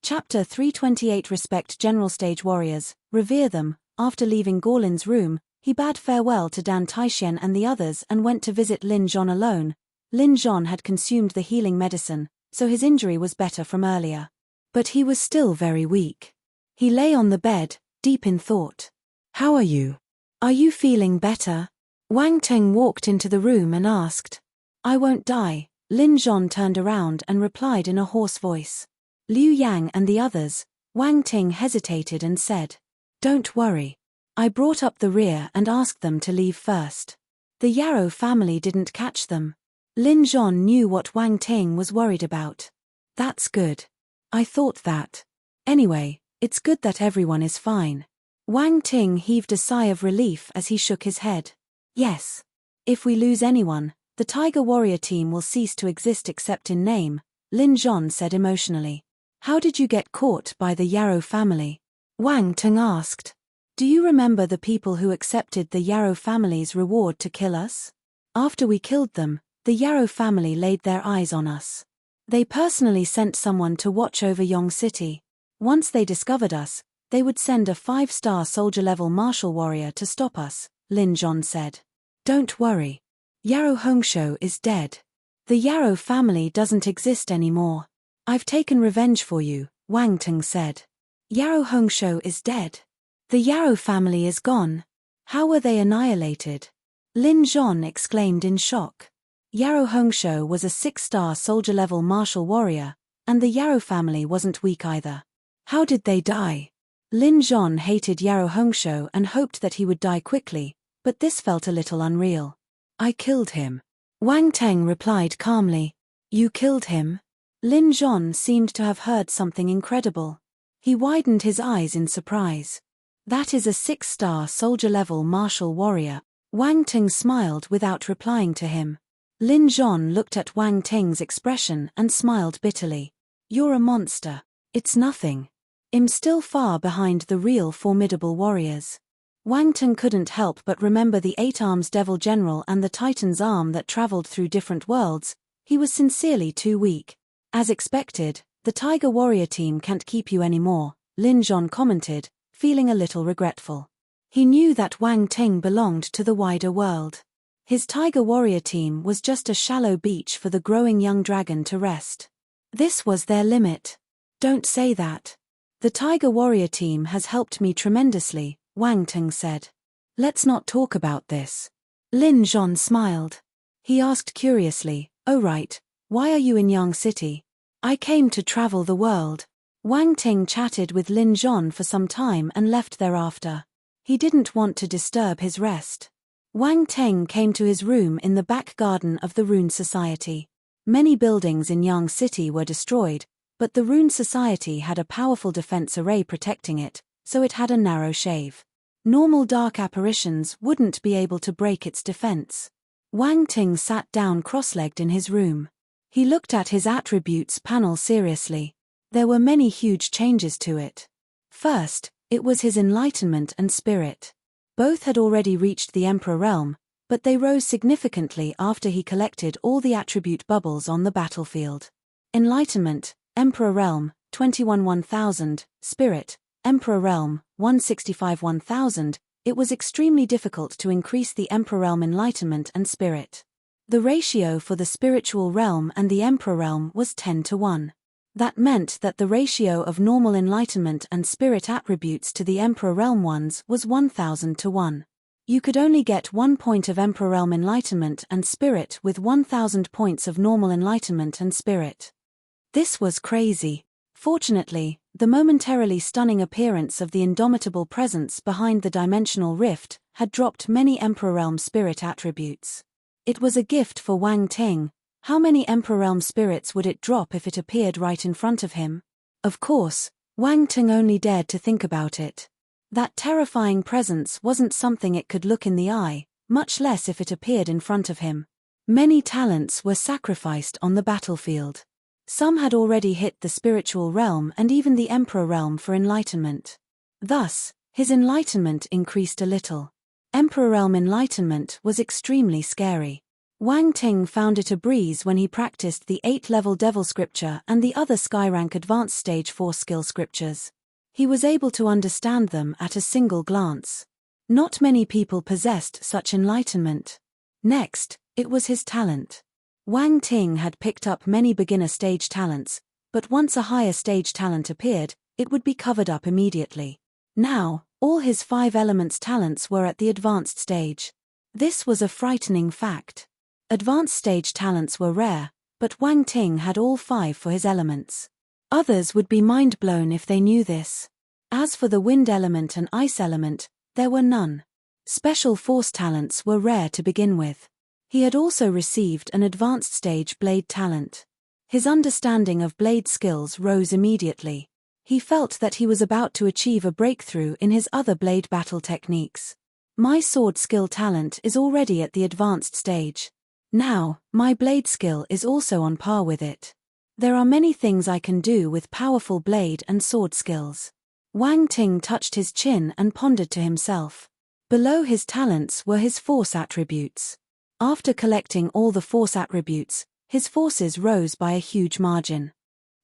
Chapter 328 Respect General Stage Warriors, revere them. After leaving Gorlin's room, he bade farewell to Dan Taixian and the others and went to visit Lin Zhon alone. Lin Zhon had consumed the healing medicine, so his injury was better from earlier. But he was still very weak. He lay on the bed, deep in thought. "How are you? Are you feeling better?" Wang Teng walked into the room and asked. "I won't die." Lin Zhon turned around and replied in a hoarse voice. Liu Yang and the others, Wang Ting hesitated and said, "Don't worry. I brought up the rear and asked them to leave first. The Yarrow family didn't catch them." Lin Zhon knew what Wang Ting was worried about. "That's good. I thought that. Anyway, it's good that everyone is fine." Wang Ting heaved a sigh of relief as he shook his head. "Yes. If we lose anyone, the Tiger Warrior team will cease to exist except in name," Lin Zhon said emotionally. "How did you get caught by the Yarrow family?" Wang Ting asked. "Do you remember the people who accepted the Yarrow family's reward to kill us? After we killed them, the Yarrow family laid their eyes on us. They personally sent someone to watch over Yong City. Once they discovered us, they would send a 5-star soldier-level martial warrior to stop us," Lin Zhon said. "Don't worry. Yarrow Hongshou is dead. The Yarrow family doesn't exist anymore. I've taken revenge for you," Wang Ting said. "Yarrow Hongshou is dead. The Yarrow family is gone. How were they annihilated?" Lin Zhon exclaimed in shock. Yarrow Hongshou was a 6-star soldier-level martial warrior, and the Yarrow family wasn't weak either. How did they die? Lin Zhon hated Yarrow Hongshou and hoped that he would die quickly, but this felt a little unreal. "I killed him," Wang Teng replied calmly. "You killed him?" Lin Zhon seemed to have heard something incredible. He widened his eyes in surprise. "That is a 6-star soldier-level martial warrior." Wang Ting smiled without replying to him. Lin Zhon looked at Wang Ting's expression and smiled bitterly. "You're a monster. It's nothing. I'm still far behind the real formidable warriors." Wang Ting couldn't help but remember the 8-arms Devil General and the Titan's arm that traveled through different worlds. He was sincerely too weak. "As expected, the Tiger Warrior team can't keep you anymore," Lin Zhon commented, feeling a little regretful. He knew that Wang Ting belonged to the wider world. His Tiger Warrior team was just a shallow beach for the growing young dragon to rest. This was their limit. "Don't say that. The Tiger Warrior team has helped me tremendously," Wang Ting said. "Let's not talk about this." Lin Zhon smiled. He asked curiously, "Oh right, why are you in Yang City?" "I came to travel the world." Wang Ting chatted with Lin Zhon for some time and left thereafter. He didn't want to disturb his rest. Wang Teng came to his room in the back garden of the Rune Society. Many buildings in Yang City were destroyed, but the Rune Society had a powerful defense array protecting it, so it had a narrow shave. Normal dark apparitions wouldn't be able to break its defense. Wang Ting sat down cross-legged in his room. He looked at his attributes panel seriously. There were many huge changes to it. First, it was his enlightenment and spirit. Both had already reached the Emperor realm, but they rose significantly after he collected all the attribute bubbles on the battlefield. Enlightenment, Emperor realm, 21,000, Spirit, Emperor realm, 165,000. It was extremely difficult to increase the Emperor realm enlightenment and spirit. The ratio for the spiritual realm and the Emperor realm was 10:1. That meant that the ratio of normal enlightenment and spirit attributes to the Emperor Realm ones was 1,000:1. You could only get 1 point of Emperor Realm enlightenment and spirit with 1,000 points of normal enlightenment and spirit. This was crazy. Fortunately, the momentarily stunning appearance of the indomitable presence behind the dimensional rift had dropped many Emperor Realm spirit attributes. It was a gift for Wang Ting. How many Emperor Realm spirits would it drop if it appeared right in front of him? Of course, Wang Ting only dared to think about it. That terrifying presence wasn't something it could look in the eye, much less if it appeared in front of him. Many talents were sacrificed on the battlefield. Some had already hit the spiritual realm and even the Emperor realm for enlightenment. Thus, his enlightenment increased a little. Emperor realm enlightenment was extremely scary. Wang Ting found it a breeze when he practiced the 8th-level Devil Scripture and the other Skyrank Advanced Stage 4 skill scriptures. He was able to understand them at a single glance. Not many people possessed such enlightenment. Next, it was his talent. Wang Ting had picked up many beginner stage talents, but once a higher stage talent appeared, it would be covered up immediately. Now, all his 5 elements talents were at the advanced stage. This was a frightening fact. Advanced stage talents were rare, but Wang Ting had all 5 for his elements. Others would be mind-blown if they knew this. As for the wind element and ice element, there were none. Special force talents were rare to begin with. He had also received an advanced stage blade talent. His understanding of blade skills rose immediately. He felt that he was about to achieve a breakthrough in his other blade battle techniques. My sword skill talent is already at the advanced stage. Now, my blade skill is also on par with it. There are many things I can do with powerful blade and sword skills. Wang Ting touched his chin and pondered to himself. Below his talents were his force attributes. After collecting all the force attributes, his forces rose by a huge margin.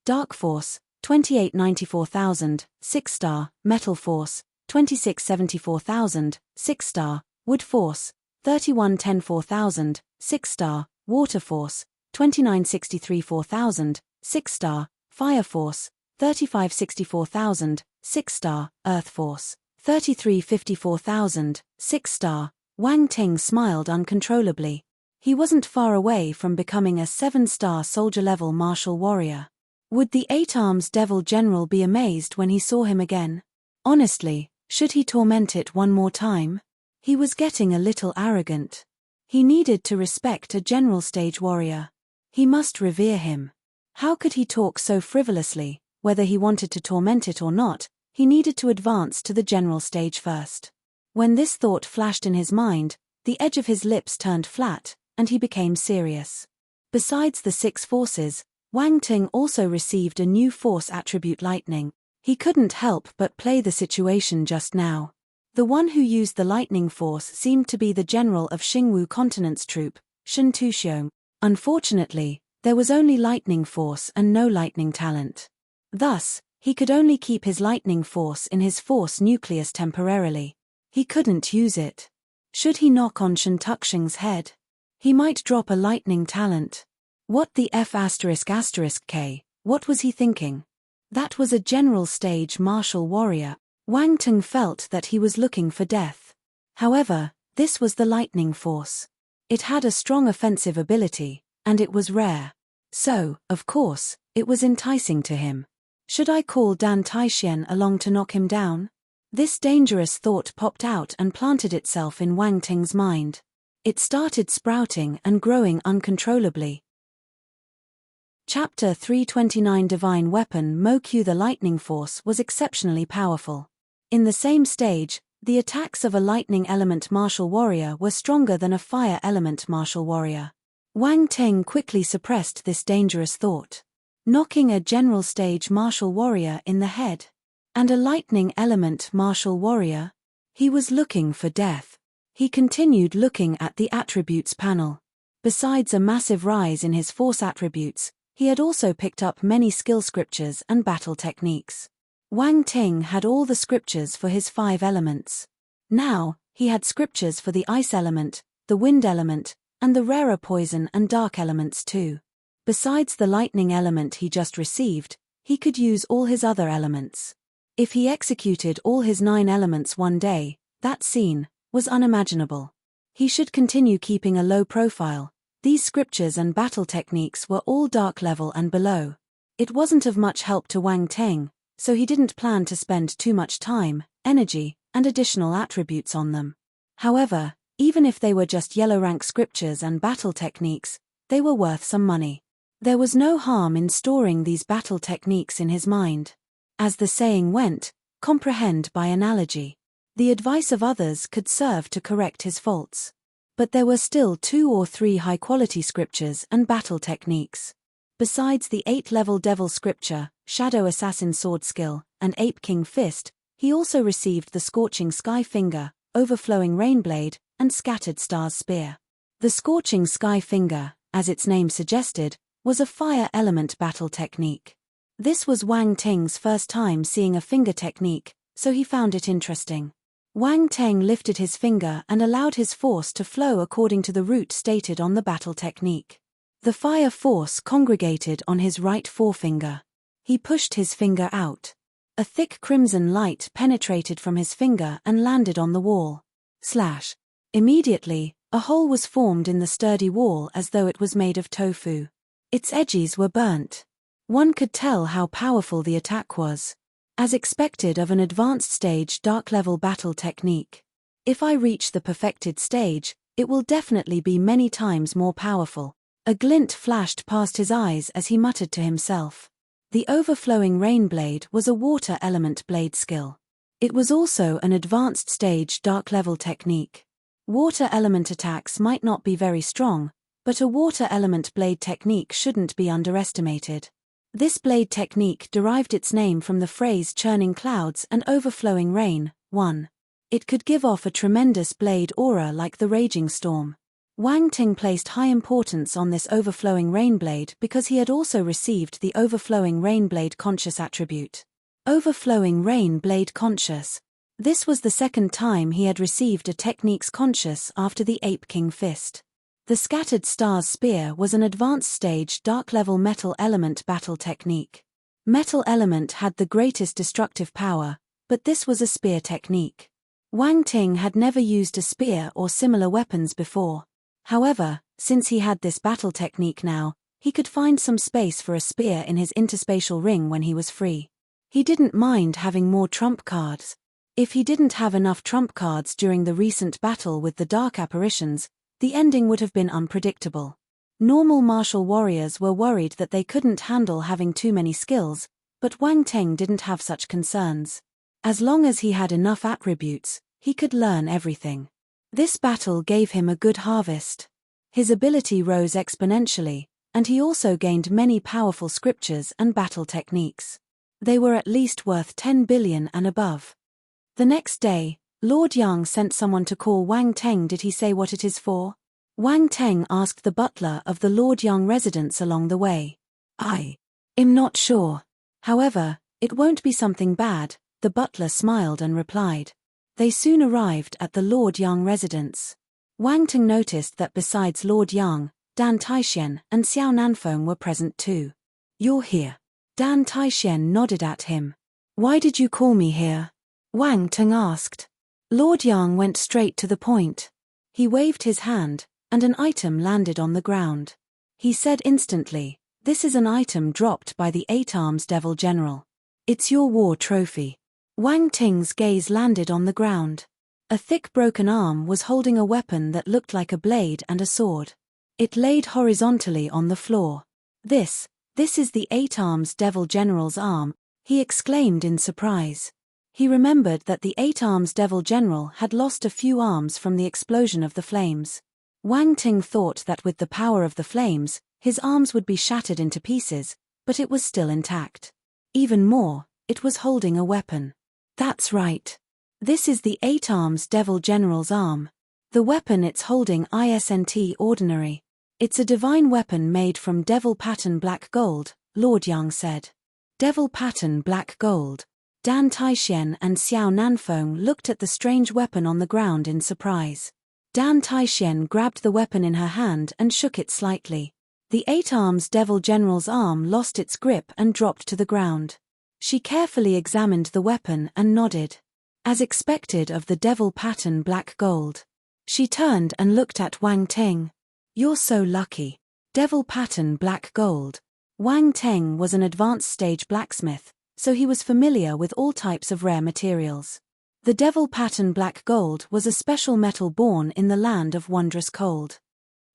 Dark Force, 2894,000, 6-star, Metal Force, 2674,000, 6-star, Wood Force, 3110,000, 6-star, Water Force, 2963,000, 6-star, Fire Force, 3564,000, 6-star, Earth Force, 3354,000, 6-star. Wang Ting smiled uncontrollably. He wasn't far away from becoming a 7-star soldier-level martial warrior. Would the 8-arms Devil General be amazed when he saw him again? Honestly, should he torment it one more time? He was getting a little arrogant. He needed to respect a general stage warrior. He must revere him. How could he talk so frivolously? Whether he wanted to torment it or not, he needed to advance to the general stage first. When this thought flashed in his mind, the edge of his lips turned flat, and he became serious. Besides the 6 forces, Wang Ting also received a new force attribute lightning. He couldn't help but play the situation just now. The one who used the lightning force seemed to be the general of Xingwu Continent's troop, Shen Tuxiong. Unfortunately, there was only lightning force and no lightning talent. Thus, he could only keep his lightning force in his force nucleus temporarily. He couldn't use it. Should he knock on Shen Tuxiong's head? He might drop a lightning talent. What the F***K? What was he thinking? That was a general stage martial warrior. Wang Ting felt that he was looking for death. However, this was the lightning force. It had a strong offensive ability, and it was rare. So, of course, it was enticing to him. Should I call Dan Taixian along to knock him down? This dangerous thought popped out and planted itself in Wang Ting's mind. It started sprouting and growing uncontrollably. Chapter 329 Divine Weapon Mo Q. The lightning force was exceptionally powerful. In the same stage, the attacks of a lightning element martial warrior were stronger than a fire element martial warrior. Wang Ting quickly suppressed this dangerous thought. Knocking a general stage martial warrior in the head. And a lightning element martial warrior? He was looking for death. He continued looking at the attributes panel. Besides a massive rise in his force attributes, he had also picked up many skill scriptures and battle techniques. Wang Ting had all the scriptures for his 5 elements. Now, he had scriptures for the ice element, the wind element, and the rarer poison and dark elements too. Besides the lightning element he just received, he could use all his other elements. If he executed all his 9 elements one day, that scene was unimaginable. He should continue keeping a low profile. These scriptures and battle techniques were all dark level and below. It wasn't of much help to Wang Ting, so he didn't plan to spend too much time, energy, and additional attributes on them. However, even if they were just yellow rank scriptures and battle techniques, they were worth some money. There was no harm in storing these battle techniques in his mind. As the saying went, comprehend by analogy. The advice of others could serve to correct his faults. But there were still 2 or 3 high-quality scriptures and battle techniques. Besides the 8th-level Devil Scripture, Shadow Assassin Sword Skill, and Ape King Fist, he also received the Scorching Sky Finger, Overflowing Rainblade, and Scattered Stars Spear. The scorching sky finger, as its name suggested, was a fire element battle technique. This was Wang Ting's first time seeing a finger technique, so he found it interesting. Wang Ting lifted his finger and allowed his force to flow according to the route stated on the battle technique. The fire force congregated on his right forefinger. He pushed his finger out. A thick crimson light penetrated from his finger and landed on the wall. Slash. Immediately, a hole was formed in the sturdy wall as though it was made of tofu. Its edges were burnt. One could tell how powerful the attack was. As expected of an advanced stage dark-level battle technique. If I reach the perfected stage, it will definitely be many times more powerful. A glint flashed past his eyes as he muttered to himself. The overflowing rain blade was a water element blade skill. It was also an advanced stage dark-level technique. Water element attacks might not be very strong, but a water element blade technique shouldn't be underestimated. This blade technique derived its name from the phrase churning clouds and overflowing rain. 1. It could give off a tremendous blade aura like the raging storm. Wang Ting placed high importance on this overflowing rain blade because he had also received the overflowing rain blade conscious attribute. Overflowing rain blade conscious. This was the second time he had received a technique's conscious after the Ape King Fist. The Scattered Stars Spear was an advanced stage dark-level metal element battle technique. Metal element had the greatest destructive power, but this was a spear technique. Wang Ting had never used a spear or similar weapons before. However, since he had this battle technique now, he could find some space for a spear in his interspatial ring when he was free. He didn't mind having more trump cards. If he didn't have enough trump cards during the recent battle with the Dark Apparitions, the ending would have been unpredictable. Normal martial warriors were worried that they couldn't handle having too many skills, but Wang Ting didn't have such concerns. As long as he had enough attributes, he could learn everything. This battle gave him a good harvest. His ability rose exponentially, and he also gained many powerful scriptures and battle techniques. They were at least worth 10 billion and above. The next day, Lord Yang sent someone to call Wang Teng. Did he say what it is for? Wang Teng asked the butler of the Lord Yang residence along the way. I am not sure. However, it won't be something bad, the butler smiled and replied. They soon arrived at the Lord Yang residence. Wang Teng noticed that besides Lord Yang, Dan Taixian and Xiao Nanfeng were present too. You're here. Dan Taixian nodded at him. Why did you call me here? Wang Teng asked. Lord Yang went straight to the point. He waved his hand, and an item landed on the ground. He said instantly, this is an item dropped by the 8 Arms Devil General. It's your war trophy. Wang Ting's gaze landed on the ground. A thick broken arm was holding a weapon that looked like a blade and a sword. It laid horizontally on the floor. This is the 8 Arms Devil General's arm, he exclaimed in surprise. He remembered that the 8 Arms Devil General had lost a few arms from the explosion of the flames. Wang Ting thought that with the power of the flames, his arms would be shattered into pieces, but it was still intact. Even more, it was holding a weapon. That's right. This is the 8 Arms Devil General's arm. The weapon it's holding isn't ordinary. It's a divine weapon made from devil pattern black gold, Lord Yang said. Devil pattern black gold. Dan Taixian and Xiao Nanfeng looked at the strange weapon on the ground in surprise. Dan Taixian grabbed the weapon in her hand and shook it slightly. The 8 Arms Devil General's arm lost its grip and dropped to the ground. She carefully examined the weapon and nodded. As expected of the devil pattern black gold. She turned and looked at Wang Ting. You're so lucky. Devil pattern black gold. Wang Teng was an advanced stage blacksmith, so he was familiar with all types of rare materials. The devil pattern black gold was a special metal born in the land of wondrous cold.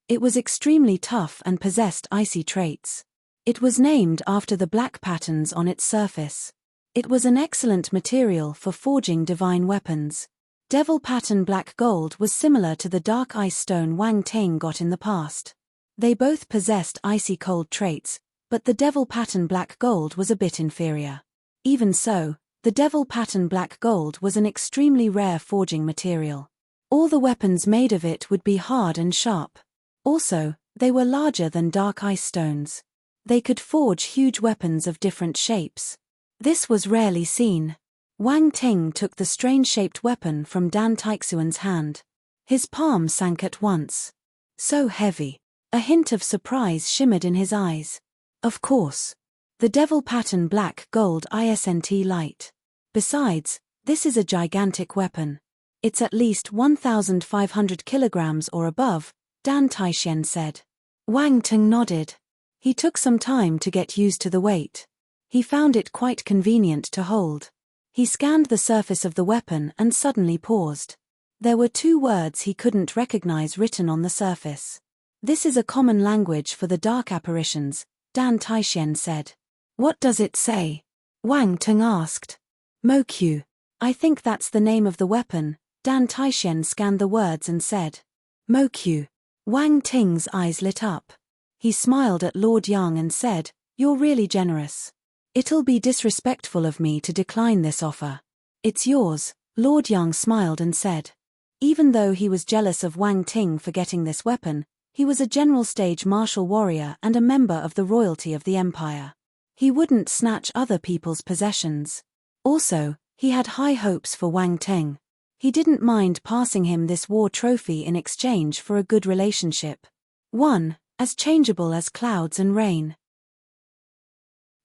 It was extremely tough and possessed icy traits. It was named after the black patterns on its surface. It was an excellent material for forging divine weapons. Devil pattern black gold was similar to the dark ice stone Wang Teng got in the past. They both possessed icy cold traits, but the devil pattern black gold was a bit inferior. Even so, the devil pattern black gold was an extremely rare forging material. All the weapons made of it would be hard and sharp. Also, they were larger than dark ice stones. They could forge huge weapons of different shapes. This was rarely seen. Wang Ting took the strange-shaped weapon from Dan Taixuan's hand. His palm sank at once. So heavy. A hint of surprise shimmered in his eyes. Of course. The devil pattern black gold isn't light. Besides, this is a gigantic weapon. It's at least 1,500 kilograms or above, Dan Taixuan said. Wang Ting nodded. He took some time to get used to the weight. He found it quite convenient to hold. He scanned the surface of the weapon and suddenly paused. There were 2 words he couldn't recognize written on the surface. This is a common language for the dark apparitions, Dan Taixuan said. What does it say? Wang Ting asked. Mokyu. I think that's the name of the weapon. Dan Taixuan scanned the words and said. Mokyu. Wang Ting's eyes lit up. He smiled at Lord Yang and said, You're really generous. It'll be disrespectful of me to decline this offer. It's yours, Lord Yang smiled and said. Even though he was jealous of Wang Ting for getting this weapon, he was a general stage martial warrior and a member of the royalty of the empire. He wouldn't snatch other people's possessions. Also, he had high hopes for Wang Ting. He didn't mind passing him this war trophy in exchange for a good relationship. One, as changeable as clouds and rain.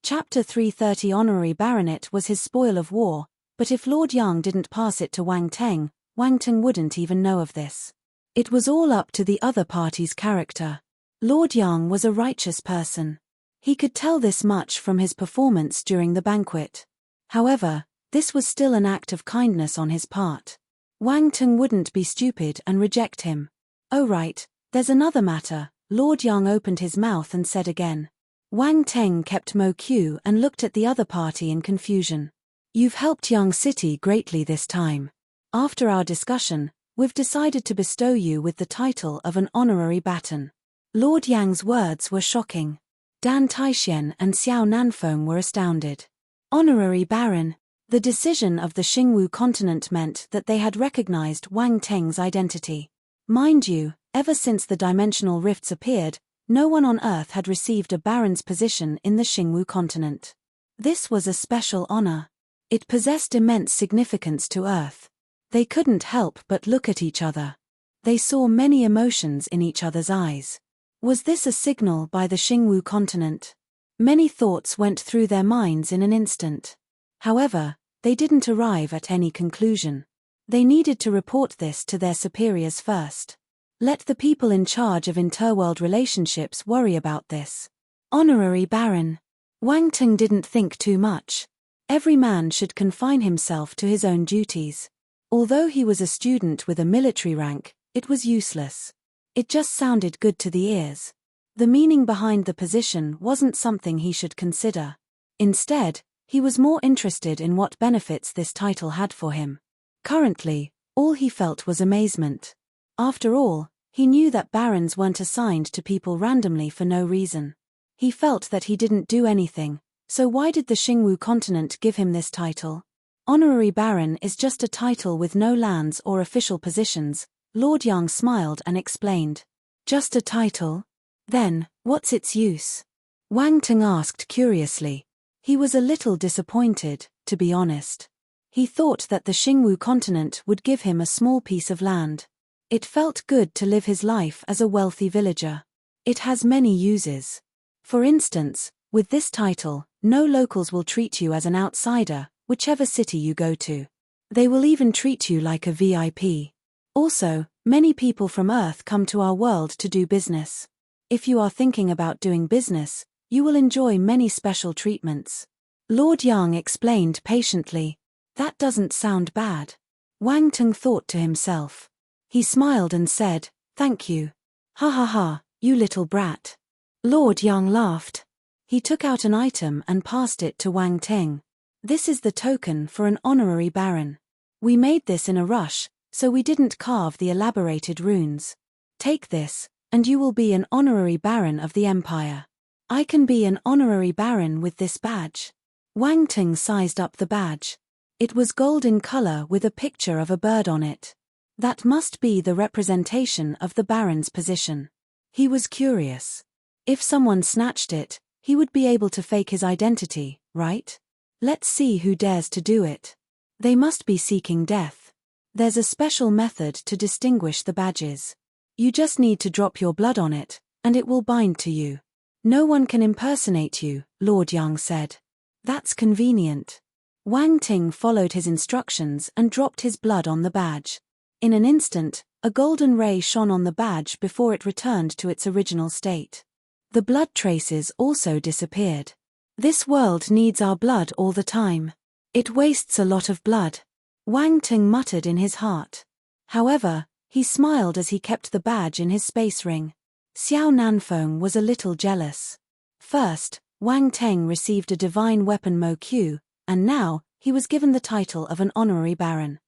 Chapter 330 Honorary Baronet was his spoil of war, but if Lord Yang didn't pass it to Wang Ting wouldn't even know of this. It was all up to the other party's character. Lord Yang was a righteous person. He could tell this much from his performance during the banquet. However, this was still an act of kindness on his part. Wang Ting wouldn't be stupid and reject him. Oh right, there's another matter, Lord Yang opened his mouth and said again. Wang Ting kept Mo Q and looked at the other party in confusion. You've helped Yang City greatly this time. After our discussion, we've decided to bestow you with the title of an honorary baton. Lord Yang's words were shocking. Dan Taixuan and Xiao Nanfeng were astounded. Honorary Baron. The decision of the Xingwu continent meant that they had recognized Wang Ting's identity. Mind you, ever since the dimensional rifts appeared, no one on Earth had received a baron's position in the Xingwu continent. This was a special honor. It possessed immense significance to Earth. They couldn't help but look at each other. They saw many emotions in each other's eyes. Was this a signal by the Xingwu continent? Many thoughts went through their minds in an instant. However, they didn't arrive at any conclusion. They needed to report this to their superiors first. Let the people in charge of interworld relationships worry about this. Honorary Baron. Wang Ting didn't think too much. Every man should confine himself to his own duties. Although he was a student with a military rank, it was useless. It just sounded good to the ears. The meaning behind the position wasn't something he should consider. Instead, he was more interested in what benefits this title had for him. Currently, all he felt was amazement. After all, he knew that barons weren't assigned to people randomly for no reason. He felt that he didn't do anything, so why did the Xingwu continent give him this title? Honorary Baron is just a title with no lands or official positions, Lord Yang smiled and explained. Just a title? Then, what's its use? Wang Ting asked curiously. He was a little disappointed, to be honest. He thought that the Xingwu continent would give him a small piece of land. It felt good to live his life as a wealthy villager. It has many uses. For instance, with this title, no locals will treat you as an outsider, whichever city you go to. They will even treat you like a VIP. Also, many people from Earth come to our world to do business. If you are thinking about doing business, you will enjoy many special treatments. Lord Yang explained patiently. That doesn't sound bad. Wang Ting thought to himself. He smiled and said, Thank you. Ha ha ha, you little brat. Lord Yang laughed. He took out an item and passed it to Wang Ting. This is the token for an honorary baron. We made this in a rush, so we didn't carve the elaborated runes. Take this, and you will be an honorary baron of the empire. I can be an honorary baron with this badge. Wang Ting sized up the badge. It was gold in color with a picture of a bird on it. That must be the representation of the baron's position. He was curious. If someone snatched it, he would be able to fake his identity, right? Let's see who dares to do it. They must be seeking death. There's a special method to distinguish the badges. You just need to drop your blood on it, and it will bind to you. No one can impersonate you, Lord Yang said. That's convenient. Wang Ting followed his instructions and dropped his blood on the badge. In an instant, a golden ray shone on the badge before it returned to its original state. The blood traces also disappeared. This world needs our blood all the time. It wastes a lot of blood. Wang Ting muttered in his heart. However, he smiled as he kept the badge in his space ring. Xiao Nanfeng was a little jealous. First, Wang Teng received a divine weapon Mo Q, and now, he was given the title of an honorary baron.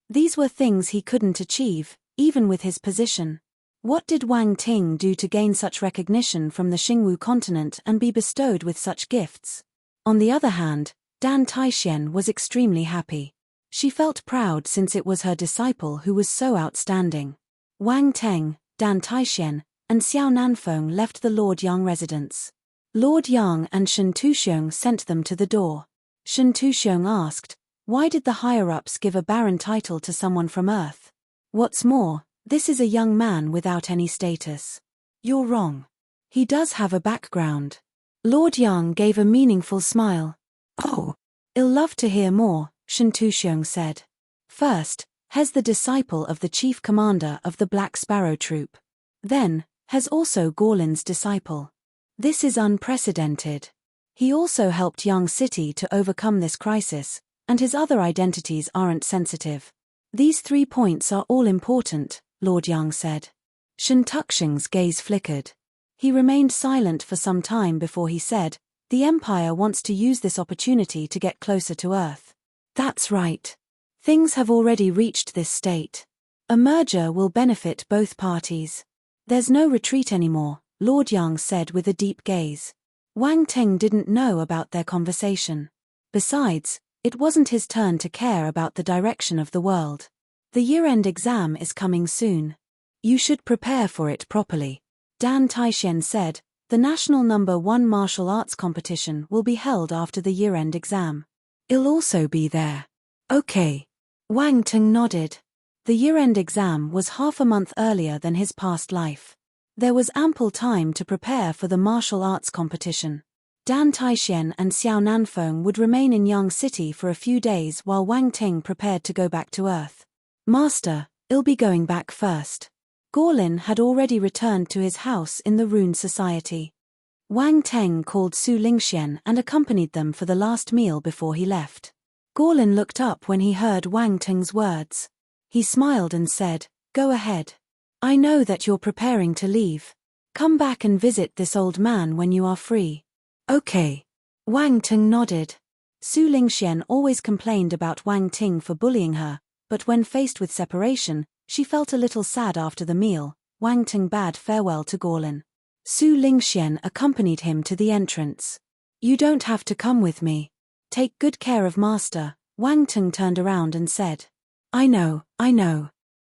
These were things he couldn't achieve, even with his position. What did Wang Ting do to gain such recognition from the Xingwu continent and be bestowed with such gifts? On the other hand, Dan Taixian was extremely happy. She felt proud since it was her disciple who was so outstanding. Wang Teng, Dan Taixian, and Xiao Nanfeng left the Lord Yang residence. Lord Yang and Shen Tuxiong sent them to the door. Shen Tuxiong asked, why did the higher-ups give a baron title to someone from Earth? What's more, this is a young man without any status. You're wrong. He does have a background. Lord Yang gave a meaningful smile. Oh, I'll love to hear more, Shen Tuxiong said. First, Hez the disciple of the chief commander of the Black Sparrow Troop. Then, Hez also Gorlin's disciple. This is unprecedented. He also helped Yang City to overcome this crisis, and his other identities aren't sensitive. These 3 points are all important, Lord Yang said. Shen Tuxiong's gaze flickered. He remained silent for some time before he said, the Empire wants to use this opportunity to get closer to Earth. That's right. Things have already reached this state. A merger will benefit both parties. There's no retreat anymore, Lord Yang said with a deep gaze. Wang Teng didn't know about their conversation. Besides, it wasn't his turn to care about the direction of the world. The year-end exam is coming soon. You should prepare for it properly. Dan Taixian said, the national number 1 martial arts competition will be held after the year-end exam. I'll also be there. Okay. Wang Teng nodded. The year-end exam was half a month earlier than his past life. There was ample time to prepare for the martial arts competition. Dan Taixian and Xiao Nanfeng would remain in Yang City for a few days while Wang Ting prepared to go back to Earth. Master, I'll be going back first. Gorlin had already returned to his house in the Rune Society. Wang Teng called Su Lingxian and accompanied them for the last meal before he left. Gorlin looked up when he heard Wang Teng's words. He smiled and said, go ahead. I know that you're preparing to leave. Come back and visit this old man when you are free. Okay. Wang Ting nodded. Su Lingxian always complained about Wang Ting for bullying her, but when faced with separation, she felt a little sad after the meal. Wang Ting bade farewell to Gorlin. Su Lingxian accompanied him to the entrance. You don't have to come with me. Take good care of Master. Wang Ting turned around and said. I know.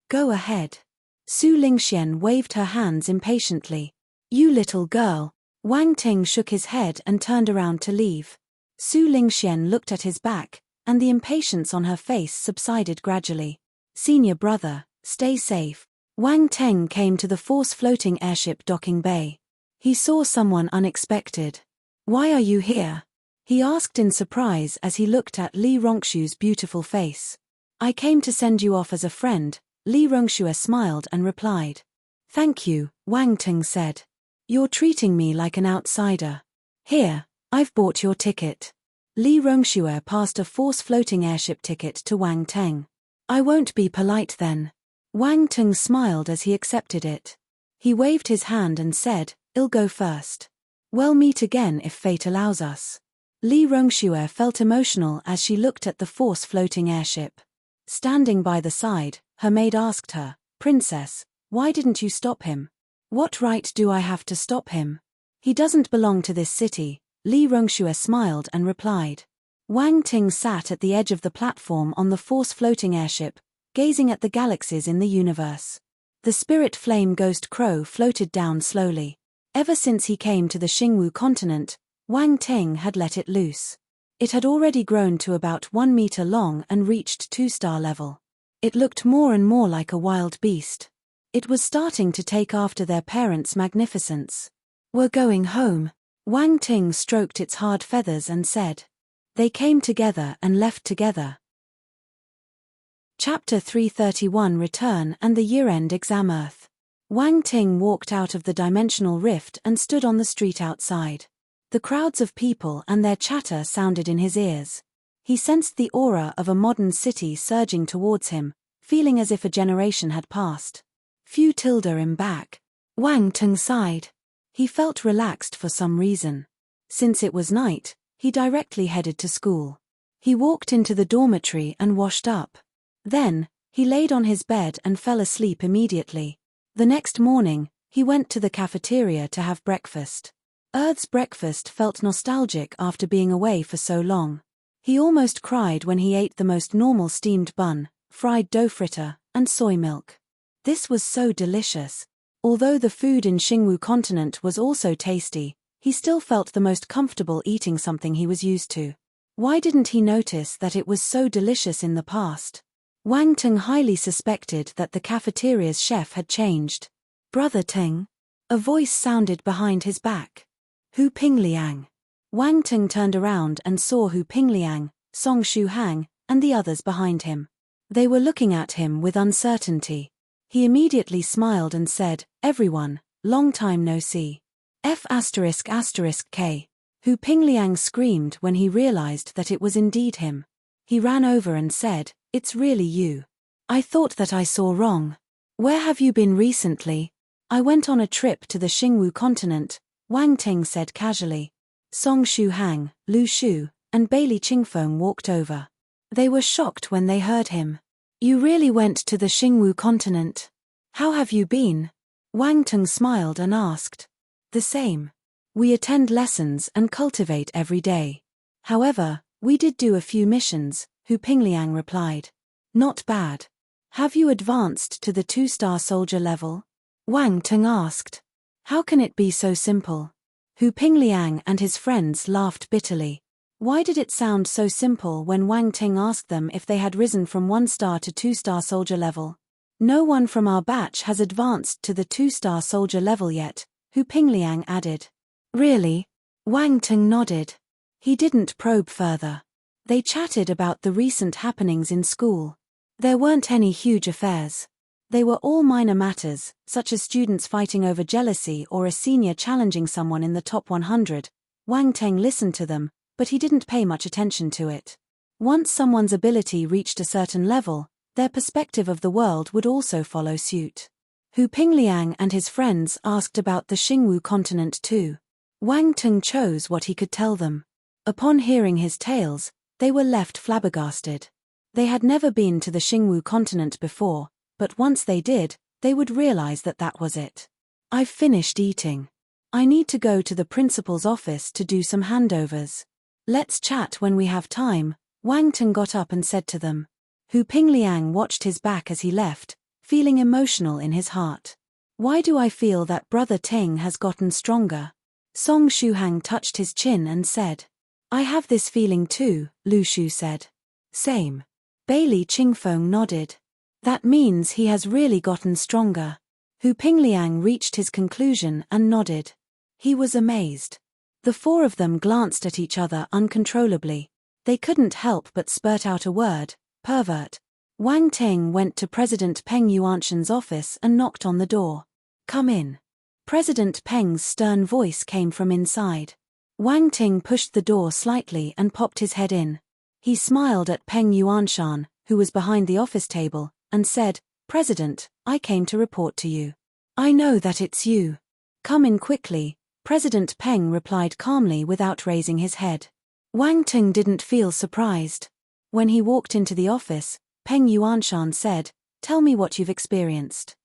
Go ahead. Su Lingxian waved her hands impatiently. You little girl. Wang Ting shook his head and turned around to leave. Su Lingxian looked at his back, and the impatience on her face subsided gradually. Senior brother, stay safe. Wang Teng came to the force-floating airship docking bay. He saw someone unexpected. Why are you here? He asked in surprise as he looked at Li Rongshu's beautiful face. I came to send you off as a friend, Li Rongshu smiled and replied. Thank you, Wang Teng said. You're treating me like an outsider. Here, I've bought your ticket. Li Rongshu passed a force-floating airship ticket to Wang Teng. I won't be polite then. Wang Teng smiled as he accepted it. He waved his hand and said, I'll go first. We'll meet again if fate allows us. Li Rongshu felt emotional as she looked at the force-floating airship. Standing by the side, her maid asked her, Princess, why didn't you stop him? What right do I have to stop him? He doesn't belong to this city, Li Rongshu smiled and replied. Wang Ting sat at the edge of the platform on the force-floating airship, gazing at the galaxies in the universe. The spirit flame ghost crow floated down slowly. Ever since he came to the Xingwu continent, Wang Ting had let it loose. It had already grown to about 1 meter long and reached 2-star level. It looked more and more like a wild beast. It was starting to take after their parents' magnificence. "We're going home." Wang Ting stroked its hard feathers and said. They came together and left together. Chapter 331 Return and the Year-End Exam Earth. Wang Ting walked out of the dimensional rift and stood on the street outside. The crowds of people and their chatter sounded in his ears. He sensed the aura of a modern city surging towards him, feeling as if a generation had passed. Few tilde him back. Wang Ting sighed. He felt relaxed for some reason. Since it was night, he directly headed to school. He walked into the dormitory and washed up. Then, he laid on his bed and fell asleep immediately. The next morning, he went to the cafeteria to have breakfast. Earth's breakfast felt nostalgic after being away for so long. He almost cried when he ate the most normal steamed bun, fried dough fritter, and soy milk. This was so delicious. Although the food in Xingwu continent was also tasty, he still felt the most comfortable eating something he was used to. Why didn't he notice that it was so delicious in the past? Wang Ting highly suspected that the cafeteria's chef had changed. "Brother Ting?" A voice sounded behind his back. Hu Pingliang. Wang Ting turned around and saw Hu Pingliang, Song Shuhang, and the others behind him. They were looking at him with uncertainty. He immediately smiled and said, "Everyone, long time no see." F***K. Hu Pingliang screamed when he realized that it was indeed him. He ran over and said, "It's really you. I thought that I saw wrong. Where have you been recently?" "I went on a trip to the Xingwu continent," Wang Ting said casually. Song Shuhang, Lu Shu, and Bailey Qingfeng walked over. They were shocked when they heard him. "You really went to the Xingwu continent? How have you been?" Wang Ting smiled and asked. "The same. We attend lessons and cultivate every day. However, we did do a few missions," Hu Pingliang replied. "Not bad. Have you advanced to the 2-star soldier level?" Wang Ting asked. "How can it be so simple?" Hu Pingliang and his friends laughed bitterly. Why did it sound so simple when Wang Ting asked them if they had risen from 1-star to 2-star soldier level? "No one from our batch has advanced to the 2-star soldier level yet," Hu Pingliang added. "Really?" Wang Ting nodded. He didn't probe further. They chatted about the recent happenings in school. There weren't any huge affairs. They were all minor matters, such as students fighting over jealousy or a senior challenging someone in the top 100. Wang Ting listened to them, but he didn't pay much attention to it. Once someone's ability reached a certain level, their perspective of the world would also follow suit. Hu Pingliang and his friends asked about the Xingwu continent too. Wang Ting chose what he could tell them. Upon hearing his tales, they were left flabbergasted. They had never been to the Xingwu continent before, but once they did, they would realize that that was it. "I've finished eating. I need to go to the principal's office to do some handovers. Let's chat when we have time," Wang Ting got up and said to them. Hu Pingliang watched his back as he left, feeling emotional in his heart. "Why do I feel that Brother Ting has gotten stronger?" Song Shuhang touched his chin and said. "I have this feeling too," Lu Shu said. "Same." Bailey Qingfeng nodded. "That means he has really gotten stronger." Hu Pingliang reached his conclusion and nodded. He was amazed. The four of them glanced at each other uncontrollably. They couldn't help but spurt out a word, "pervert." Wang Ting went to President Peng Yuanshan's office and knocked on the door. "Come in." President Peng's stern voice came from inside. Wang Ting pushed the door slightly and popped his head in. He smiled at Peng Yuanshan, who was behind the office table, and said, "President, I came to report to you." "I know that it's you. Come in quickly," President Peng replied calmly without raising his head. Wang Ting didn't feel surprised. When he walked into the office, Peng Yuanshan said, "Tell me what you've experienced."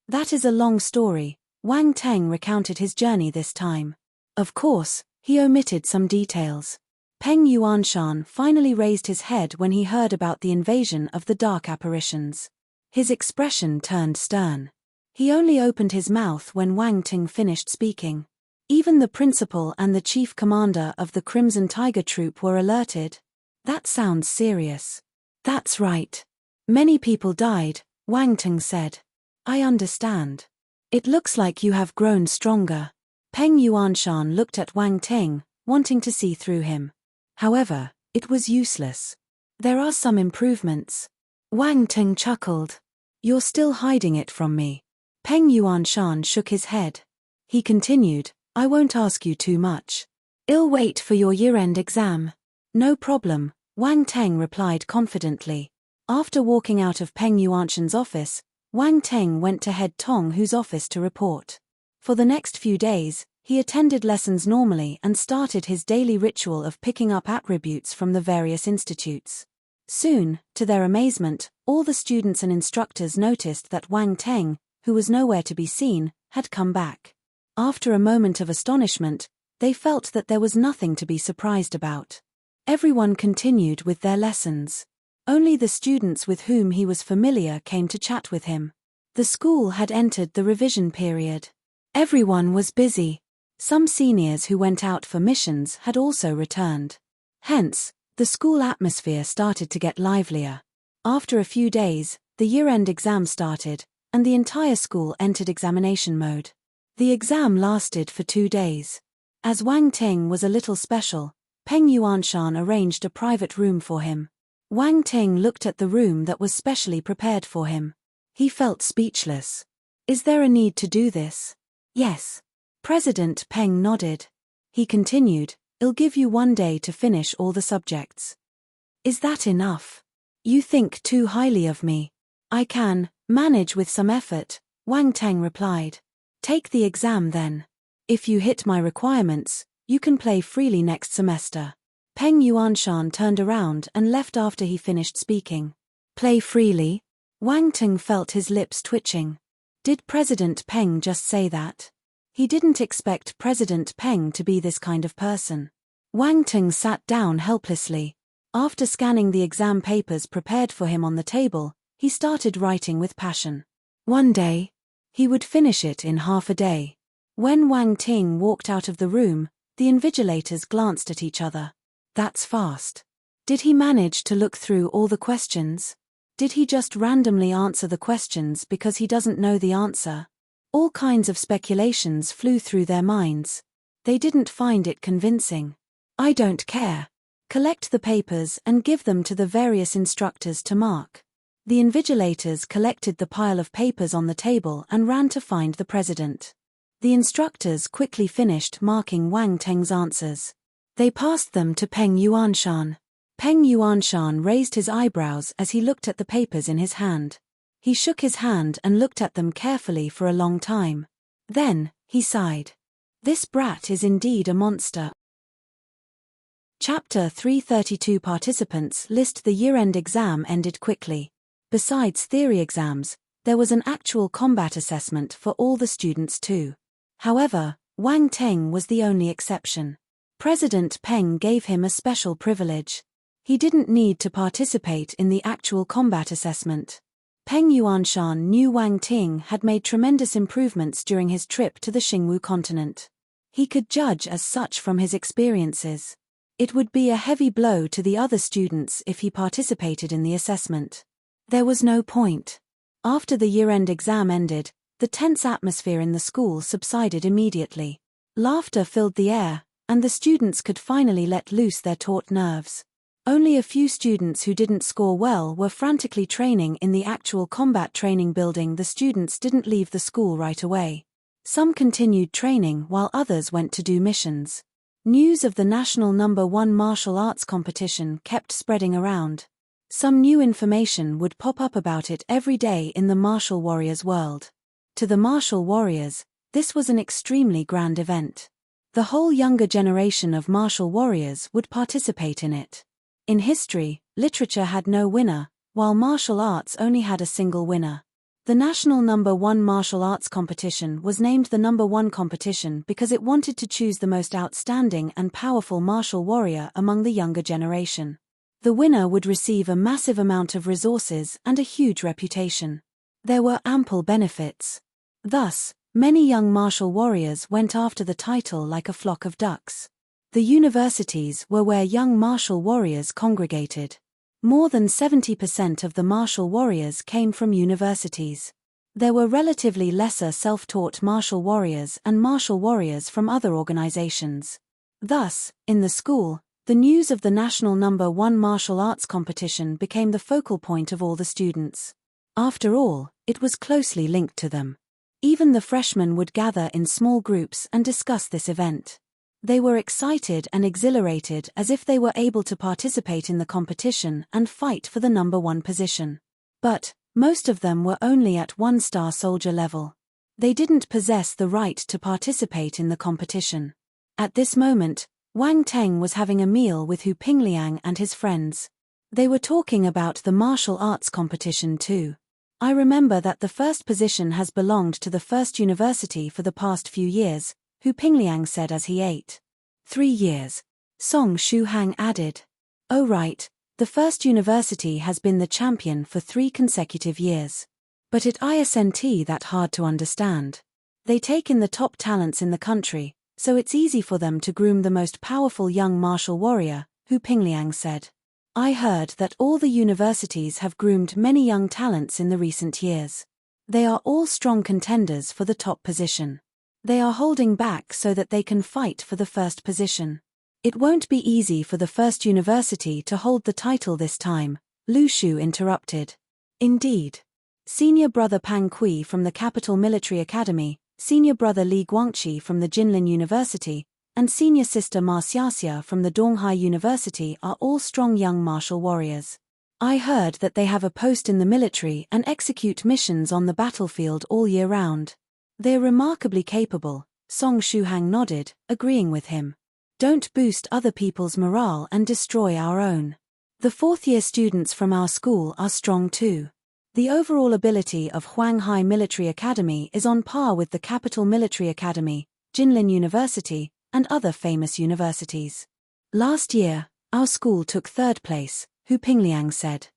"That is a long story." Wang Ting recounted his journey this time. Of course, he omitted some details. Peng Yuanshan finally raised his head when he heard about the invasion of the dark apparitions. His expression turned stern. He only opened his mouth when Wang Ting finished speaking. Even the principal and the chief commander of the Crimson Tiger Troop were alerted. That sounds serious. That's right. Many people died, Wang Ting said. I understand. It looks like you have grown stronger. Peng Yuanshan looked at Wang Ting, wanting to see through him. However, it was useless. There are some improvements. Wang Ting chuckled. You're still hiding it from me. Peng Yuanshan shook his head. He continued, I won't ask you too much. I'll wait for your year-end exam. No problem, Wang Teng replied confidently. After walking out of Peng Yuanshan's office, Wang Teng went to head Tong Hu's office to report. For the next few days, he attended lessons normally and started his daily ritual of picking up attributes from the various institutes. Soon, to their amazement, all the students and instructors noticed that Wang Teng, who was nowhere to be seen, had come back. After a moment of astonishment, they felt that there was nothing to be surprised about. Everyone continued with their lessons. Only the students with whom he was familiar came to chat with him. The school had entered the revision period. Everyone was busy. Some seniors who went out for missions had also returned. Hence, the school atmosphere started to get livelier. After a few days, the year-end exam started, and the entire school entered examination mode. The exam lasted for 2 days. As Wang Ting was a little special, Peng Yuanshan arranged a private room for him. Wang Ting looked at the room that was specially prepared for him. He felt speechless. Is there a need to do this? Yes. President Peng nodded. He continued, I'll give you 1 day to finish all the subjects. Is that enough? You think too highly of me. I can manage with some effort, Wang Teng replied. Take the exam then. If you hit my requirements, you can play freely next semester. Peng Yuanshan turned around and left after he finished speaking. Play freely? Wang Teng felt his lips twitching. Did President Peng just say that? He didn't expect President Peng to be this kind of person. Wang Teng sat down helplessly. After scanning the exam papers prepared for him on the table, he started writing with passion. 1 day. He would finish it in half a day. When Wang Ting walked out of the room, the invigilators glanced at each other. That's fast. Did he manage to look through all the questions? Did he just randomly answer the questions because he doesn't know the answer? All kinds of speculations flew through their minds. They didn't find it convincing. I don't care. Collect the papers and give them to the various instructors to mark. The invigilators collected the pile of papers on the table and ran to find the president. The instructors quickly finished marking Wang Teng's answers. They passed them to Peng Yuanshan. Peng Yuanshan raised his eyebrows as he looked at the papers in his hand. He shook his hand and looked at them carefully for a long time. Then, he sighed. This brat is indeed a monster. Chapter 332 Participants list. The year-end exam ended quickly. Besides theory exams, there was an actual combat assessment for all the students too. However, Wang Teng was the only exception. President Peng gave him a special privilege. He didn't need to participate in the actual combat assessment. Peng Yuanshan knew Wang Ting had made tremendous improvements during his trip to the Xingwu continent. He could judge as such from his experiences. It would be a heavy blow to the other students if he participated in the assessment. There was no point. After the year-end exam ended, the tense atmosphere in the school subsided immediately. Laughter filled the air, and the students could finally let loose their taut nerves. Only a few students who didn't score well were frantically training in the actual combat training building. The students didn't leave the school right away. Some continued training while others went to do missions. News of the national #1 martial arts competition kept spreading around. Some new information would pop up about it every day in the martial warriors world. To the martial warriors, this was an extremely grand event. The whole younger generation of martial warriors would participate in it. In history, literature had no winner, while martial arts only had a single winner. The national #1 martial arts competition was named the #1 competition because it wanted to choose the most outstanding and powerful martial warrior among the younger generation. The winner would receive a massive amount of resources and a huge reputation. There were ample benefits. Thus, many young martial warriors went after the title like a flock of ducks. The universities were where young martial warriors congregated. More than 70% of the martial warriors came from universities. There were relatively lesser self-taught martial warriors and martial warriors from other organizations. Thus, in the school, the news of the national number 1 martial arts competition became the focal point of all the students. After all, it was closely linked to them. Even the freshmen would gather in small groups and discuss this event. They were excited and exhilarated as if they were able to participate in the competition and fight for the number 1 position. But most of them were only at 1-star soldier level. They didn't possess the right to participate in the competition. At this moment, Wang Teng was having a meal with Hu Pingliang and his friends. They were talking about the martial arts competition too. I remember that the first position has belonged to the first university for the past few years, Hu Pingliang said as he ate. 3 years. Song Shuhang added. Oh right. The first university has been the champion for 3 consecutive years. But it isn't that hard to understand. They take in the top talents in the country, so it's easy for them to groom the most powerful young martial warrior, Hu Pingliang said. I heard that all the universities have groomed many young talents in the recent years. They are all strong contenders for the top position. They are holding back so that they can fight for the first position. It won't be easy for the first university to hold the title this time, Lu Shu interrupted. Indeed. Senior brother Pang Kui from the Capital Military Academy, senior brother Li Guangqi from the Jinlin University, and senior sister Ma Xiaxia from the Donghai University are all strong young martial warriors. I heard that they have a post in the military and execute missions on the battlefield all year round. They're remarkably capable, Song Shuhang nodded, agreeing with him. Don't boost other people's morale and destroy our own. The 4th-year students from our school are strong too. The overall ability of Huanghai Military Academy is on par with the Capital Military Academy, Jinlin University, and other famous universities. Last year, our school took 3rd place, Hu Pingliang said.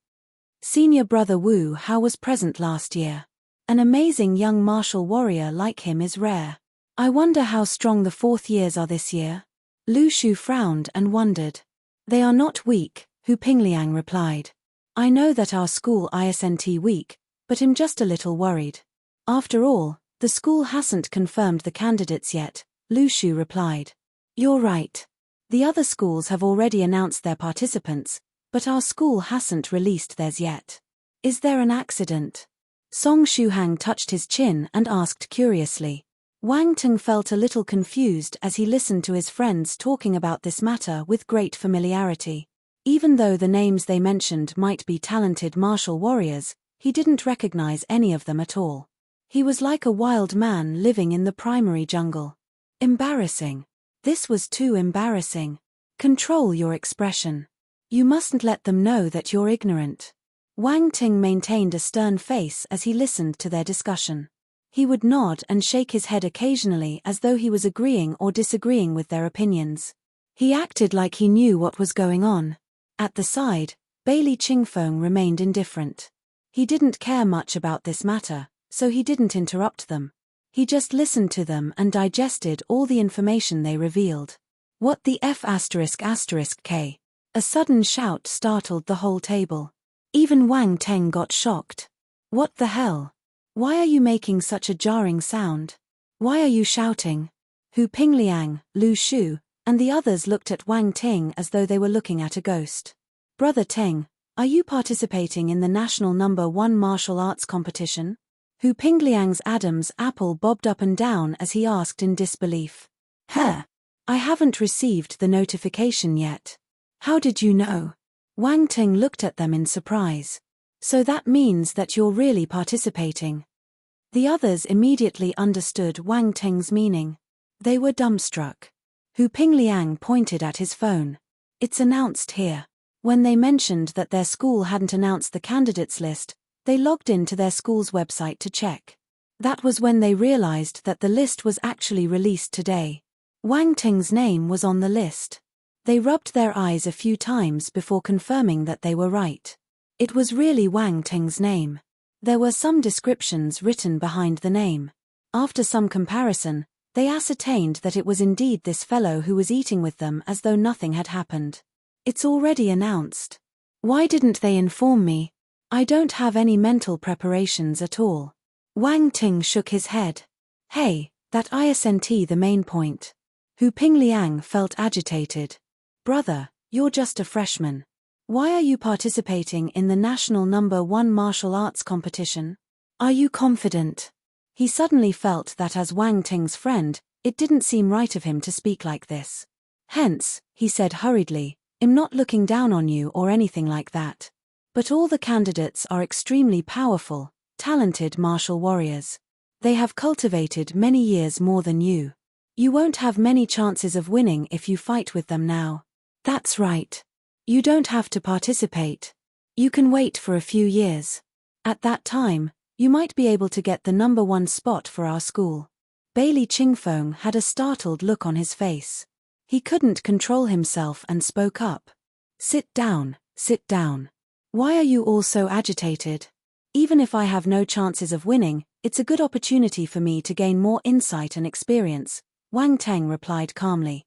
Senior brother Wu Hao was present last year. An amazing young martial warrior like him is rare. I wonder how strong the 4th years are this year. Lu Shu frowned and wondered. They are not weak, Hu Pingliang replied. I know that our school isn't weak, but I'm just a little worried. After all, the school hasn't confirmed the candidates yet, Lu Shu replied. You're right. The other schools have already announced their participants, but our school hasn't released theirs yet. Is there an accident? Song Shuhang touched his chin and asked curiously. Wang Teng felt a little confused as he listened to his friends talking about this matter with great familiarity. Even though the names they mentioned might be talented martial warriors, he didn't recognize any of them at all. He was like a wild man living in the primary jungle. Embarrassing. This was too embarrassing. Control your expression. You mustn't let them know that you're ignorant. Wang Ting maintained a stern face as he listened to their discussion. He would nod and shake his head occasionally as though he was agreeing or disagreeing with their opinions. He acted like he knew what was going on. At the side, Bailey Qingfeng remained indifferent. He didn't care much about this matter, so he didn't interrupt them. He just listened to them and digested all the information they revealed. What the F***K? A sudden shout startled the whole table. Even Wang Teng got shocked. What the hell? Why are you making such a jarring sound? Why are you shouting? Hu Pingliang, Lu Shu, and the others looked at Wang Ting as though they were looking at a ghost. Brother Teng, are you participating in the national number 1 martial arts competition? Hu Pingliang's Adam's apple bobbed up and down as he asked in disbelief. Huh? I haven't received the notification yet. How did you know? Wang Ting looked at them in surprise. So that means that you're really participating. The others immediately understood Wang Ting's meaning. They were dumbstruck. Hu Pingliang pointed at his phone. It's announced here. When they mentioned that their school hadn't announced the candidates list, they logged into their school's website to check. That was when they realized that the list was actually released today. Wang Ting's name was on the list. They rubbed their eyes a few times before confirming that they were right. It was really Wang Ting's name. There were some descriptions written behind the name. After some comparison, they ascertained that it was indeed this fellow who was eating with them as though nothing had happened. It's already announced. Why didn't they inform me? I don't have any mental preparations at all. Wang Ting shook his head. Hey, that isn't the main point. Hu Pingliang felt agitated. Brother, you're just a freshman. Why are you participating in the national number 1 martial arts competition? Are you confident? He suddenly felt that as Wang Ting's friend, it didn't seem right of him to speak like this. Hence, he said hurriedly, I'm not looking down on you or anything like that. But all the candidates are extremely powerful, talented martial warriors. They have cultivated many years more than you. You won't have many chances of winning if you fight with them now. That's right. You don't have to participate. You can wait for a few years. At that time, you might be able to get the number 1 spot for our school. Bailey Qingfeng had a startled look on his face. He couldn't control himself and spoke up. Sit down, sit down. Why are you all so agitated? Even if I have no chances of winning, it's a good opportunity for me to gain more insight and experience, Wang Teng replied calmly.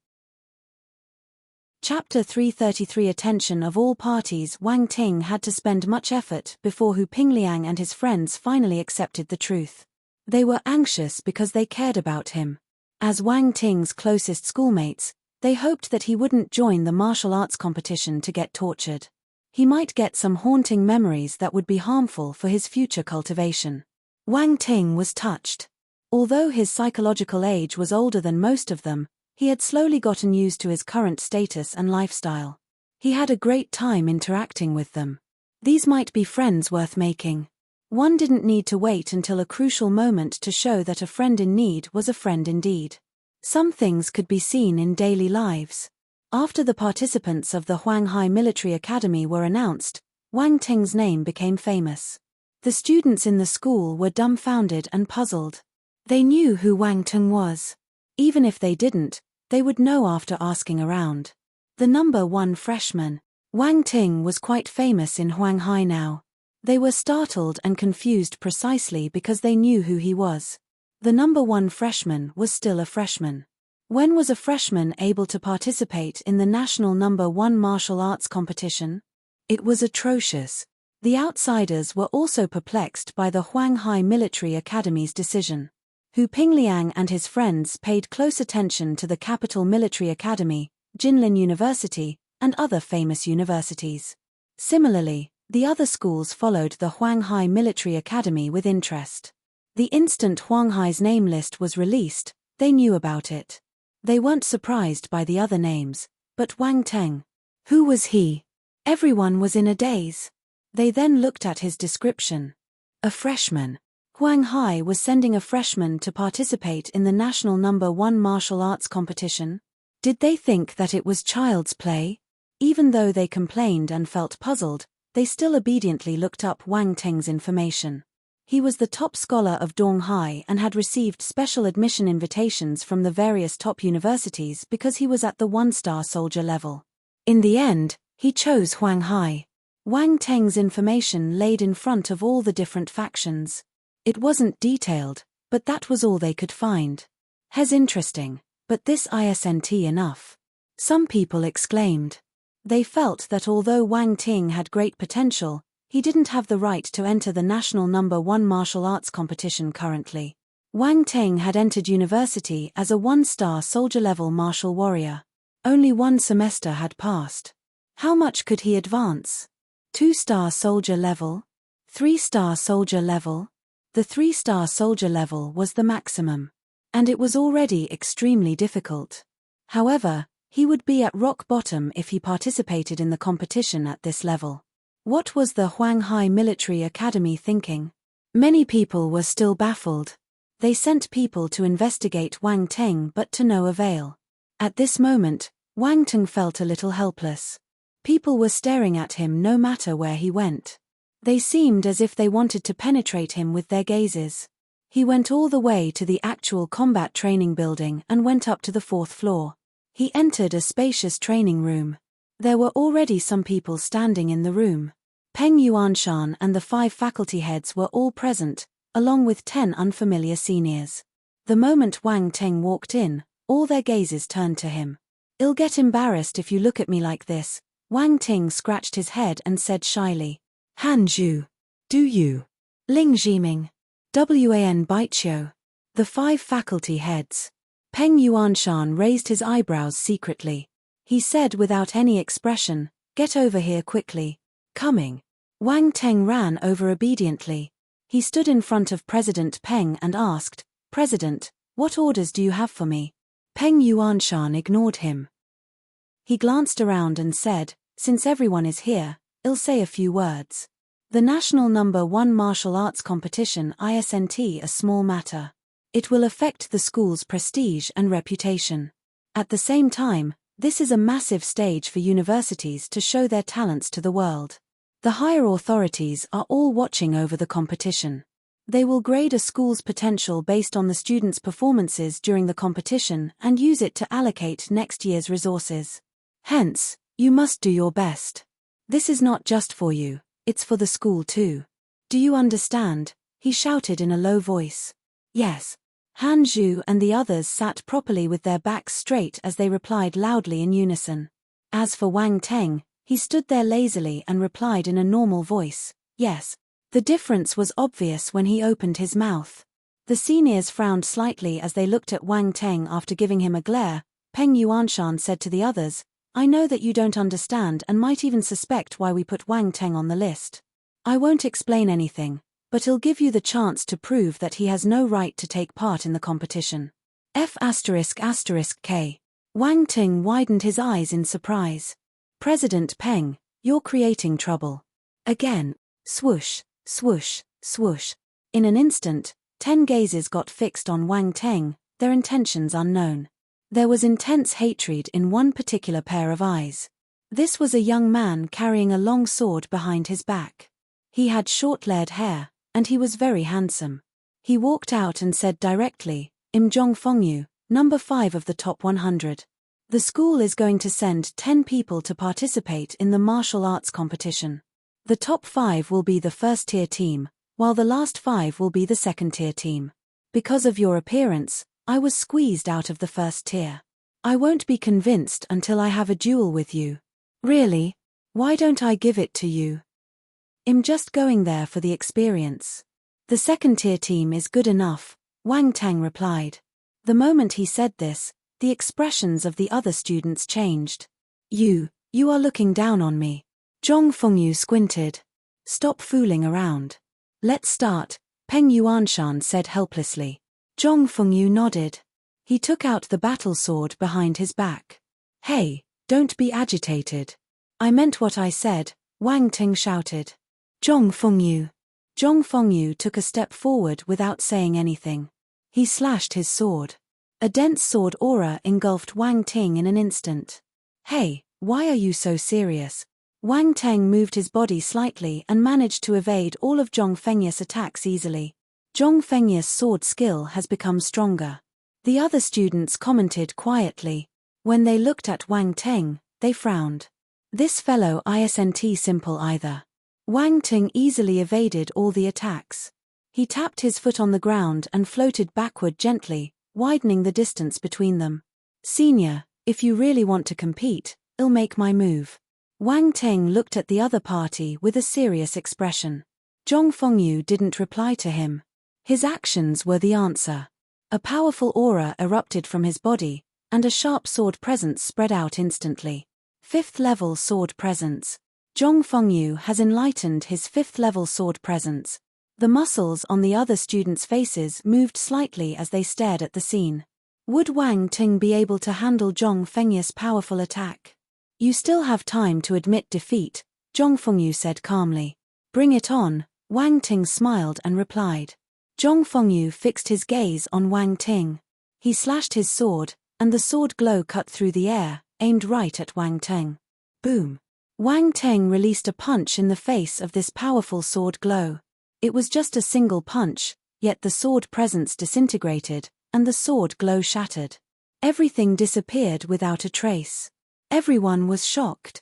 Chapter 333 Attention of all parties. Wang Ting had to spend much effort before Hu Pingliang and his friends finally accepted the truth. They were anxious because they cared about him. As Wang Ting's closest schoolmates, they hoped that he wouldn't join the martial arts competition to get tortured. He might get some haunting memories that would be harmful for his future cultivation. Wang Ting was touched. Although his psychological age was older than most of them, he had slowly gotten used to his current status and lifestyle. He had a great time interacting with them. These might be friends worth making. One didn't need to wait until a crucial moment to show that a friend in need was a friend indeed. Some things could be seen in daily lives. After the participants of the Huanghai Military Academy were announced, Wang Ting's name became famous. The students in the school were dumbfounded and puzzled. They knew who Wang Ting was. Even if they didn't, they would know after asking around. The number 1 freshman, Wang Ting, was quite famous in Huanghai now. They were startled and confused precisely because they knew who he was. The number 1 freshman was still a freshman. When was a freshman able to participate in the national number 1 martial arts competition? It was atrocious. The outsiders were also perplexed by the Huanghai Military Academy's decision. Hu Pingliang and his friends paid close attention to the Capital Military Academy, Jinlin University, and other famous universities. Similarly, the other schools followed the Huanghai Military Academy with interest. The instant Huanghai's name list was released, they knew about it. They weren't surprised by the other names, but Wang Teng. Who was he? Everyone was in a daze. They then looked at his description. A freshman. Huanghai was sending a freshman to participate in the national number 1 martial arts competition. Did they think that it was child's play? Even though they complained and felt puzzled, they still obediently looked up Wang Teng's information. He was the top scholar of Donghai and had received special admission invitations from the various top universities because he was at the 1-star soldier level. In the end, he chose Huanghai. Wang Teng's information laid in front of all the different factions. It wasn't detailed, but that was all they could find. Hes interesting, but this isn't enough. Some people exclaimed. They felt that although Wang Ting had great potential, he didn't have the right to enter the national number 1 martial arts competition currently. Wang Ting had entered university as a 1-star soldier-level martial warrior. Only 1 semester had passed. How much could he advance? 2-star soldier level? 3-star soldier level? The 3-star soldier level was the maximum. And it was already extremely difficult. However, he would be at rock bottom if he participated in the competition at this level. What was the Huanghai Military Academy thinking? Many people were still baffled. They sent people to investigate Wang Teng but to no avail. At this moment, Wang Teng felt a little helpless. People were staring at him no matter where he went. They seemed as if they wanted to penetrate him with their gazes. He went all the way to the actual combat training building and went up to the 4th floor. He entered a spacious training room. There were already some people standing in the room. Peng Yuanshan and the 5 faculty heads were all present, along with 10 unfamiliar seniors. The moment Wang Teng walked in, all their gazes turned to him. "I'll get embarrassed if you look at me like this." Wang Ting scratched his head and said shyly. "Han Zhu. Do you?" Ling Jiming. Wan Baiqiu. The 5 faculty heads. Peng Yuanshan raised his eyebrows secretly. He said without any expression, "Get over here quickly." "Coming." Wang Teng ran over obediently. He stood in front of President Peng and asked, "President, what orders do you have for me?" Peng Yuanshan ignored him. He glanced around and said, "Since everyone is here, I'll say a few words. The National No. 1 Martial Arts Competition isn't a small matter. It will affect the school's prestige and reputation. At the same time, this is a massive stage for universities to show their talents to the world. The higher authorities are all watching over the competition. They will grade a school's potential based on the students' performances during the competition and use it to allocate next year's resources. Hence, you must do your best. This is not just for you, it's for the school too. Do you understand?" he shouted in a low voice. "Yes." Han Zhu and the others sat properly with their backs straight as they replied loudly in unison. As for Wang Teng, he stood there lazily and replied in a normal voice, "Yes." The difference was obvious when he opened his mouth. The seniors frowned slightly as they looked at Wang Teng after giving him a glare. Peng Yuanshan said to the others, "I know that you don't understand and might even suspect why we put Wang Teng on the list. I won't explain anything, but I'll give you the chance to prove that he has no right to take part in the competition." F***K. Wang Teng widened his eyes in surprise. "President Peng, you're creating trouble." Again. Swoosh, swoosh, swoosh. In an instant, 10 gazes got fixed on Wang Teng, their intentions unknown. There was intense hatred in one particular pair of eyes. This was a young man carrying a long sword behind his back. He had short-haired hair, and he was very handsome. He walked out and said directly, "Im Zhong Fengyu, number 5 of the top 100. The school is going to send 10 people to participate in the martial arts competition. The top 5 will be the first-tier team, while the last 5 will be the second-tier team. Because of your appearance, I was squeezed out of the first tier. I won't be convinced until I have a duel with you." "Really? Why don't I give it to you? I'm just going there for the experience." "The second-tier team is good enough," Wang Teng replied. The moment he said this, the expressions of the other students changed. You are looking down on me." Zhong Fengyu squinted. "Stop fooling around. Let's start," Peng Yuanshan said helplessly. Zhong Fengyu nodded. He took out the battle sword behind his back. "Hey, don't be agitated." "I meant what I said," Wang Ting shouted. "Zhong Fengyu." Zhong Fengyu took a step forward without saying anything. He slashed his sword. A dense sword aura engulfed Wang Ting in an instant. "Hey, why are you so serious?" Wang Teng moved his body slightly and managed to evade all of Zhong Fengyu's attacks easily. Zhong Fengyu's sword skill has become stronger. The other students commented quietly. When they looked at Wang Teng, they frowned. This fellow isn't simple either. Wang Teng easily evaded all the attacks. He tapped his foot on the ground and floated backward gently, widening the distance between them. "Senior, if you really want to compete, I'll make my move." Wang Teng looked at the other party with a serious expression. Zhong Fengyu didn't reply to him. His actions were the answer. A powerful aura erupted from his body, and a sharp sword presence spread out instantly. 5th level sword presence. Zhong Fengyu has enlightened his 5th level sword presence. The muscles on the other students' faces moved slightly as they stared at the scene. Would Wang Ting be able to handle Zhong Fengyu's powerful attack? "You still have time to admit defeat," Zhong Fengyu said calmly. "Bring it on," Wang Ting smiled and replied. Zhong Fengyu fixed his gaze on Wang Ting. He slashed his sword, and the sword glow cut through the air, aimed right at Wang Ting. Boom! Wang Ting released a punch in the face of this powerful sword glow. It was just a single punch, yet the sword presence disintegrated, and the sword glow shattered. Everything disappeared without a trace. Everyone was shocked.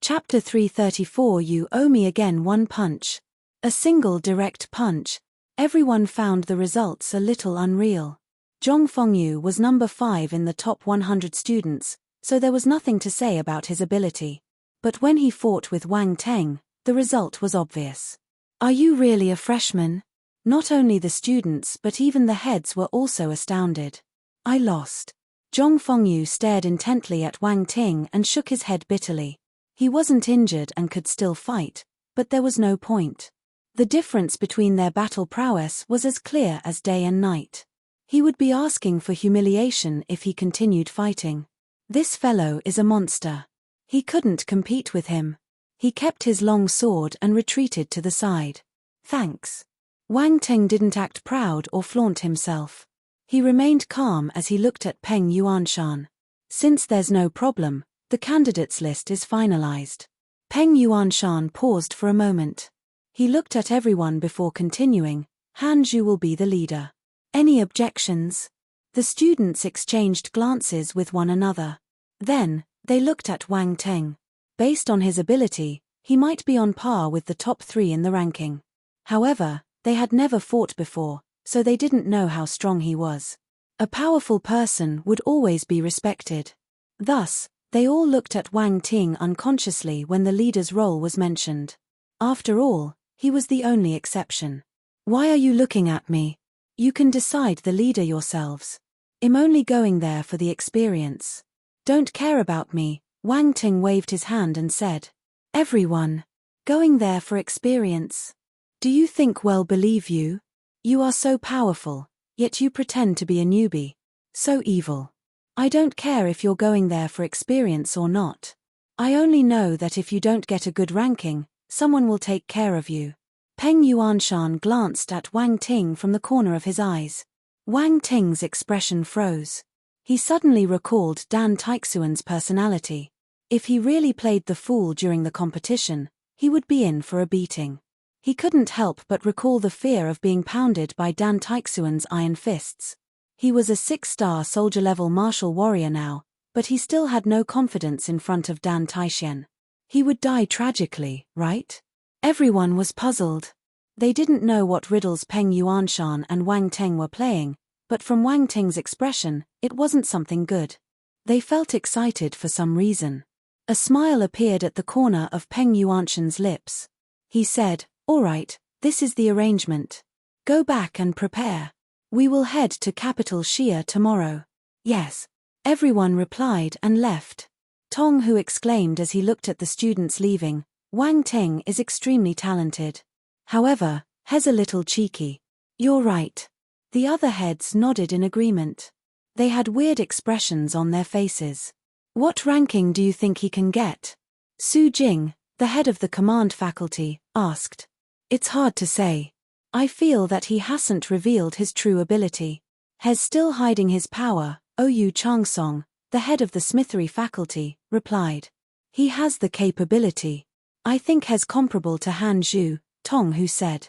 Chapter 334. You owe me again. One punch. A single direct punch. Everyone found the results a little unreal. Zhong Fengyu was number 5 in the top 100 students, so there was nothing to say about his ability. But when he fought with Wang Teng, the result was obvious. Are you really a freshman? Not only the students but even the heads were also astounded. I lost. Zhong Fengyu stared intently at Wang Ting and shook his head bitterly. He wasn't injured and could still fight, but there was no point. The difference between their battle prowess was as clear as day and night. He would be asking for humiliation if he continued fighting. This fellow is a monster. He couldn't compete with him. He kept his long sword and retreated to the side. Thanks. Wang Ting didn't act proud or flaunt himself. He remained calm as he looked at Peng Yuanshan. Since there's no problem, the candidates list is finalized. Peng Yuanshan paused for a moment. He looked at everyone before continuing. Han Zhu will be the leader. Any objections? The students exchanged glances with one another. Then, they looked at Wang Teng. Based on his ability, he might be on par with the top 3 in the ranking. However, they had never fought before, so they didn't know how strong he was. A powerful person would always be respected. Thus, they all looked at Wang Ting unconsciously when the leader's role was mentioned. After all, he was the only exception. Why are you looking at me? You can decide the leader yourselves. I'm only going there for the experience. Don't care about me. Wang Ting waved his hand and said. Everyone. Going there for experience. Do you think we'll believe you? You are so powerful, yet you pretend to be a newbie. So evil. I don't care if you're going there for experience or not. I only know that if you don't get a good ranking, someone will take care of you. Peng Yuanshan glanced at Wang Ting from the corner of his eyes. Wang Ting's expression froze. He suddenly recalled Dan Taixuan's personality. If he really played the fool during the competition, he would be in for a beating. He couldn't help but recall the fear of being pounded by Dan Taixuan's iron fists. He was a 6-star soldier-level martial warrior now, but he still had no confidence in front of Dan Taixuan. He would die tragically, right? Everyone was puzzled. They didn't know what riddles Peng Yuanshan and Wang Teng were playing, but from Wang Ting's expression, it wasn't something good. They felt excited for some reason. A smile appeared at the corner of Peng Yuanshan's lips. He said, "All right, this is the arrangement. Go back and prepare. We will head to capital Xia tomorrow." Yes. Everyone replied and left. Tong Hu exclaimed as he looked at the students leaving, Wang Ting is extremely talented. However, he's a little cheeky. You're right. The other heads nodded in agreement. They had weird expressions on their faces. What ranking do you think he can get? Su Jing, the head of the command faculty, asked. It's hard to say. I feel that he hasn't revealed his true ability. He's still hiding his power, Ou Changsong, the head of the smithery faculty, replied. He has the capability. I think he's comparable to Han Zhu, Tong Hu said.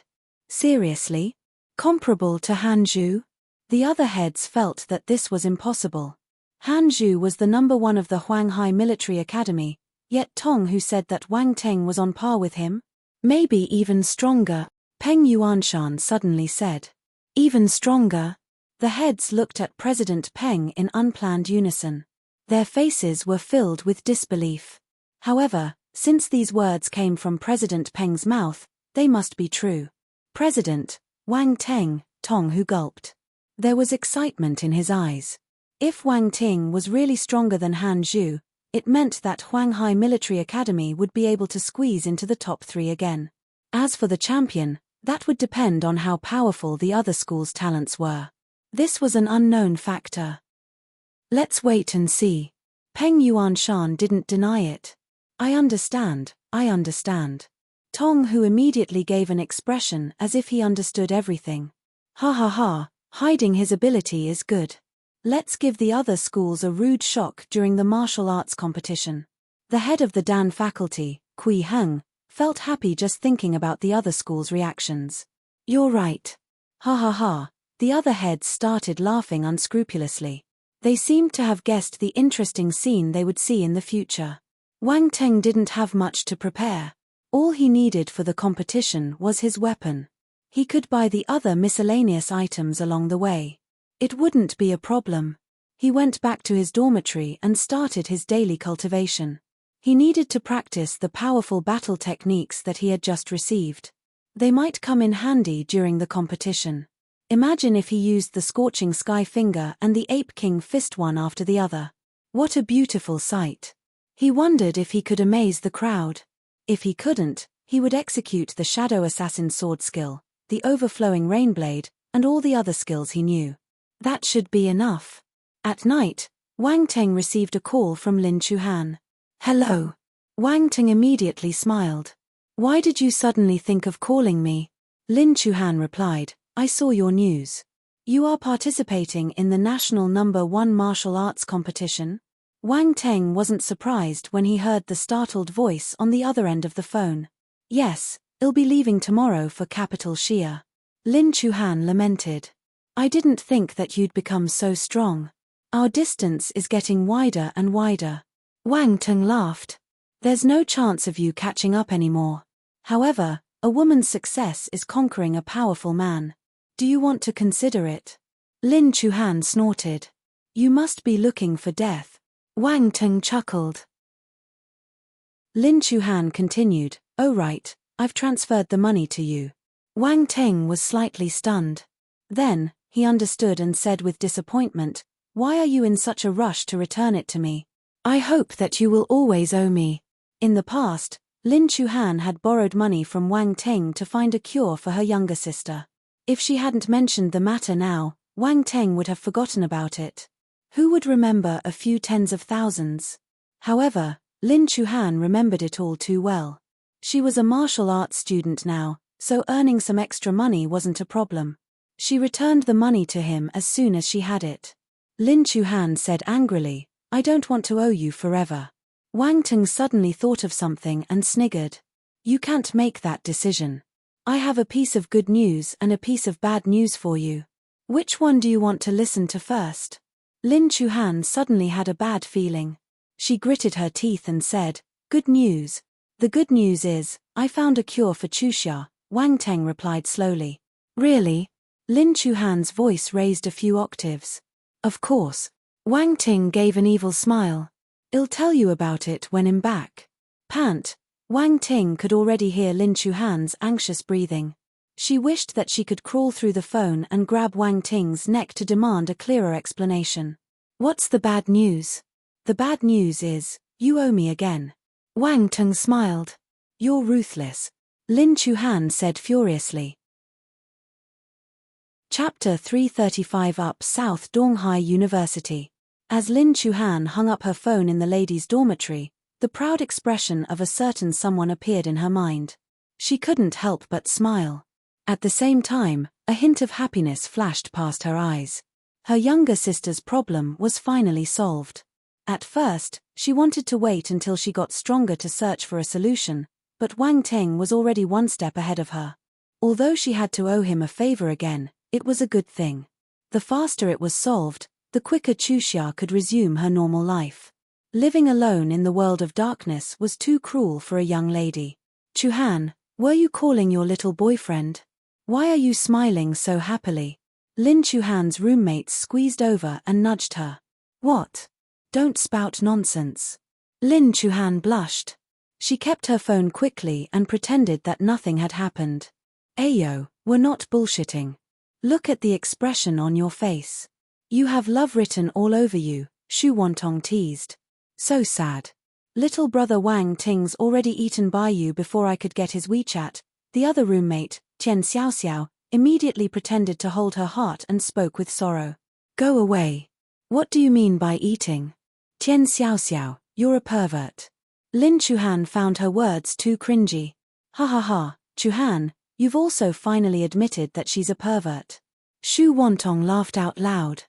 Seriously? Comparable to Han Zhu? The other heads felt that this was impossible. Han Zhu was the number 1 of the Huanghai Military Academy, yet Tong Hu said that Wang Teng was on par with him? Maybe even stronger, Peng Yuanshan suddenly said. Even stronger? The heads looked at President Peng in unplanned unison. Their faces were filled with disbelief. However, since these words came from President Peng's mouth, they must be true. President, Wang Teng, Tong Hu gulped. There was excitement in his eyes. If Wang Ting was really stronger than Han Zhu, it meant that Huanghai Military Academy would be able to squeeze into the top 3 again. As for the champion, that would depend on how powerful the other school's talents were. This was an unknown factor. Let's wait and see. Peng Yuanshan didn't deny it. I understand. Tong Hu immediately gave an expression as if he understood everything. Ha ha ha, hiding his ability is good. Let's give the other schools a rude shock during the martial arts competition. The head of the Dan faculty, Kui Heng, felt happy just thinking about the other schools' reactions. You're right. Ha ha ha, the other heads started laughing unscrupulously. They seemed to have guessed the interesting scene they would see in the future. Wang Teng didn't have much to prepare. All he needed for the competition was his weapon. He could buy the other miscellaneous items along the way. It wouldn't be a problem. He went back to his dormitory and started his daily cultivation. He needed to practice the powerful battle techniques that he had just received. They might come in handy during the competition. Imagine if he used the scorching sky finger and the ape king fist one after the other. What a beautiful sight. He wondered if he could amaze the crowd. If he couldn't, he would execute the shadow assassin sword skill, the overflowing rainblade, and all the other skills he knew. That should be enough. At night, Wang Teng received a call from Lin Chuhan. "Hello." Wang Teng immediately smiled. "Why did you suddenly think of calling me?" Lin Chuhan replied, "I saw your news. You are participating in the national #1 martial arts competition?" Wang Teng wasn't surprised when he heard the startled voice on the other end of the phone. "Yes, I'll be leaving tomorrow for capital Xia." Lin Chuhan lamented. "I didn't think that you'd become so strong. Our distance is getting wider and wider." Wang Teng laughed. "There's no chance of you catching up anymore. However, a woman's success is conquering a powerful man. Do you want to consider it?" Lin Chuhan snorted. "You must be looking for death." Wang Teng chuckled. Lin Chuhan continued, "Oh right, I've transferred the money to you." Wang Teng was slightly stunned. Then, he understood and said with disappointment, "Why are you in such a rush to return it to me? I hope that you will always owe me." In the past, Lin Chuhan had borrowed money from Wang Teng to find a cure for her younger sister. If she hadn't mentioned the matter now, Wang Teng would have forgotten about it. Who would remember a few tens of thousands? However, Lin Chuhan remembered it all too well. She was a martial arts student now, so earning some extra money wasn't a problem. She returned the money to him as soon as she had it. Lin Chuhan said angrily, "I don't want to owe you forever." Wang Teng suddenly thought of something and sniggered. "You can't make that decision. I have a piece of good news and a piece of bad news for you. Which one do you want to listen to first?" Lin Chuhan suddenly had a bad feeling. She gritted her teeth and said, "Good news. The good news is, I found a cure for Chuxia," Wang Teng replied slowly. "Really?" Lin Chuhan's voice raised a few octaves. "Of course." Wang Teng gave an evil smile. "I'll tell you about it when I'm back." Pant. Wang Ting could already hear Lin Chuhan's anxious breathing. She wished that she could crawl through the phone and grab Wang Ting's neck to demand a clearer explanation. "What's the bad news?" "The bad news is, you owe me again." Wang Ting smiled. "You're ruthless," Lin Chuhan said furiously. Chapter 335 Up South Donghai University. As Lin Chuhan hung up her phone in the ladies' dormitory, the proud expression of a certain someone appeared in her mind. She couldn't help but smile. At the same time, a hint of happiness flashed past her eyes. Her younger sister's problem was finally solved. At first, she wanted to wait until she got stronger to search for a solution, but Wang Teng was already one step ahead of her. Although she had to owe him a favor again, it was a good thing. The faster it was solved, the quicker Chuxia could resume her normal life. Living alone in the world of darkness was too cruel for a young lady. "Chuhan, were you calling your little boyfriend? Why are you smiling so happily?" Lin Chuhan's roommates squeezed over and nudged her. "What? Don't spout nonsense." Lin Chuhan blushed. She kept her phone quickly and pretended that nothing had happened. "Ayo, we're not bullshitting. Look at the expression on your face. You have love written all over you," Shu Wantong teased. "So sad. Little brother Wang Ting's already eaten by you before I could get his WeChat." The other roommate, Tian Xiaoxiao, immediately pretended to hold her heart and spoke with sorrow. "Go away. What do you mean by eating? Tian Xiaoxiao, you're a pervert." Lin Chuhan found her words too cringy. "Ha ha ha, Chuhan, you've also finally admitted that she's a pervert." Shu Wantong laughed out loud.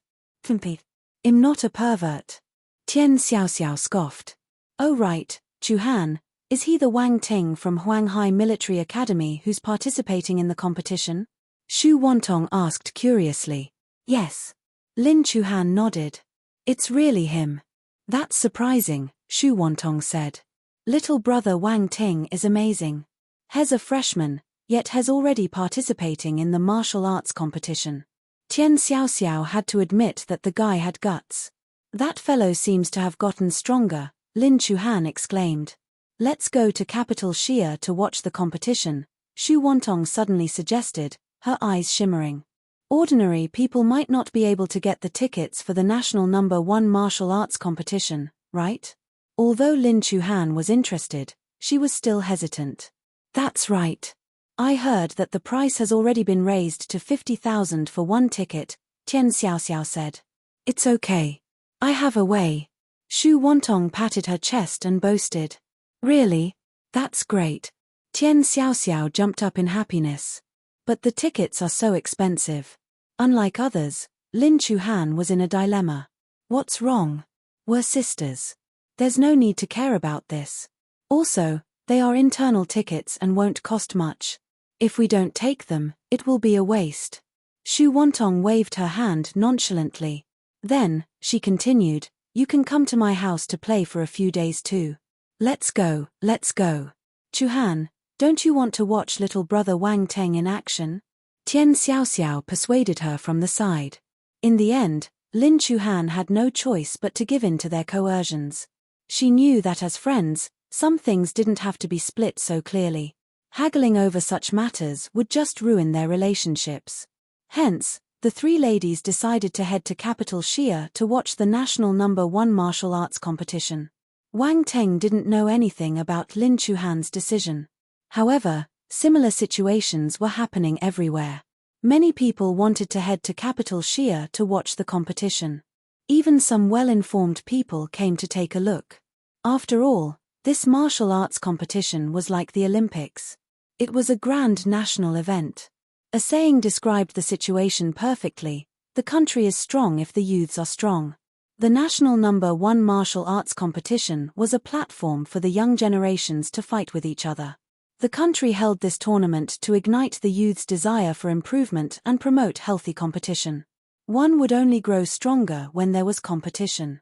"I'm not a pervert." Tian Xiaoxiao scoffed. "Oh right, Chuhan, is he the Wang Ting from Huanghai Military Academy who's participating in the competition?" Shu Wantong asked curiously. "Yes." Lin Chuhan nodded. "It's really him." "That's surprising," Shu Wantong said. "Little brother Wang Ting is amazing. He's a freshman, yet has already participating in the martial arts competition. Tian Xiaoxiao had to admit that the guy had guts. That fellow seems to have gotten stronger, Lin Chuhan exclaimed. Let's go to capital Xia to watch the competition, Xu Wantong suddenly suggested, her eyes shimmering. Ordinary people might not be able to get the tickets for the national number 1 martial arts competition, right? Although Lin Chuhan was interested, she was still hesitant. That's right. I heard that the price has already been raised to 50,000 for one ticket, Tian Xiaoxiao said. It's okay. I have a way. Xu Wantong patted her chest and boasted. Really? That's great. Tian Xiaoxiao jumped up in happiness. But the tickets are so expensive. Unlike others, Lin Chuhan was in a dilemma. What's wrong? We're sisters. There's no need to care about this. Also, they are internal tickets and won't cost much. If we don't take them, it will be a waste. Xu Wantong waved her hand nonchalantly. Then, she continued, you can come to my house to play for a few days too. Let's go, let's go. Chuhan, don't you want to watch little brother Wang Teng in action? Tian Xiaoxiao persuaded her from the side. In the end, Lin Chuhan had no choice but to give in to their coercions. She knew that as friends, some things didn't have to be split so clearly. Haggling over such matters would just ruin their relationships. Hence, the three ladies decided to head to capital Xia to watch the national number 1 martial arts competition. Wang Teng didn't know anything about Lin Chuhan's decision. However, similar situations were happening everywhere. Many people wanted to head to capital Xia to watch the competition. Even some well-informed people came to take a look. After all, this martial arts competition was like the Olympics. It was a grand national event. A saying described the situation perfectly: the country is strong if the youths are strong. The national number 1 martial arts competition was a platform for the young generations to fight with each other. The country held this tournament to ignite the youth's desire for improvement and promote healthy competition. One would only grow stronger when there was competition.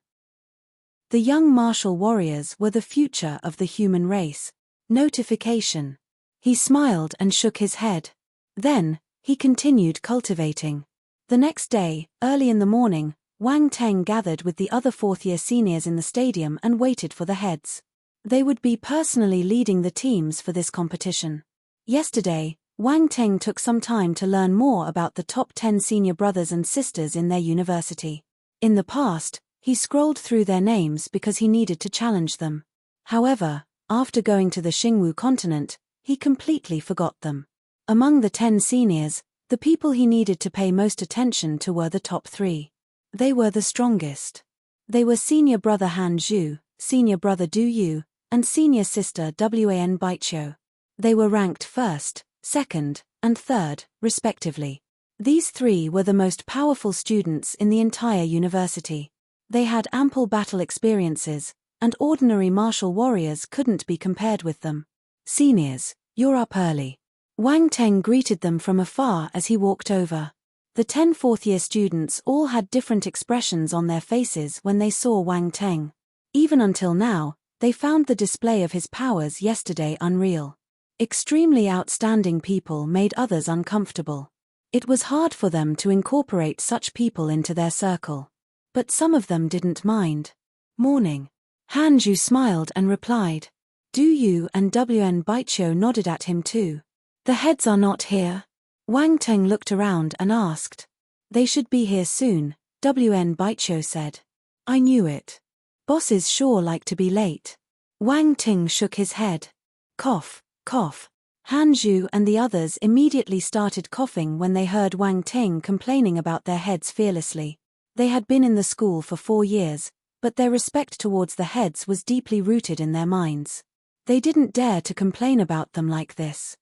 The young martial warriors were the future of the human race. Notification. He smiled and shook his head. Then, he continued cultivating. The next day, early in the morning, Wang Teng gathered with the other fourth-year seniors in the stadium and waited for the heads. They would be personally leading the teams for this competition. Yesterday, Wang Teng took some time to learn more about the top 10 senior brothers and sisters in their university. In the past, he scrolled through their names because he needed to challenge them. However, after going to the Xingwu continent, he completely forgot them. Among the 10 seniors, the people he needed to pay most attention to were the top 3. They were the strongest. They were senior brother Han Zhu, senior brother Du Yu, and senior sister Wan Baiqiu. They were ranked first, second, and third, respectively. These 3 were the most powerful students in the entire university. They had ample battle experiences, and ordinary martial warriors couldn't be compared with them. Seniors, you're up early. Wang Teng greeted them from afar as he walked over. The 10 fourth-year students all had different expressions on their faces when they saw Wang Teng. Even until now, they found the display of his powers yesterday unreal. Extremely outstanding people made others uncomfortable. It was hard for them to incorporate such people into their circle. But some of them didn't mind. Morning. Han Zhu smiled and replied. Du Yu and Wan Baiqiu nodded at him too. The heads are not here. Wang Teng looked around and asked. They should be here soon, Wan Baiqiu said. I knew it. Bosses sure like to be late. Wang Teng shook his head. Cough, cough. Han Zhu and the others immediately started coughing when they heard Wang Teng complaining about their heads fearlessly. They had been in the school for 4 years, but their respect towards the heads was deeply rooted in their minds. They didn't dare to complain about them like this.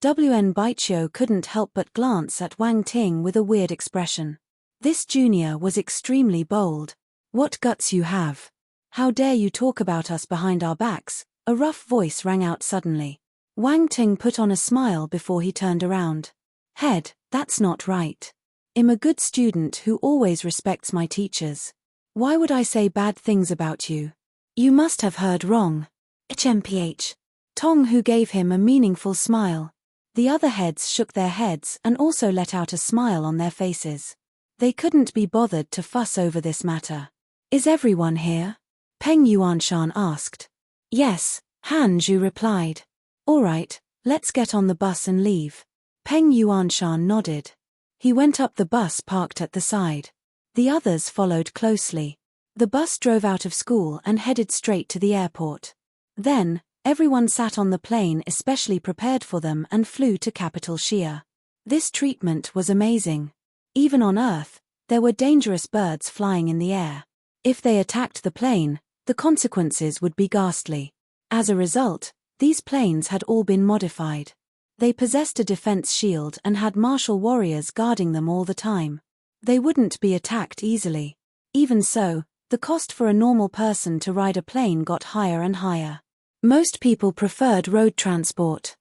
Wan Baiqiu couldn't help but glance at Wang Ting with a weird expression. This junior was extremely bold. What guts you have. How dare you talk about us behind our backs, a rough voice rang out suddenly. Wang Ting put on a smile before he turned around. Head, that's not right. I'm a good student who always respects my teachers. Why would I say bad things about you? You must have heard wrong. HMPH. Tong Hu gave him a meaningful smile. The other heads shook their heads and also let out a smile on their faces. They couldn't be bothered to fuss over this matter. Is everyone here? Peng Yuanshan asked. Yes, Han Zhu replied. All right, let's get on the bus and leave. Peng Yuanshan nodded. He went up the bus parked at the side. The others followed closely. The bus drove out of school and headed straight to the airport. Then, everyone sat on the plane especially prepared for them and flew to capital Xia. This treatment was amazing. Even on Earth, there were dangerous birds flying in the air. If they attacked the plane, the consequences would be ghastly. As a result, these planes had all been modified. They possessed a defense shield and had martial warriors guarding them all the time. They wouldn't be attacked easily. Even so, the cost for a normal person to ride a plane got higher and higher. Most people preferred road transport.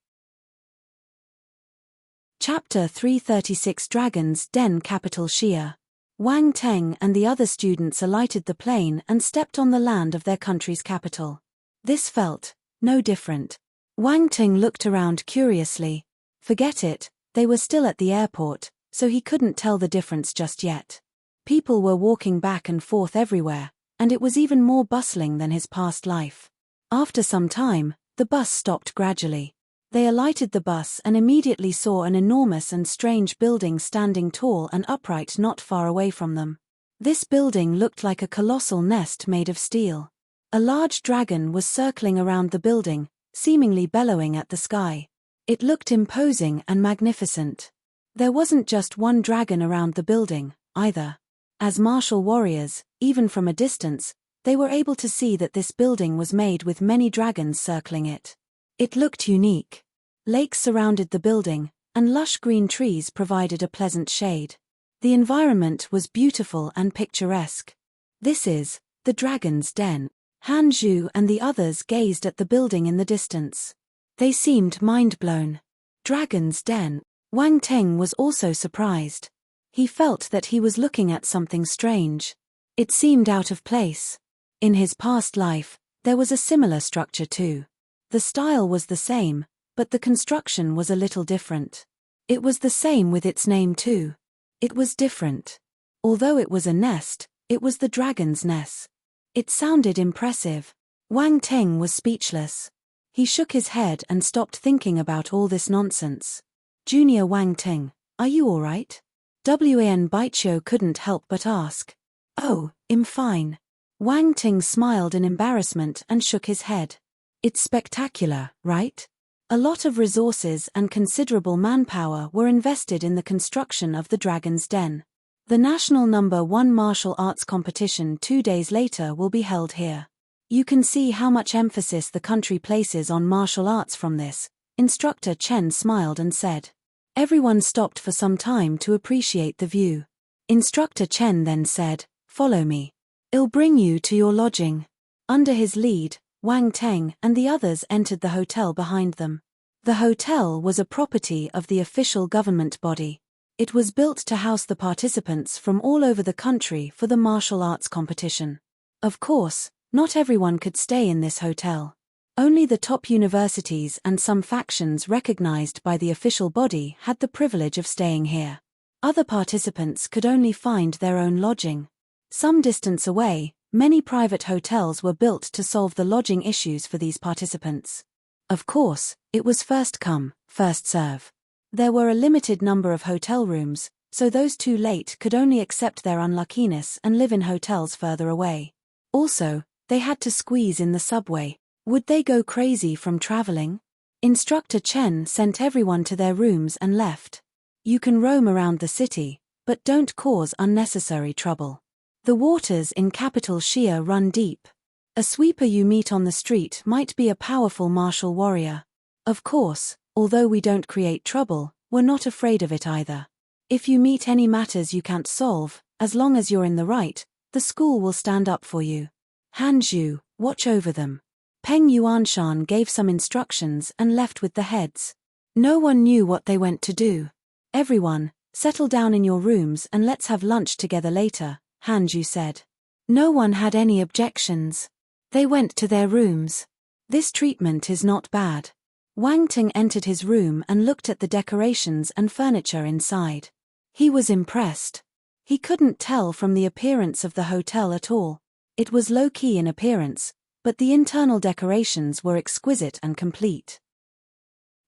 Chapter 336 Dragon's Den Capital Xia. Wang Teng and the other students alighted the plane and stepped on the land of their country's capital. This felt no different. Wang Teng looked around curiously. Forget it, they were still at the airport, so he couldn't tell the difference just yet. People were walking back and forth everywhere, and it was even more bustling than his past life. After some time, the bus stopped gradually. They alighted the bus and immediately saw an enormous and strange building standing tall and upright not far away from them. This building looked like a colossal nest made of steel. A large dragon was circling around the building, seemingly bellowing at the sky. It looked imposing and magnificent. There wasn't just one dragon around the building, either. As martial warriors, even from a distance, they were able to see that this building was made with many dragons circling it. It looked unique. Lakes surrounded the building, and lush green trees provided a pleasant shade. The environment was beautiful and picturesque. This is the Dragon's Den. Han Zhu and the others gazed at the building in the distance. They seemed mind-blown. Dragon's Den. Wang Teng was also surprised. He felt that he was looking at something strange. It seemed out of place. In his past life, there was a similar structure too. The style was the same, but the construction was a little different. It was the same with its name too. It was different. Although it was a nest, it was the dragon's nest. It sounded impressive. Wang Teng was speechless. He shook his head and stopped thinking about all this nonsense. Junior Wang Teng, are you all right? Wan Baiqiu couldn't help but ask. Oh, I'm fine. Wang Teng smiled in embarrassment and shook his head. It's spectacular, right? A lot of resources and considerable manpower were invested in the construction of the Dragon's Den. The National No. 1 Martial Arts Competition 2 days later will be held here. You can see how much emphasis the country places on martial arts from this. Instructor Chen smiled and said. Everyone stopped for some time to appreciate the view. Instructor Chen then said, "Follow me. I'll bring you to your lodging." Under his lead, Wang Teng and the others entered the hotel behind them. The hotel was a property of the official government body. It was built to house the participants from all over the country for the martial arts competition. Of course, not everyone could stay in this hotel. Only the top universities and some factions recognized by the official body had the privilege of staying here. Other participants could only find their own lodging. Some distance away, many private hotels were built to solve the lodging issues for these participants. Of course, it was first come, first serve. There were a limited number of hotel rooms, so those too late could only accept their unluckiness and live in hotels further away. Also, they had to squeeze in the subway. Would they go crazy from traveling? Instructor Chen sent everyone to their rooms and left. You can roam around the city, but don't cause unnecessary trouble. The waters in capital Xia run deep. A sweeper you meet on the street might be a powerful martial warrior. Of course, although we don't create trouble, we're not afraid of it either. If you meet any matters you can't solve, as long as you're in the right, the school will stand up for you. Han Zhu, watch over them. Peng Yuanshan gave some instructions and left with the heads. No one knew what they went to do. Everyone, settle down in your rooms and let's have lunch together later, Han Zhu said. No one had any objections. They went to their rooms. This treatment is not bad. Wang Ting entered his room and looked at the decorations and furniture inside. He was impressed. He couldn't tell from the appearance of the hotel at all. It was low-key in appearance, but the internal decorations were exquisite and complete.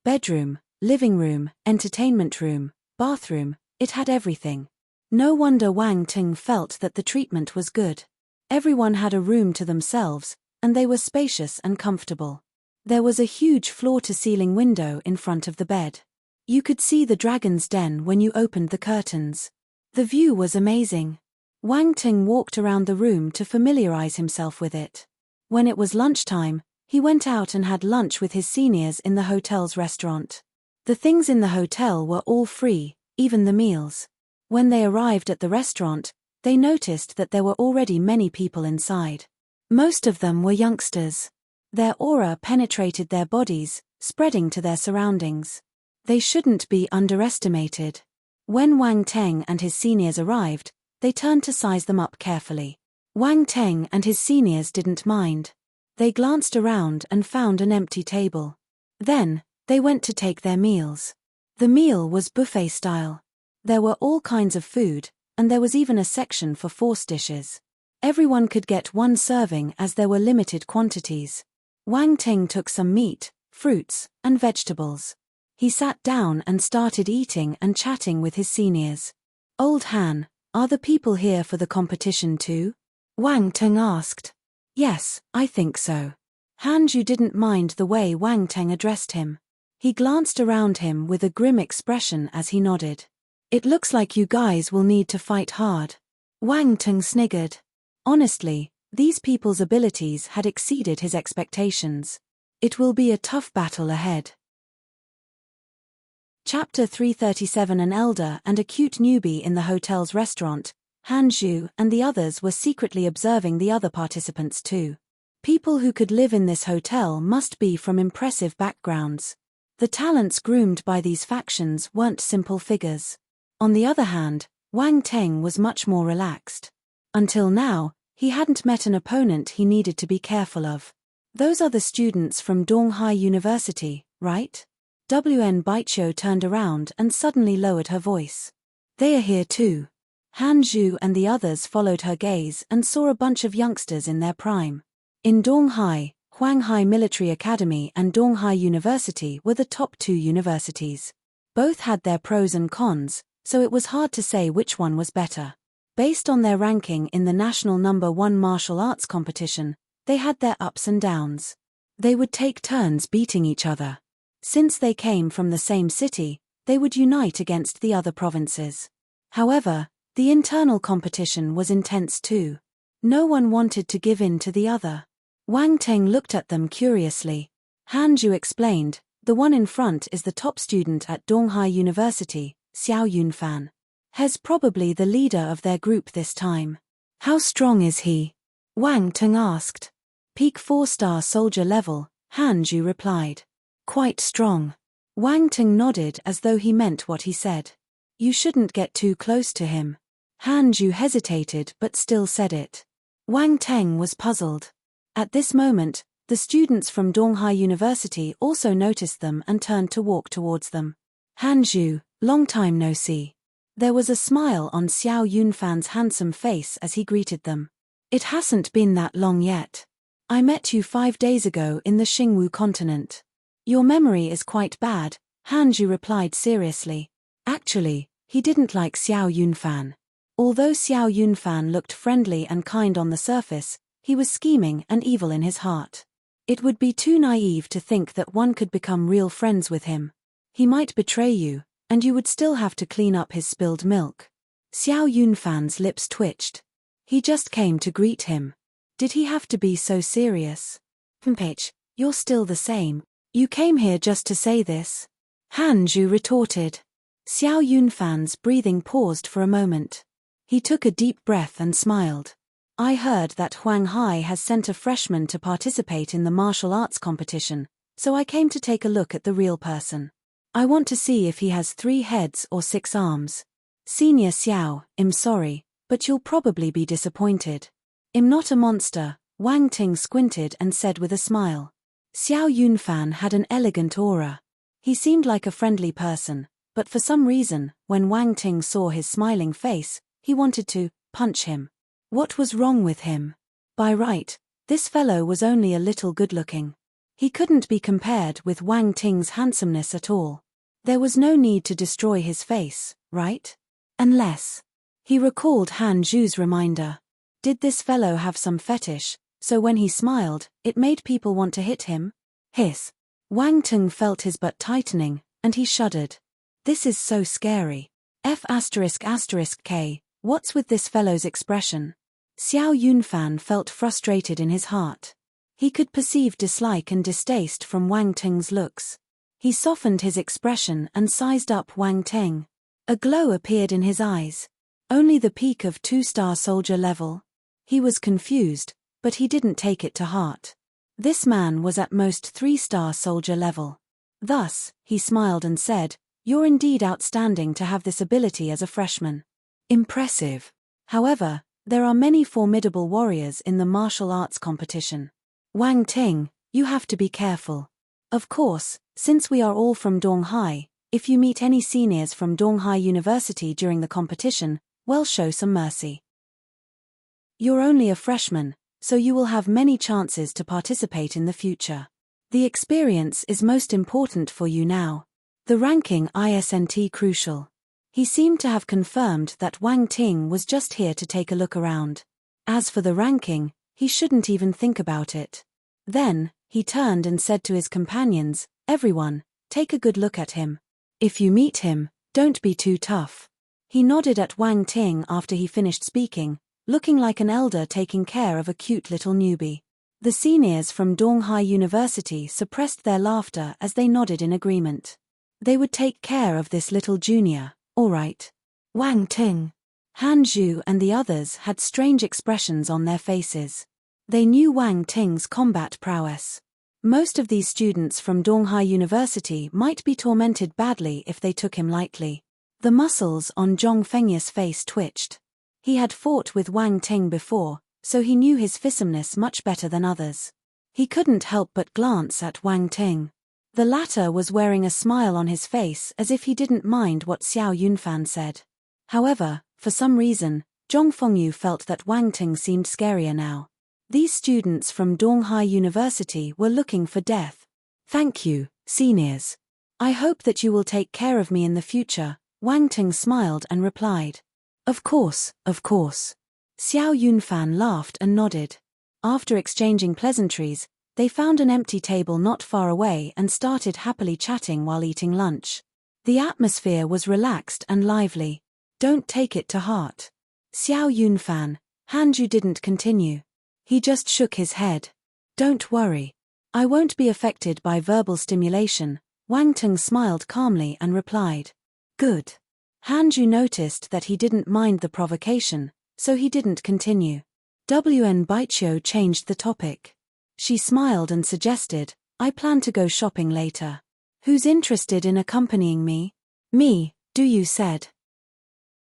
Bedroom, living room, entertainment room, bathroom, it had everything. No wonder Wang Ting felt that the treatment was good. Everyone had a room to themselves, and they were spacious and comfortable. There was a huge floor-to-ceiling window in front of the bed. You could see the dragon's den when you opened the curtains. The view was amazing. Wang Ting walked around the room to familiarize himself with it. When it was lunchtime, he went out and had lunch with his seniors in the hotel's restaurant. The things in the hotel were all free, even the meals. When they arrived at the restaurant, they noticed that there were already many people inside. Most of them were youngsters. Their aura penetrated their bodies, spreading to their surroundings. They shouldn't be underestimated. When Wang Ting and his seniors arrived, they turned to size them up carefully. Wang Ting and his seniors didn't mind. They glanced around and found an empty table. Then, they went to take their meals. The meal was buffet style. There were all kinds of food, and there was even a section for force dishes. Everyone could get one serving as there were limited quantities. Wang Ting took some meat, fruits, and vegetables. He sat down and started eating and chatting with his seniors. "Old Han, are the people here for the competition too?" Wang Ting asked. "Yes, I think so." Hanju didn't mind the way Wang Ting addressed him. He glanced around him with a grim expression as he nodded. "It looks like you guys will need to fight hard." Wang Ting sniggered. Honestly, these people's abilities had exceeded his expectations. It will be a tough battle ahead. Chapter 337. An elder and a cute newbie in the hotel's restaurant. Han Zhu and the others were secretly observing the other participants too. People who could live in this hotel must be from impressive backgrounds. The talents groomed by these factions weren't simple figures. On the other hand, Wang Ting was much more relaxed. Until now, he hadn't met an opponent he needed to be careful of. "Those are the students from Donghai University, right?" WN Baiqiu turned around and suddenly lowered her voice. "They are here too." Han Zhu and the others followed her gaze and saw a bunch of youngsters in their prime. In Donghai, Huanghai Military Academy and Donghai University were the top two universities. Both had their pros and cons, so it was hard to say which one was better. Based on their ranking in the national #1 martial arts competition, they had their ups and downs. They would take turns beating each other. Since they came from the same city, they would unite against the other provinces. However, the internal competition was intense too. No one wanted to give in to the other. Wang Ting looked at them curiously. Hanju explained, "The one in front is the top student at Donghai University, Xiao Yunfan. He's probably the leader of their group this time." "How strong is he?" Wang Ting asked. "Peak 4-star soldier level," Hanju replied. "Quite strong." Wang Ting nodded as though he meant what he said. "You shouldn't get too close to him." Hanju hesitated but still said it. Wang Ting was puzzled. At this moment, the students from Donghai University also noticed them and turned to walk towards them. "Hanju, long time no see." There was a smile on Xiao Yunfan's handsome face as he greeted them. "It hasn't been that long yet. I met you 5 days ago in the Xingwu continent." "Your memory is quite bad," Hanju replied seriously. Actually, he didn't like Xiao Yunfan. Although Xiao Yunfan looked friendly and kind on the surface, he was scheming and evil in his heart. It would be too naive to think that one could become real friends with him. He might betray you, and you would still have to clean up his spilled milk. Xiao Yunfan's lips twitched. He just came to greet him. Did he have to be so serious? "Mpich, you're still the same. You came here just to say this?" Hanju retorted. Xiao Yunfan's breathing paused for a moment. He took a deep breath and smiled. "I heard that Huanghai has sent a freshman to participate in the martial arts competition, so I came to take a look at the real person. I want to see if he has 3 heads or 6 arms. Senior Xiao, I'm sorry, but you'll probably be disappointed. I'm not a monster." Wang Ting squinted and said with a smile. Xiao Yunfan had an elegant aura. He seemed like a friendly person, but for some reason, when Wang Ting saw his smiling face, he wanted to punch him. What was wrong with him? By right, this fellow was only a little good-looking. He couldn't be compared with Wang Ting's handsomeness at all. There was no need to destroy his face, right? Unless. He recalled Han Zhu's reminder. Did this fellow have some fetish, so when he smiled, it made people want to hit him? Hiss. Wang Ting felt his butt tightening, and he shuddered. This is so scary. F***K, what's with this fellow's expression? Xiao Yunfan felt frustrated in his heart. He could perceive dislike and distaste from Wang Ting's looks. He softened his expression and sized up Wang Ting. A glow appeared in his eyes. Only the peak of 2-star soldier level. He was confused, but he didn't take it to heart. This man was at most 3-star soldier level. Thus, he smiled and said, "You're indeed outstanding to have this ability as a freshman. Impressive. However, there are many formidable warriors in the martial arts competition. Wang Ting, you have to be careful. Of course, since we are all from Donghai, if you meet any seniors from Donghai University during the competition, well, show some mercy. You're only a freshman, so you will have many chances to participate in the future. The experience is most important for you now. The ranking isn't crucial." He seemed to have confirmed that Wang Ting was just here to take a look around. As for the ranking, he shouldn't even think about it. Then, he turned and said to his companions, "Everyone, take a good look at him. If you meet him, don't be too tough." He nodded at Wang Ting after he finished speaking, looking like an elder taking care of a cute little newbie. The seniors from Donghai University suppressed their laughter as they nodded in agreement. They would take care of this little junior, all right. Wang Ting, Han Zhu and the others had strange expressions on their faces. They knew Wang Ting's combat prowess. Most of these students from Donghai University might be tormented badly if they took him lightly. The muscles on Zhong Fengya's face twitched. He had fought with Wang Ting before, so he knew his fissomeness much better than others. He couldn't help but glance at Wang Ting. The latter was wearing a smile on his face as if he didn't mind what Xiao Yunfan said. However, for some reason, Zhong Fengyu felt that Wang Ting seemed scarier now. These students from Donghai University were looking for death. "Thank you, seniors. I hope that you will take care of me in the future," Wang Ting smiled and replied. Of course, of course." Xiao Yunfan laughed and nodded. After exchanging pleasantries, they found an empty table not far away and started happily chatting while eating lunch. The atmosphere was relaxed and lively. "Don't take it to heart." Xiao Yunfan, Hanju didn't continue. He just shook his head. "Don't worry. I won't be affected by verbal stimulation," Wang Ting smiled calmly and replied. "Good." Hanju noticed that he didn't mind the provocation, so he didn't continue. Wn Baichio changed the topic. She smiled and suggested, "I plan to go shopping later. Who's interested in accompanying me?" "Me, do you said."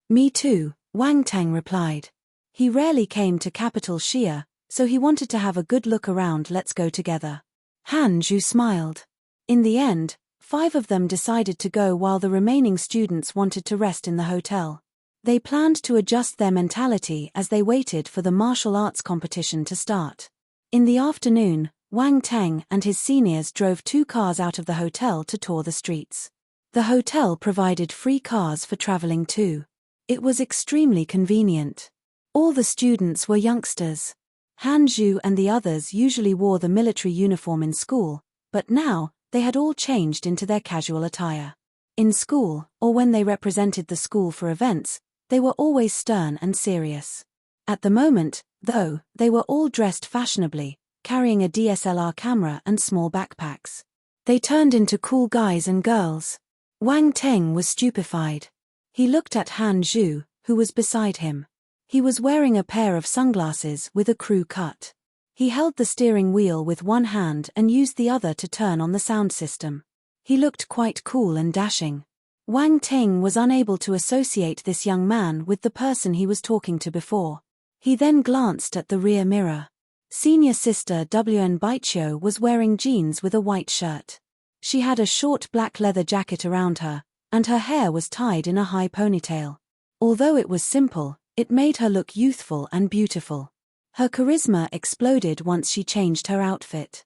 "Me too," Wang Tang replied. He rarely came to capital Xia, so he wanted to have a good look around. "Let's go together." Han Zhu smiled. In the end, 5 of them decided to go while the remaining students wanted to rest in the hotel. They planned to adjust their mentality as they waited for the martial arts competition to start. In the afternoon, Wang Tang and his seniors drove 2 cars out of the hotel to tour the streets. The hotel provided free cars for traveling too. It was extremely convenient. All the students were youngsters. Han Zhu and the others usually wore the military uniform in school, but now, they had all changed into their casual attire. In school, or when they represented the school for events, they were always stern and serious. At the moment, though, they were all dressed fashionably, carrying a DSLR camera and small backpacks. They turned into cool guys and girls. Wang Teng was stupefied. He looked at Han Zhu, who was beside him. He was wearing a pair of sunglasses with a crew cut. He held the steering wheel with one hand and used the other to turn on the sound system. He looked quite cool and dashing. Wang Teng was unable to associate this young man with the person he was talking to before. He then glanced at the rear mirror. Senior sister Wn Baichio was wearing jeans with a white shirt. She had a short black leather jacket around her, and her hair was tied in a high ponytail. Although it was simple, it made her look youthful and beautiful. Her charisma exploded once she changed her outfit.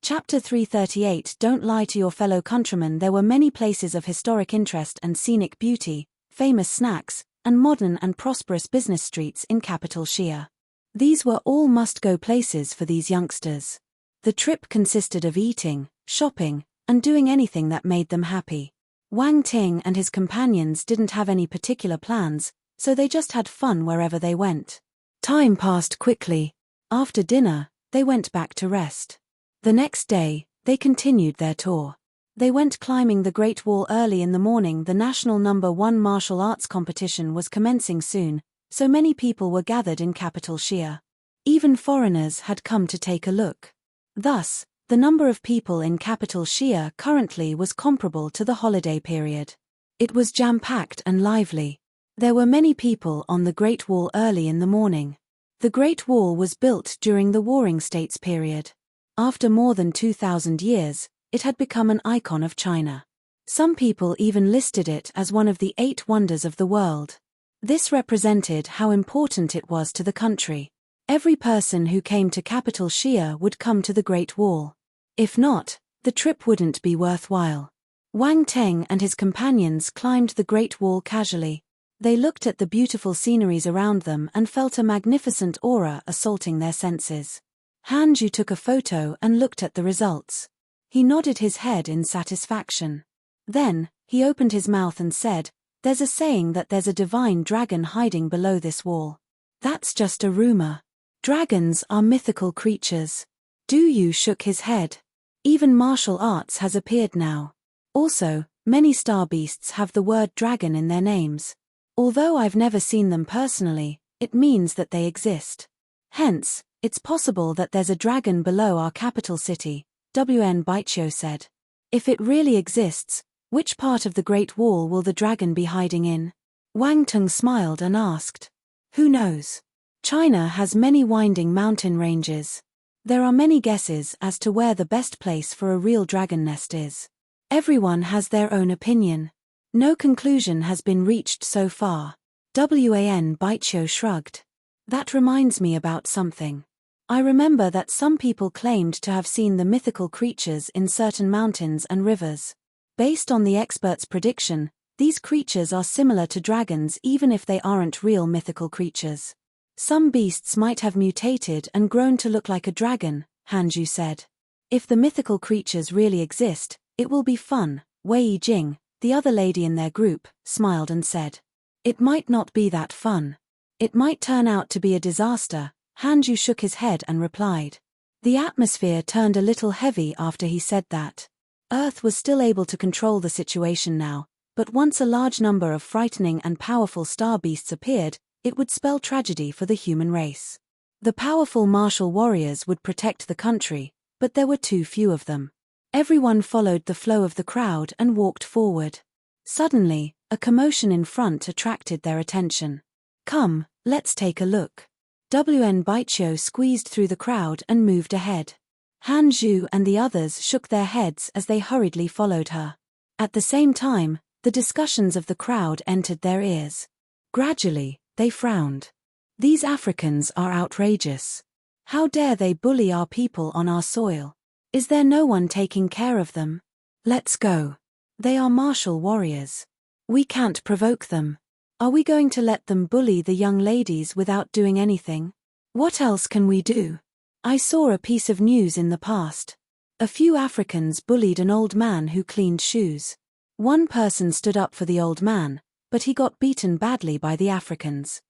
Chapter 338. Don't lie to your fellow countrymen. There were many places of historic interest and scenic beauty, famous snacks, and modern and prosperous business streets in capital Xia. These were all must-go places for these youngsters. The trip consisted of eating, shopping, and doing anything that made them happy. Wang Ting and his companions didn't have any particular plans, so they just had fun wherever they went. Time passed quickly. After dinner, they went back to rest. The next day, they continued their tour. They went climbing the Great Wall early in the morning. The national #1 martial arts competition was commencing soon, so many people were gathered in capital Xia. Even foreigners had come to take a look. Thus, the number of people in capital Xia currently was comparable to the holiday period. It was jam-packed and lively. There were many people on the Great Wall early in the morning. The Great Wall was built during the Warring States period. After more than 2,000 years, it had become an icon of China. Some people even listed it as one of the 8 wonders of the world. This represented how important it was to the country. Every person who came to capital Xia would come to the Great Wall. If not, the trip wouldn't be worthwhile. Wang Teng and his companions climbed the Great Wall casually. They looked at the beautiful sceneries around them and felt a magnificent aura assaulting their senses. Han Ju took a photo and looked at the results. He nodded his head in satisfaction. Then, he opened his mouth and said, "There's a saying that there's a divine dragon hiding below this wall. That's just a rumor. Dragons are mythical creatures." Du Yu shook his head. Even martial arts has appeared now. Also, many star beasts have the word dragon in their names. Although I've never seen them personally, it means that they exist. Hence, it's possible that there's a dragon below our capital city, Wn Baichio said. If it really exists, which part of the Great Wall will the dragon be hiding in? Wang Tung smiled and asked. Who knows? China has many winding mountain ranges. There are many guesses as to where the best place for a real dragon nest is. Everyone has their own opinion. No conclusion has been reached so far. Wan Baichio shrugged. That reminds me about something. I remember that some people claimed to have seen the mythical creatures in certain mountains and rivers. Based on the experts' prediction, these creatures are similar to dragons even if they aren't real mythical creatures. Some beasts might have mutated and grown to look like a dragon, Hanju said. If the mythical creatures really exist, it will be fun. Wei Jing, the other lady in their group, smiled and said. It might not be that fun. It might turn out to be a disaster. Hanju shook his head and replied. The atmosphere turned a little heavy after he said that. Earth was still able to control the situation now, but once a large number of frightening and powerful star beasts appeared, it would spell tragedy for the human race. The powerful martial warriors would protect the country, but there were too few of them. Everyone followed the flow of the crowd and walked forward. Suddenly, a commotion in front attracted their attention. Come, let's take a look. Wn Baichio squeezed through the crowd and moved ahead. Han Zhu and the others shook their heads as they hurriedly followed her. At the same time, the discussions of the crowd entered their ears. Gradually, they frowned. These Africans are outrageous. How dare they bully our people on our soil? Is there no one taking care of them? Let's go. They are martial warriors. We can't provoke them. Are we going to let them bully the young ladies without doing anything? What else can we do? I saw a piece of news in the past. A few Africans bullied an old man who cleaned shoes. One person stood up for the old man, but he got beaten badly by the Africans.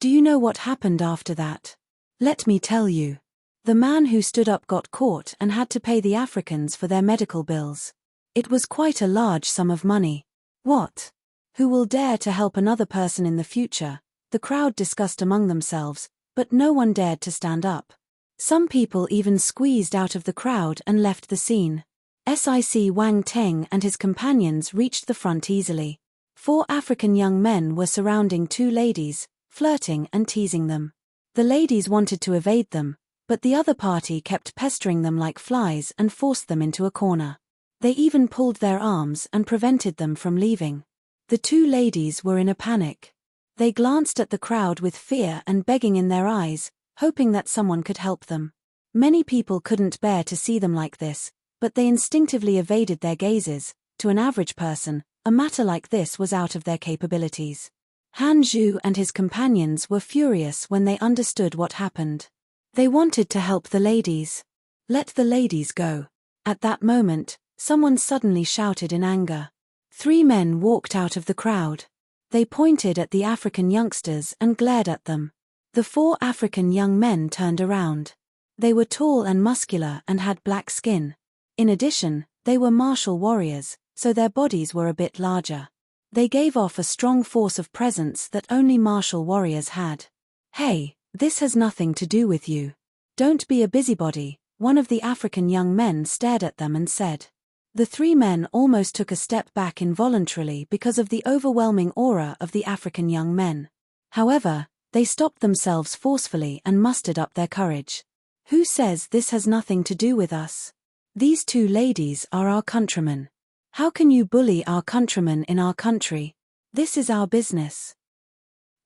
Do you know what happened after that? Let me tell you. The man who stood up got caught and had to pay the Africans for their medical bills. It was quite a large sum of money. What? Who will dare to help another person in the future? The crowd discussed among themselves, but no one dared to stand up. Some people even squeezed out of the crowd and left the scene. Sic Wang Teng and his companions reached the front easily. 4 African young men were surrounding 2 ladies, flirting and teasing them. The ladies wanted to evade them, but the other party kept pestering them like flies and forced them into a corner. They even pulled their arms and prevented them from leaving. The 2 ladies were in a panic. They glanced at the crowd with fear and begging in their eyes, hoping that someone could help them. Many people couldn't bear to see them like this, but they instinctively evaded their gazes. To an average person, a matter like this was out of their capabilities. Han Zhu and his companions were furious when they understood what happened. They wanted to help the ladies. Let the ladies go. At that moment, someone suddenly shouted in anger. 3 men walked out of the crowd. They pointed at the African youngsters and glared at them. The 4 African young men turned around. They were tall and muscular and had black skin. In addition, they were martial warriors, so their bodies were a bit larger. They gave off a strong force of presence that only martial warriors had. "Hey, this has nothing to do with you. Don't be a busybody," one of the African young men stared at them and said. The 3 men almost took a step back involuntarily because of the overwhelming aura of the African young men. However, they stopped themselves forcefully and mustered up their courage. "Who says this has nothing to do with us? These 2 ladies are our countrymen. How can you bully our countrymen in our country? This is our business."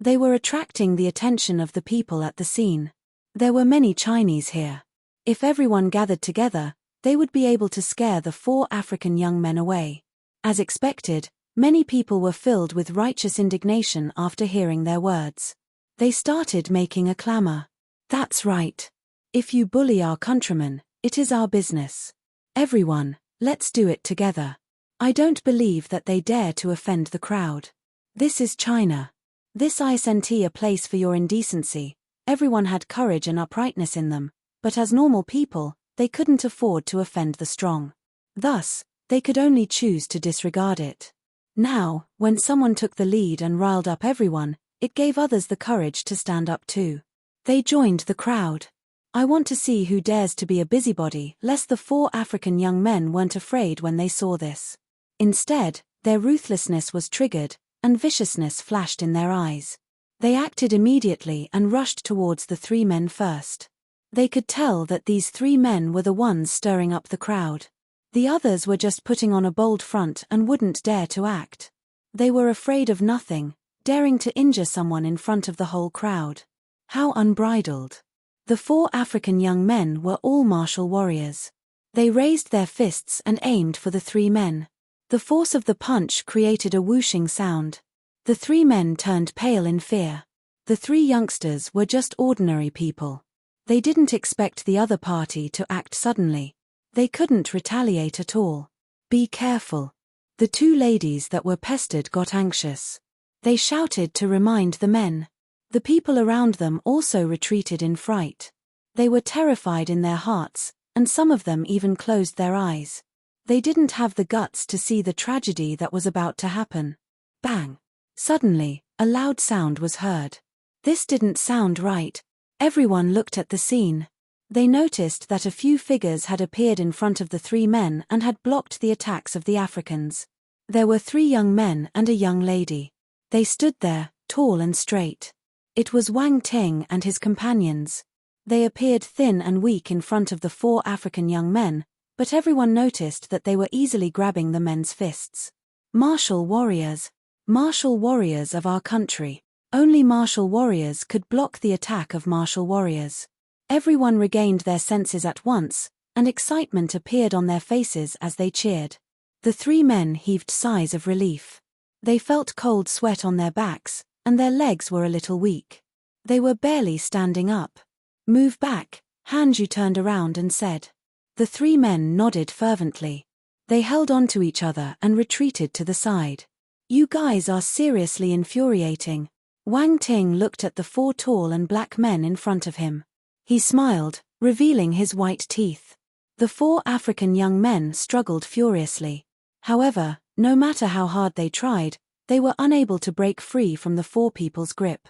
They were attracting the attention of the people at the scene. There were many Chinese here. If everyone gathered together, they would be able to scare the 4 African young men away. As expected, many people were filled with righteous indignation after hearing their words. They started making a clamor. "That's right. If you bully our countrymen, it is our business. Everyone, let's do it together. I don't believe that they dare to offend the crowd. This is China. This isn't a place for your indecency." Everyone had courage and uprightness in them, but as normal people, they couldn't afford to offend the strong. Thus, they could only choose to disregard it. Now, when someone took the lead and riled up everyone, it gave others the courage to stand up too. They joined the crowd. "I want to see who dares to be a busybody," lest the 4 African young men weren't afraid when they saw this. Instead, their ruthlessness was triggered, and viciousness flashed in their eyes. They acted immediately and rushed towards the 3 men first. They could tell that these 3 men were the ones stirring up the crowd. The others were just putting on a bold front and wouldn't dare to act. They were afraid of nothing, daring to injure someone in front of the whole crowd. How unbridled. The 4 African young men were all martial warriors. They raised their fists and aimed for the 3 men. The force of the punch created a whooshing sound. The 3 men turned pale in fear. The 3 youngsters were just ordinary people. They didn't expect the other party to act suddenly. They couldn't retaliate at all. "Be careful." The 2 ladies that were pestered got anxious. They shouted to remind the men. The people around them also retreated in fright. They were terrified in their hearts, and some of them even closed their eyes. They didn't have the guts to see the tragedy that was about to happen. Bang! Suddenly, a loud sound was heard. This didn't sound right. Everyone looked at the scene. They noticed that a few figures had appeared in front of the 3 men and had blocked the attacks of the Africans. There were 3 young men and a young lady. They stood there, tall and straight. It was Wang Ting and his companions. They appeared thin and weak in front of the 4 African young men, but everyone noticed that they were easily grabbing the men's fists. Martial warriors. Martial warriors of our country. Only martial warriors could block the attack of martial warriors. Everyone regained their senses at once, and excitement appeared on their faces as they cheered. The 3 men heaved sighs of relief. They felt cold sweat on their backs, and their legs were a little weak. They were barely standing up. "Move back," Hanju turned around and said. The 3 men nodded fervently. They held on to each other and retreated to the side. "You guys are seriously infuriating." Wang Ting looked at the 4 tall and black men in front of him. He smiled, revealing his white teeth. The 4 African young men struggled furiously. However, no matter how hard they tried, they were unable to break free from the 4 people's grip.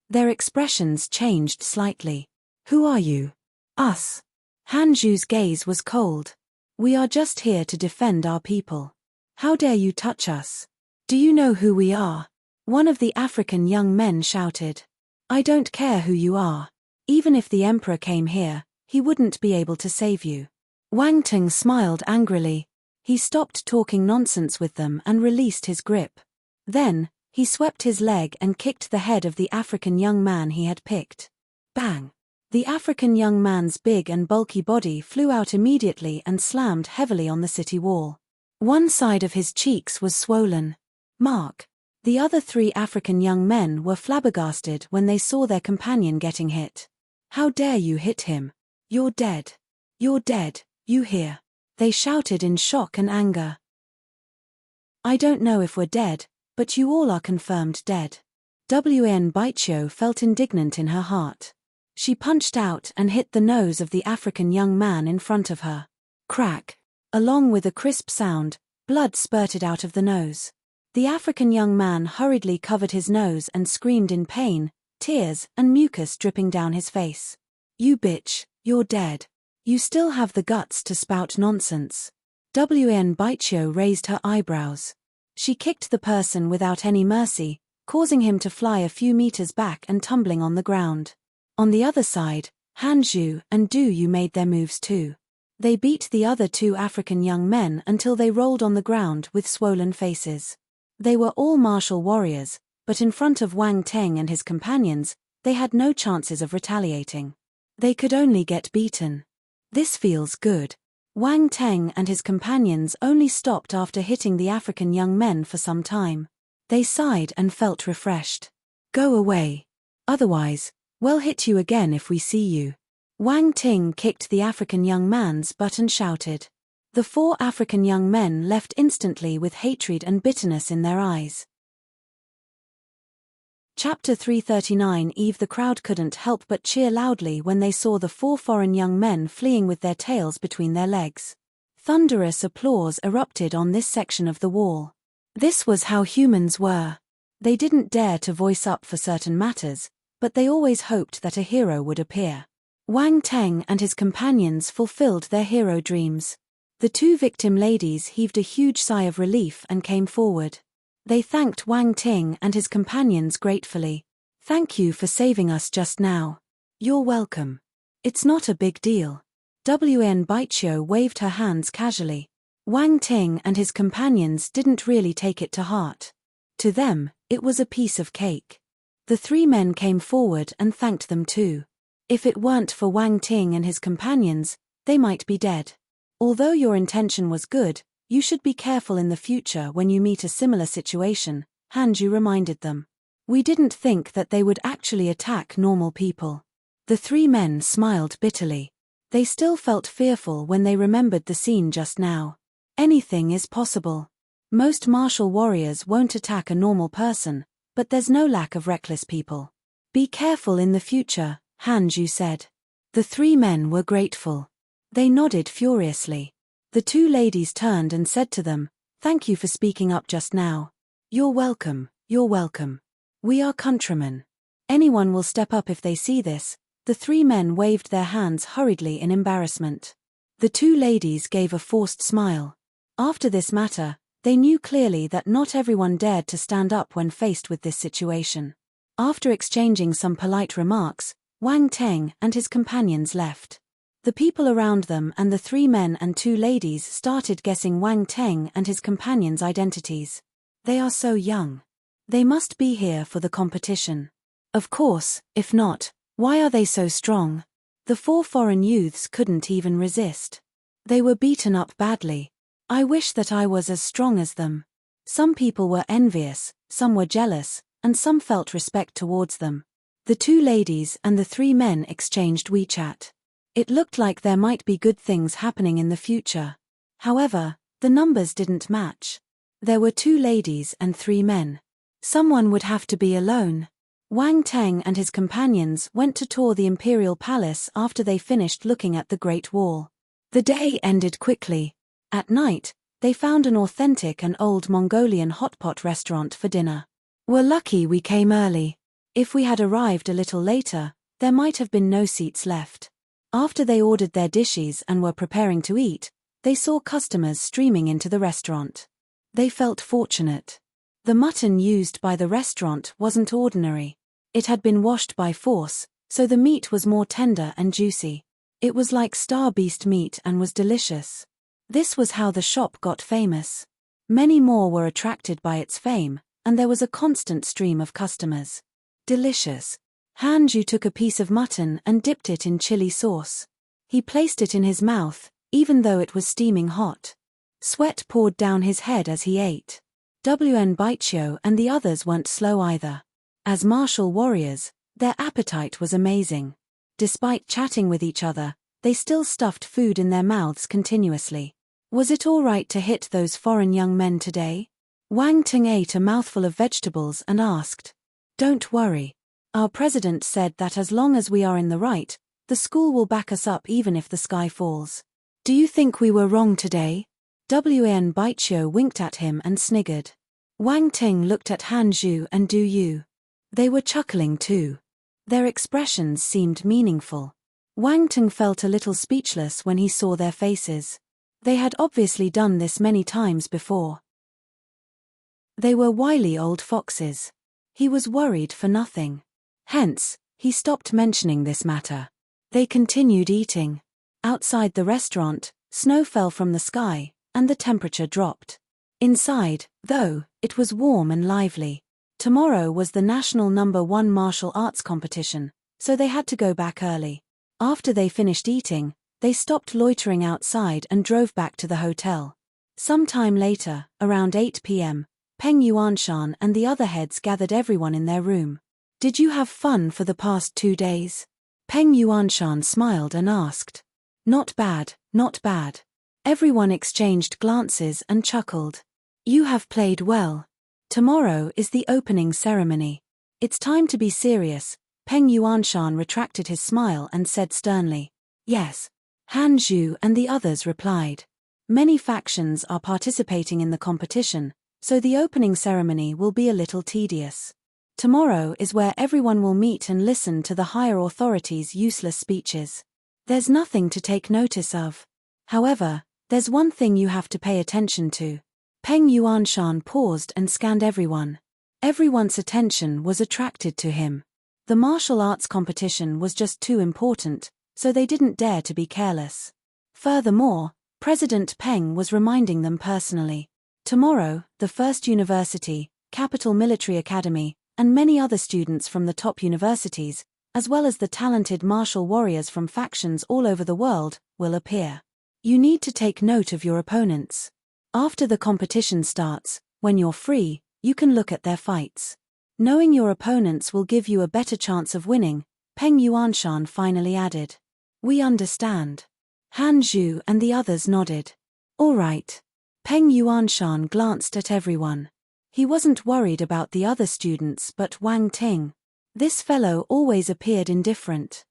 Their expressions changed slightly. "Who are you?" "Us." Hanju's gaze was cold. "We are just here to defend our people. How dare you touch us? Do you know who we are? One of the African young men shouted. I don't care who you are. Even if the emperor came here, he wouldn't be able to save you. Wang Ting smiled angrily. He stopped talking nonsense with them and released his grip. Then, he swept his leg and kicked the head of the African young man he had picked. Bang! The African young man's big and bulky body flew out immediately and slammed heavily on the city wall. One side of his cheeks was swollen. Mark. The other 3 African young men were flabbergasted when they saw their companion getting hit. How dare you hit him? You're dead. You're dead, you hear? They shouted in shock and anger. I don't know if we're dead, but you all are confirmed dead. Wen Baichio felt indignant in her heart. She punched out and hit the nose of the African young man in front of her. Crack! Along with a crisp sound, blood spurted out of the nose. The African young man hurriedly covered his nose and screamed in pain, tears and mucus dripping down his face. You bitch, you're dead. You still have the guts to spout nonsense. Wen Baichio raised her eyebrows. She kicked the person without any mercy, causing him to fly a few meters back and tumbling on the ground. On the other side, Han Zhu and Du Yu made their moves too. They beat the other 2 African young men until they rolled on the ground with swollen faces. They were all martial warriors, but in front of Wang Teng and his companions, they had no chances of retaliating. They could only get beaten. This feels good. Wang Teng and his companions only stopped after hitting the African young men for some time. They sighed and felt refreshed. Go away. Otherwise, we'll hit you again if we see you. Wang Ting kicked the African young man's butt and shouted. The 4 African young men left instantly with hatred and bitterness in their eyes. Chapter 339. Eve. The crowd couldn't help but cheer loudly when they saw the 4 foreign young men fleeing with their tails between their legs. Thunderous applause erupted on this section of the wall. This was how humans were. They didn't dare to voice up for certain matters, but they always hoped that a hero would appear. Wang Teng and his companions fulfilled their hero dreams. The 2 victim ladies heaved a huge sigh of relief and came forward. They thanked Wang Ting and his companions gratefully. Thank you for saving us just now. You're welcome. It's not a big deal. Wen Baichio waved her hands casually. Wang Ting and his companions didn't really take it to heart. To them, it was a piece of cake. The 3 men came forward and thanked them too. If it weren't for Wang Ting and his companions, they might be dead. Although your intention was good, you should be careful in the future when you meet a similar situation, Hanju reminded them. We didn't think that they would actually attack normal people. The 3 men smiled bitterly. They still felt fearful when they remembered the scene just now. Anything is possible. Most martial warriors won't attack a normal person, but there's no lack of reckless people. Be careful in the future, Hanju said. The 3 men were grateful. They nodded furiously. The 2 ladies turned and said to them, Thank you for speaking up just now. You're welcome, you're welcome. We are countrymen. Anyone will step up if they see this. The 3 men waved their hands hurriedly in embarrassment. The 2 ladies gave a forced smile. After this matter, they knew clearly that not everyone dared to stand up when faced with this situation. After exchanging some polite remarks, Wang Teng and his companions left. The people around them and the 3 men and 2 ladies started guessing Wang Teng and his companions' identities. They are so young. They must be here for the competition. Of course, if not, why are they so strong? The 4 foreign youths couldn't even resist. They were beaten up badly. I wish that I was as strong as them. Some people were envious, some were jealous, and some felt respect towards them. The 2 ladies and the 3 men exchanged WeChat. It looked like there might be good things happening in the future. However, the numbers didn't match. There were 2 ladies and 3 men. Someone would have to be alone. Wang Teng and his companions went to tour the imperial palace after they finished looking at the Great Wall. The day ended quickly. At night, they found an authentic and old Mongolian hotpot restaurant for dinner. We're lucky we came early. If we had arrived a little later, there might have been no seats left. After they ordered their dishes and were preparing to eat, they saw customers streaming into the restaurant. They felt fortunate. The mutton used by the restaurant wasn't ordinary. It had been washed by force, so the meat was more tender and juicy. It was like star beast meat and was delicious. This was how the shop got famous. Many more were attracted by its fame, and there was a constant stream of customers. Delicious. Hanju took a piece of mutton and dipped it in chili sauce. He placed it in his mouth, even though it was steaming hot. Sweat poured down his head as he ate. Wn Baichio and the others weren't slow either. As martial warriors, their appetite was amazing. Despite chatting with each other, they still stuffed food in their mouths continuously. Was it all right to hit those foreign young men today? Wang Ting ate a mouthful of vegetables and asked. Don't worry. Our president said that as long as we are in the right, the school will back us up even if the sky falls. Do you think we were wrong today? Wn Baichio winked at him and sniggered. Wang Ting looked at Han Zhu and Du Yu. They were chuckling too. Their expressions seemed meaningful. Wang Ting felt a little speechless when he saw their faces. They had obviously done this many times before. They were wily old foxes. He was worried for nothing. Hence, he stopped mentioning this matter. They continued eating. Outside the restaurant, snow fell from the sky, and the temperature dropped. Inside, though, it was warm and lively. Tomorrow was the national #1 martial arts competition, so they had to go back early. After they finished eating, they stopped loitering outside and drove back to the hotel. Some time later, around 8 p.m., Peng Yuanshan and the other heads gathered everyone in their room. Did you have fun for the past 2 days? Peng Yuanshan smiled and asked. Not bad, not bad. Everyone exchanged glances and chuckled. You have played well. Tomorrow is the opening ceremony. It's time to be serious. Peng Yuanshan retracted his smile and said sternly. Yes. Han Zhu and the others replied. Many factions are participating in the competition, so the opening ceremony will be a little tedious. Tomorrow is where everyone will meet and listen to the higher authorities' useless speeches. There's nothing to take notice of. However, there's one thing you have to pay attention to. Peng Yuanshan paused and scanned everyone. Everyone's attention was attracted to him. The martial arts competition was just too important, so they didn't dare to be careless. Furthermore, President Peng was reminding them personally. Tomorrow, the First University, Capital Military Academy, and many other students from the top universities, as well as the talented martial warriors from factions all over the world, will appear. You need to take note of your opponents. After the competition starts, when you're free, you can look at their fights. Knowing your opponents will give you a better chance of winning, Peng Yuanshan finally added. We understand. Han Zhu and the others nodded. All right. Peng Yuanshan glanced at everyone. He wasn't worried about the other students but Wang Ting. This fellow always appeared indifferent.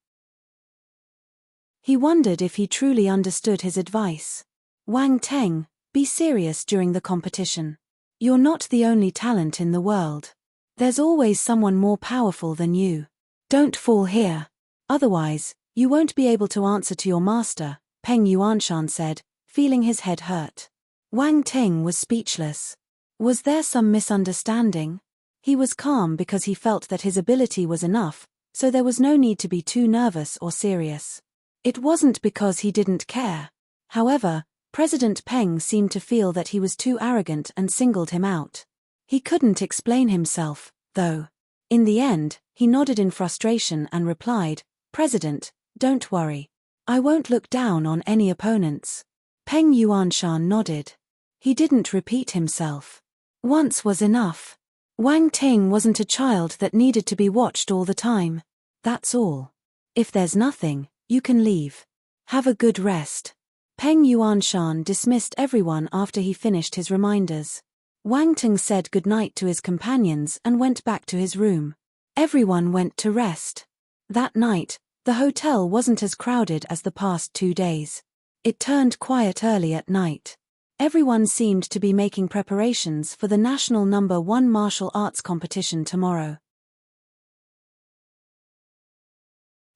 He wondered if he truly understood his advice. Wang Ting, be serious during the competition. You're not the only talent in the world. There's always someone more powerful than you. Don't fall here. Otherwise, you won't be able to answer to your master, Peng Yuanshan said, feeling his head hurt. Wang Ting was speechless. Was there some misunderstanding? He was calm because he felt that his ability was enough, so there was no need to be too nervous or serious. It wasn't because he didn't care. However, President Peng seemed to feel that he was too arrogant and singled him out. He couldn't explain himself, though. In the end, he nodded in frustration and replied, President, don't worry. I won't look down on any opponents. Peng Yuanshan nodded. He didn't repeat himself. Once was enough. Wang Ting wasn't a child that needed to be watched all the time. That's all. If there's nothing, you can leave. Have a good rest. Peng Yuanshan dismissed everyone after he finished his reminders. Wang Ting said goodnight to his companions and went back to his room. Everyone went to rest. That night, the hotel wasn't as crowded as the past 2 days. It turned quiet early at night. Everyone seemed to be making preparations for the national #1 martial arts competition tomorrow.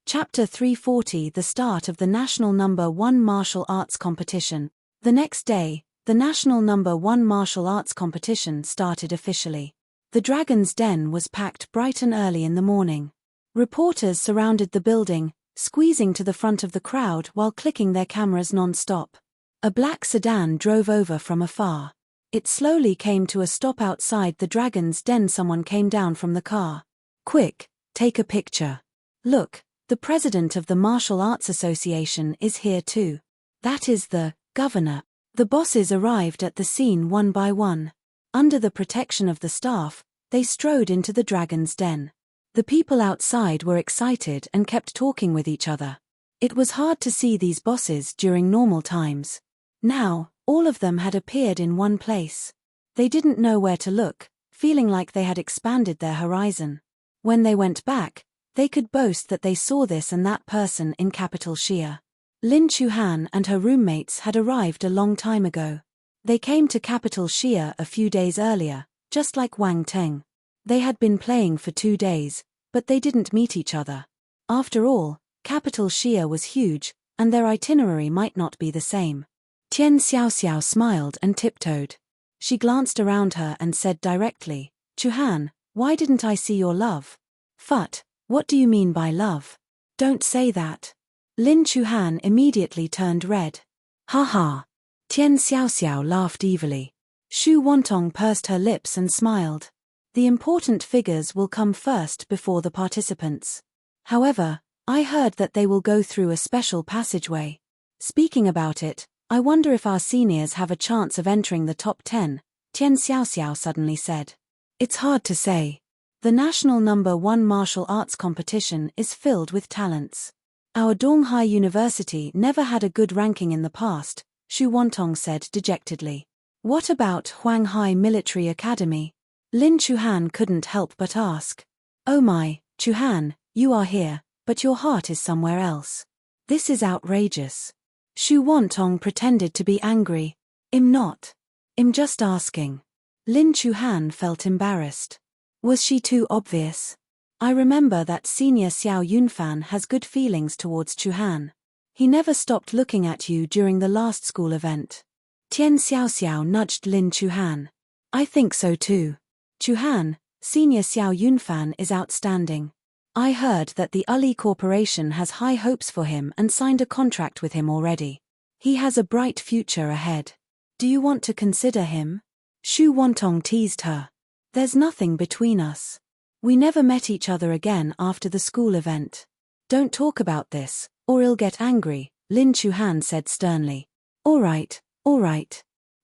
Chapter 340 The start of the national #1 martial arts competition. The next day, the national #1 martial arts competition started officially. The Dragon's Den was packed bright and early in the morning. Reporters surrounded the building, squeezing to the front of the crowd while clicking their cameras non-stop. A black sedan drove over from afar. It slowly came to a stop outside the Dragon's Den. Someone came down from the car. "Quick, take a picture. Look, the president of the Martial Arts Association is here too. That is the governor." The bosses arrived at the scene one by one. Under the protection of the staff, they strode into the Dragon's Den. The people outside were excited and kept talking with each other. It was hard to see these bosses during normal times. Now, all of them had appeared in one place. They didn't know where to look, feeling like they had expanded their horizon. When they went back, they could boast that they saw this and that person in capital Xia. Lin Chuhan and her roommates had arrived a long time ago. They came to capital Xia a few days earlier, just like Wang Teng. They had been playing for 2 days, but they didn't meet each other. After all, capital Xia was huge, and their itinerary might not be the same. Tian Xiaoxiao smiled and tiptoed. She glanced around her and said directly, "Chuhan, why didn't I see your love?" "Phut, what do you mean by love? Don't say that." Lin Chuhan immediately turned red. "Ha ha." Tian Xiaoxiao laughed evilly. Xu Wantong pursed her lips and smiled. "The important figures will come first before the participants. However, I heard that they will go through a special passageway. Speaking about it, I wonder if our seniors have a chance of entering the top 10, Tian Xiaoxiao suddenly said. "It's hard to say. The national #1 martial arts competition is filled with talents. Our Donghai University never had a good ranking in the past," Xu Wantong said dejectedly. "What about Huanghai Military Academy?" Lin Chuhan couldn't help but ask. "Oh my, Chuhan, you are here, but your heart is somewhere else. This is outrageous." Xu Wantong pretended to be angry. "I'm not. I'm just asking." Lin Chuhan felt embarrassed. Was she too obvious? "I remember that Senior Xiao Yunfan has good feelings towards Chuhan. He never stopped looking at you during the last school event." Tian Xiaoxiao nudged Lin Chuhan. "I think so too. Chuhan, Senior Xiao Yunfan is outstanding. I heard that the Uli Corporation has high hopes for him and signed a contract with him already. He has a bright future ahead. Do you want to consider him?" Xu Wantong teased her. "There's nothing between us. We never met each other again after the school event. Don't talk about this, or he'll get angry," Lin Chuhan said sternly. All right.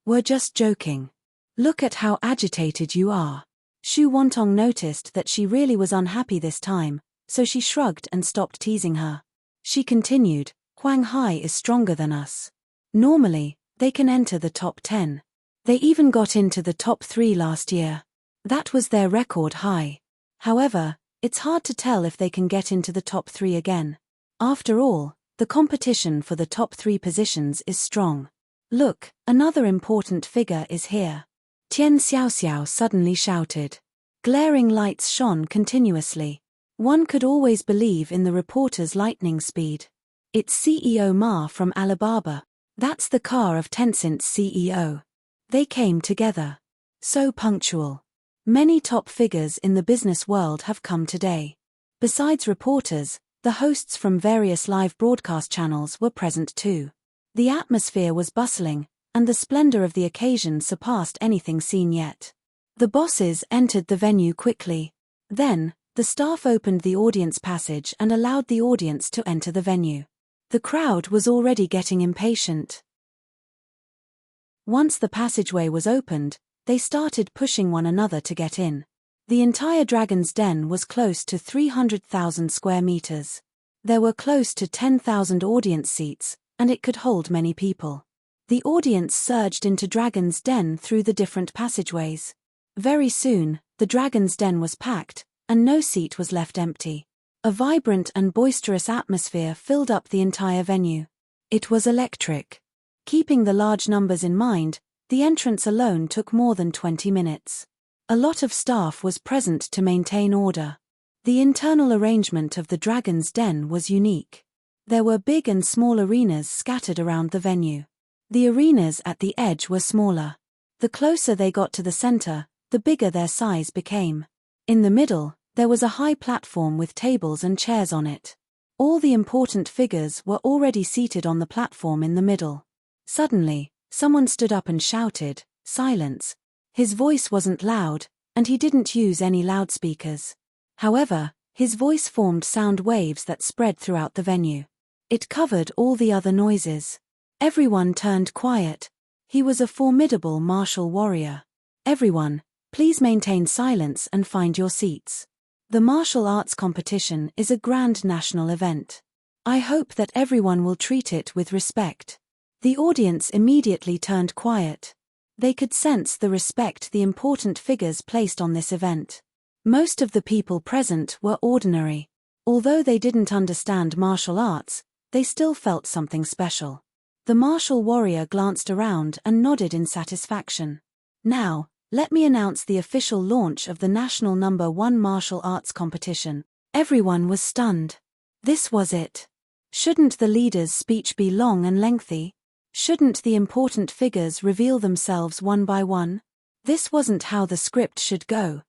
We're just joking. Look at how agitated you are." Xu Wantong noticed that she really was unhappy this time, so she shrugged and stopped teasing her. She continued, "Huang Hai is stronger than us. Normally, they can enter the top 10. They even got into the top 3 last year. That was their record high. However, it's hard to tell if they can get into the top 3 again. After all, the competition for the top 3 positions is strong. Look, another important figure is here." Tian Xiaoxiao suddenly shouted. Glaring lights shone continuously. One could always believe in the reporter's lightning speed. "It's CEO Ma from Alibaba. That's the car of Tencent's CEO. They came together. So punctual. Many top figures in the business world have come today. Besides reporters, the hosts from various live broadcast channels were present too. The atmosphere was bustling, and the splendor of the occasion surpassed anything seen yet. The bosses entered the venue quickly. Then, the staff opened the audience passage and allowed the audience to enter the venue. The crowd was already getting impatient. Once the passageway was opened, they started pushing one another to get in. The entire Dragon's Den was close to 300,000 square meters. There were close to 10,000 audience seats, and it could hold many people. The audience surged into Dragon's Den through the different passageways. Very soon, the Dragon's Den was packed, and no seat was left empty. A vibrant and boisterous atmosphere filled up the entire venue. It was electric. Keeping the large numbers in mind, the entrance alone took more than 20 minutes. A lot of staff was present to maintain order. The internal arrangement of the Dragon's Den was unique. There were big and small arenas scattered around the venue. The arenas at the edge were smaller. The closer they got to the center, the bigger their size became. In the middle, there was a high platform with tables and chairs on it. All the important figures were already seated on the platform in the middle. Suddenly, someone stood up and shouted, "Silence!" His voice wasn't loud, and he didn't use any loudspeakers. However, his voice formed sound waves that spread throughout the venue. It covered all the other noises. Everyone turned quiet. He was a formidable martial warrior. "Everyone, please maintain silence and find your seats. The martial arts competition is a grand national event. I hope that everyone will treat it with respect." The audience immediately turned quiet. They could sense the respect the important figures placed on this event. Most of the people present were ordinary. Although they didn't understand martial arts, they still felt something special. The martial warrior glanced around and nodded in satisfaction. "Now, let me announce the official launch of the National No. 1 Martial Arts Competition." Everyone was stunned. This was it. Shouldn't the leader's speech be long and lengthy? Shouldn't the important figures reveal themselves one by one? This wasn't how the script should go.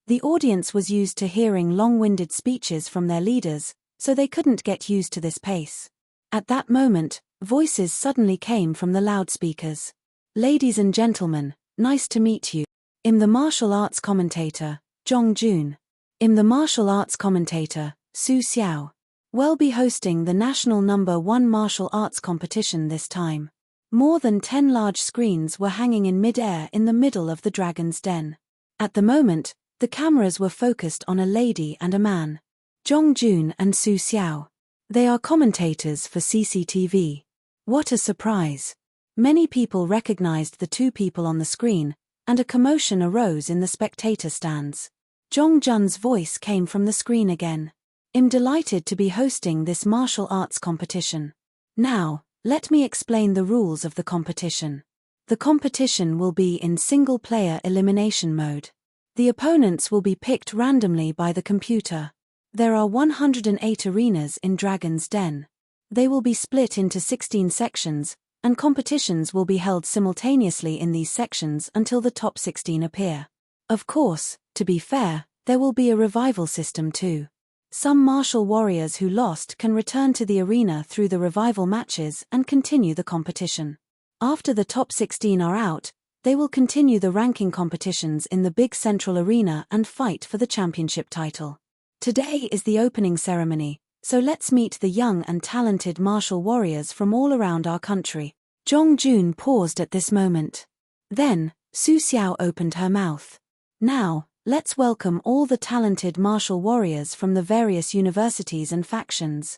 The audience was used to hearing long-winded speeches from their leaders, so they couldn't get used to this pace. At that moment, voices suddenly came from the loudspeakers. "Ladies and gentlemen, nice to meet you. I'm the martial arts commentator, Zhong Jun. I'm the martial arts commentator, Su Xiao. We'll be hosting the National No. 1 Martial Arts Competition this time." More than 10 large screens were hanging in mid-air in the middle of the Dragon's Den. At the moment, the cameras were focused on a lady and a man. Zhong Jun and Su Xiao. They are commentators for CCTV. What a surprise. Many people recognized the two people on the screen, and a commotion arose in the spectator stands. Zhong Jun's voice came from the screen again. "I'm delighted to be hosting this martial arts competition. Now, let me explain the rules of the competition. The competition will be in single-player elimination mode. The opponents will be picked randomly by the computer. There are 108 arenas in Dragon's Den. They will be split into 16 sections, and competitions will be held simultaneously in these sections until the top 16 appear. Of course, to be fair, there will be a revival system too. Some martial warriors who lost can return to the arena through the revival matches and continue the competition. After the top 16 are out, they will continue the ranking competitions in the big central arena and fight for the championship title. Today is the opening ceremony, so let's meet the young and talented martial warriors from all around our country." Zhong Jun paused at this moment. Then, Su Xiao opened her mouth. "Now, let's welcome all the talented martial warriors from the various universities and factions."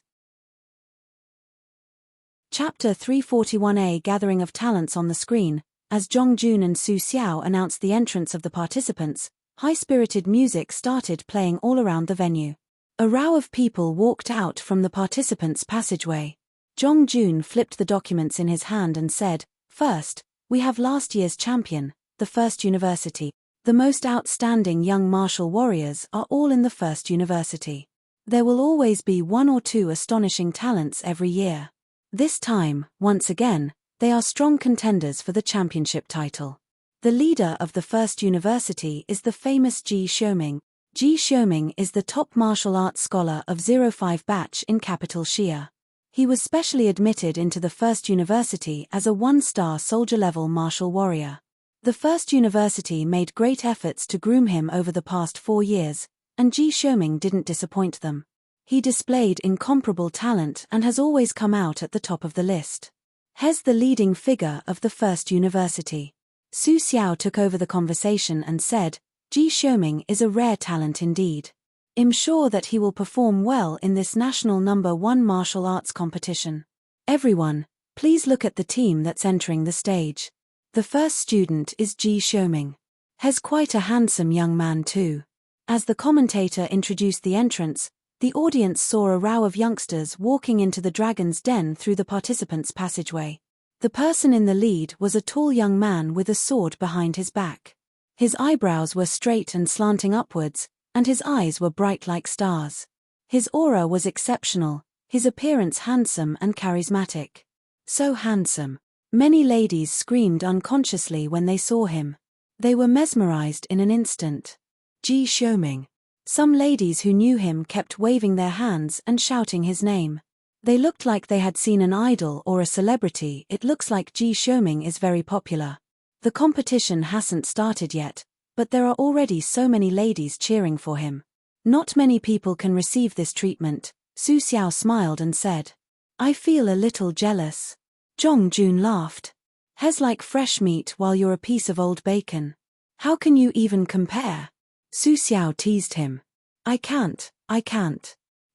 Chapter 341A Gathering of Talents on the screen. As Zhong Jun and Su Xiao announced the entrance of the participants, high-spirited music started playing all around the venue. A row of people walked out from the participants' passageway. Zhong Jun flipped the documents in his hand and said, "First, we have last year's champion, the First University. The most outstanding young martial warriors are all in the First University. There will always be one or two astonishing talents every year. This time, once again, they are strong contenders for the championship title. The leader of the First University is the famous Ji Xiuming. Ji Xiuming is the top martial arts scholar of 05 batch in capital Xia. He was specially admitted into the First University as a one-star soldier-level martial warrior. The First University made great efforts to groom him over the past 4 years, and Ji Xiuming didn't disappoint them. He displayed incomparable talent and has always come out at the top of the list. He's the leading figure of the First University." Su Xiao took over the conversation and said, "Ji Xiuming is a rare talent indeed. I'm sure that he will perform well in this National No. 1 Martial Arts Competition. Everyone, please look at the team that's entering the stage. The first student is Ji Xiuming. He's quite a handsome young man too." As the commentator introduced the entrants, the audience saw a row of youngsters walking into the Dragon's Den through the participants' passageway. The person in the lead was a tall young man with a sword behind his back. His eyebrows were straight and slanting upwards, and his eyes were bright like stars. His aura was exceptional, his appearance handsome and charismatic. So handsome. Many ladies screamed unconsciously when they saw him. They were mesmerized in an instant. Ji Xiaoming. Some ladies who knew him kept waving their hands and shouting his name. They looked like they had seen an idol or a celebrity. It looks like Ji Xiaoming is very popular. The competition hasn't started yet, but there are already so many ladies cheering for him. Not many people can receive this treatment. Su Xiao smiled and said, I feel a little jealous. Zhong Jun laughed. He's like fresh meat while you're a piece of old bacon. How can you even compare? Su Xiao teased him. I can't.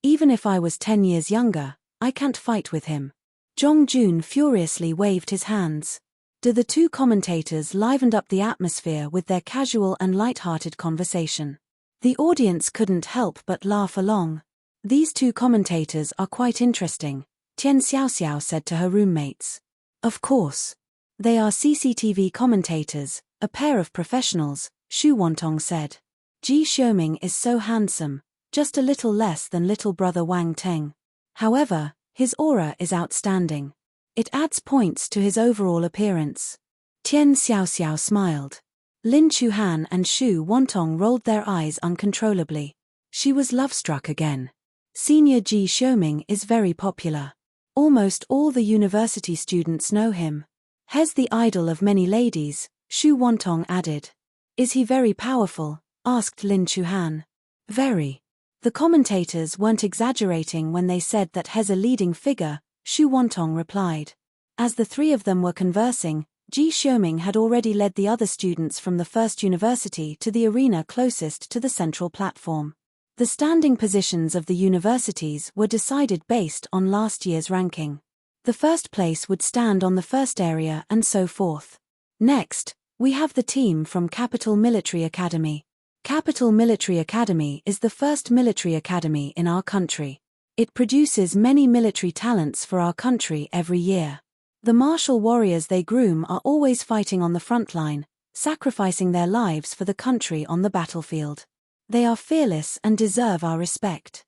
Even if I was 10 years younger, I can't fight with him. Zhong Jun furiously waved his hands. The two commentators livened up the atmosphere with their casual and light-hearted conversation. The audience couldn't help but laugh along. These two commentators are quite interesting, Tian Xiaoxiao said to her roommates. Of course. They are CCTV commentators, a pair of professionals, Xu Wantong said. Ji Xiaoming is so handsome, just a little less than little brother Wang Teng. However, his aura is outstanding. It adds points to his overall appearance. Tian Xiaoxiao smiled. Lin Chuhan and Xu Wantong rolled their eyes uncontrollably. She was love-struck again. Senior Ji Xiaoming is very popular. Almost all the university students know him. He's the idol of many ladies, Xu Wantong added. Is he very powerful? Asked Lin Chuhan. Very. The commentators weren't exaggerating when they said that he's a leading figure, Xu Wantong replied. As the three of them were conversing, Ji Xiaoming had already led the other students from the first university to the arena closest to the central platform. The standing positions of the universities were decided based on last year's ranking. The first place would stand on the first area and so forth. Next, we have the team from Capital Military Academy. Capital Military Academy is the first military academy in our country. It produces many military talents for our country every year. The martial warriors they groom are always fighting on the front line, sacrificing their lives for the country on the battlefield. They are fearless and deserve our respect.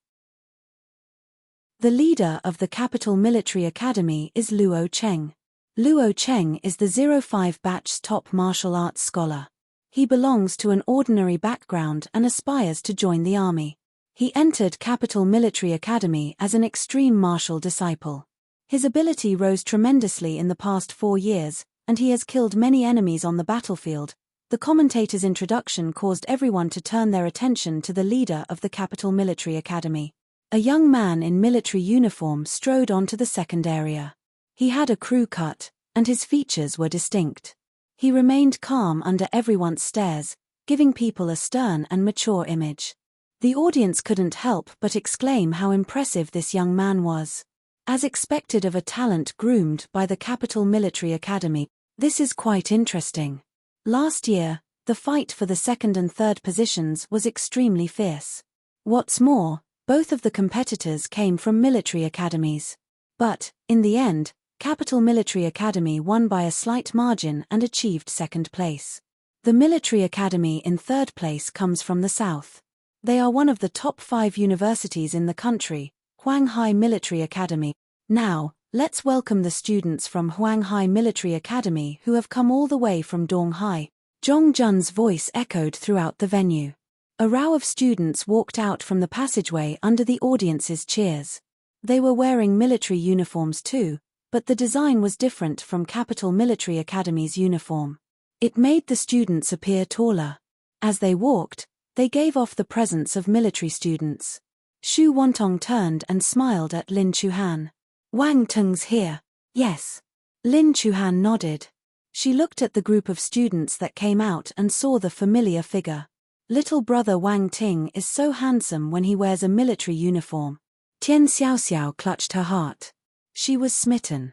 The leader of the Capital Military Academy is Luo Cheng. Luo Cheng is the 05 batch's top martial arts scholar. He belongs to an ordinary background and aspires to join the army. He entered Capital Military Academy as an extreme martial disciple. His ability rose tremendously in the past 4 years, and he has killed many enemies on the battlefield. The commentator's introduction caused everyone to turn their attention to the leader of the Capital Military Academy. A young man in military uniform strode onto the second area. He had a crew cut, and his features were distinct. He remained calm under everyone's stares, giving people a stern and mature image. The audience couldn't help but exclaim how impressive this young man was. As expected of a talent groomed by the Capital Military Academy, this is quite interesting. Last year, the fight for the second and third positions was extremely fierce. What's more, both of the competitors came from military academies. But, in the end, Capital Military Academy won by a slight margin and achieved second place. The military academy in third place comes from the south. They are one of the top 5 universities in the country, Huanghai Military Academy. Now, let's welcome the students from Huanghai Military Academy who have come all the way from Donghai. Zhong Jun's voice echoed throughout the venue. A row of students walked out from the passageway under the audience's cheers. They were wearing military uniforms too, but the design was different from Capital Military Academy's uniform. It made the students appear taller. As they walked, they gave off the presence of military students. Xu Wantong turned and smiled at Lin Chuhan. Wang Teng's here. Yes. Lin Chuhan nodded. She looked at the group of students that came out and saw the familiar figure. Little brother Wang Ting is so handsome when he wears a military uniform. Tian Xiaoxiao clutched her heart. She was smitten.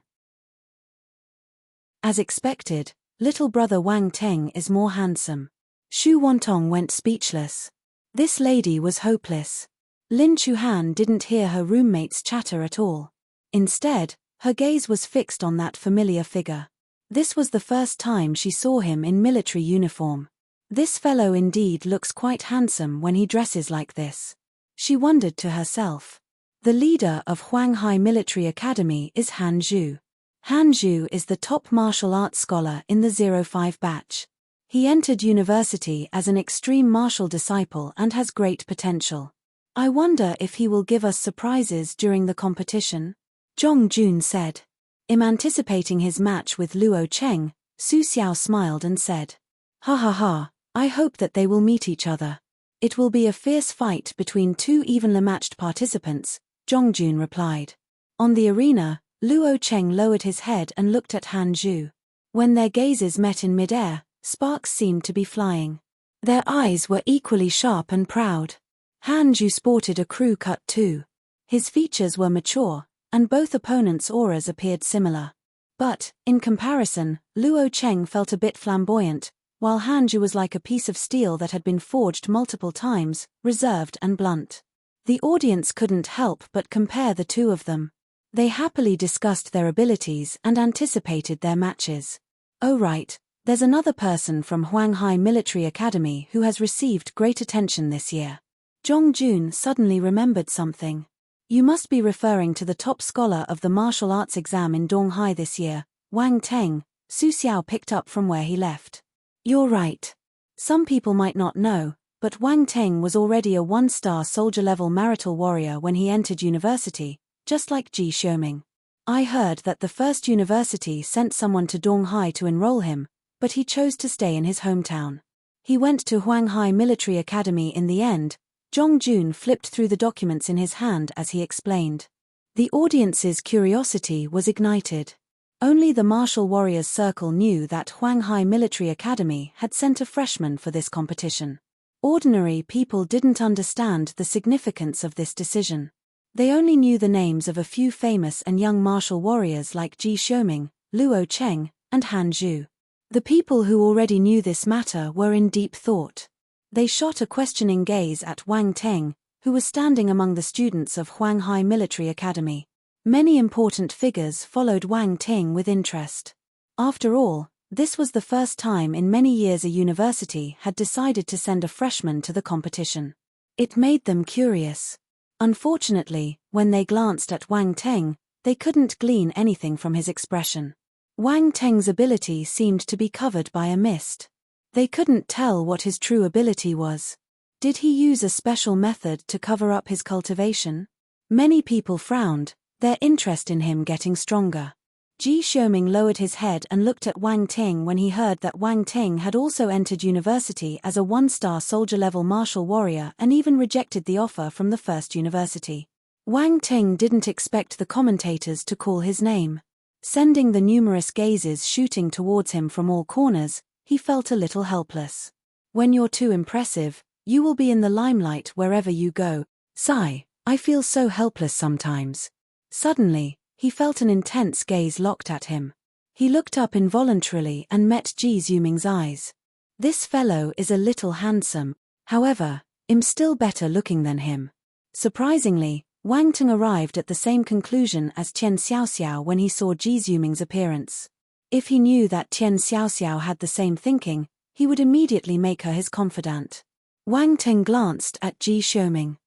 As expected, little brother Wang Teng is more handsome. Xu Wantong went speechless. This lady was hopeless. Lin Chuhan didn't hear her roommate's chatter at all. Instead, her gaze was fixed on that familiar figure. This was the first time she saw him in military uniform. This fellow indeed looks quite handsome when he dresses like this. She wondered to herself. The leader of Huanghai Military Academy is Han Zhu. Han Zhu is the top martial arts scholar in the 05 batch. He entered university as an extreme martial disciple and has great potential. I wonder if he will give us surprises during the competition? Zhong Jun said. Anticipating his match with Luo Cheng, Su Xiao smiled and said, "Ha ha ha, I hope that they will meet each other. It will be a fierce fight between two evenly matched participants," Zhong Jun replied. On the arena, Luo Cheng lowered his head and looked at Han Zhu. When their gazes met in midair, sparks seemed to be flying. Their eyes were equally sharp and proud. Han Zhu sported a crew cut too. His features were mature, and both opponents' auras appeared similar. But, in comparison, Luo Cheng felt a bit flamboyant, while Han Zhu was like a piece of steel that had been forged multiple times, reserved and blunt. The audience couldn't help but compare the two of them. They happily discussed their abilities and anticipated their matches. Oh right, there's another person from Huanghai Military Academy who has received great attention this year. Zhong Jun suddenly remembered something. You must be referring to the top scholar of the martial arts exam in Donghai this year, Wang Teng, Su Xiao picked up from where he left. You're right. Some people might not know, but Wang Teng was already a one-star soldier-level marital warrior when he entered university, just like Ji Xiuming. I heard that the first university sent someone to Donghai to enroll him, but he chose to stay in his hometown. He went to Huanghai Military Academy in the end. Zhong Jun flipped through the documents in his hand as he explained. The audience's curiosity was ignited. Only the martial warriors circle knew that Huanghai Military Academy had sent a freshman for this competition. Ordinary people didn't understand the significance of this decision. They only knew the names of a few famous and young martial warriors like Ji Xiuming, Luo Cheng, and Han Zhu. The people who already knew this matter were in deep thought. They shot a questioning gaze at Wang Teng, who was standing among the students of Huanghai Military Academy. Many important figures followed Wang Teng with interest. After all, this was the first time in many years a university had decided to send a freshman to the competition. It made them curious. Unfortunately, when they glanced at Wang Teng, they couldn't glean anything from his expression. Wang Teng's ability seemed to be covered by a mist. They couldn't tell what his true ability was. Did he use a special method to cover up his cultivation? Many people frowned, their interest in him getting stronger. Ji Xiuming lowered his head and looked at Wang Teng when he heard that Wang Teng had also entered university as a one-star soldier-level martial warrior and even rejected the offer from the first university. Wang Teng didn't expect the commentators to call his name. Sending the numerous gazes shooting towards him from all corners, he felt a little helpless. When you're too impressive, you will be in the limelight wherever you go. Sigh, I feel so helpless sometimes. Suddenly, he felt an intense gaze locked at him. He looked up involuntarily and met Ji Xiuming's eyes. This fellow is a little handsome, however, I'm still better looking than him. Surprisingly, Wang Teng arrived at the same conclusion as Tian Xiaoxiao when he saw Ji Xiuming's appearance. If he knew that Tian Xiaoxiao had the same thinking, he would immediately make her his confidant. Wang Teng glanced at Ji Xiuming.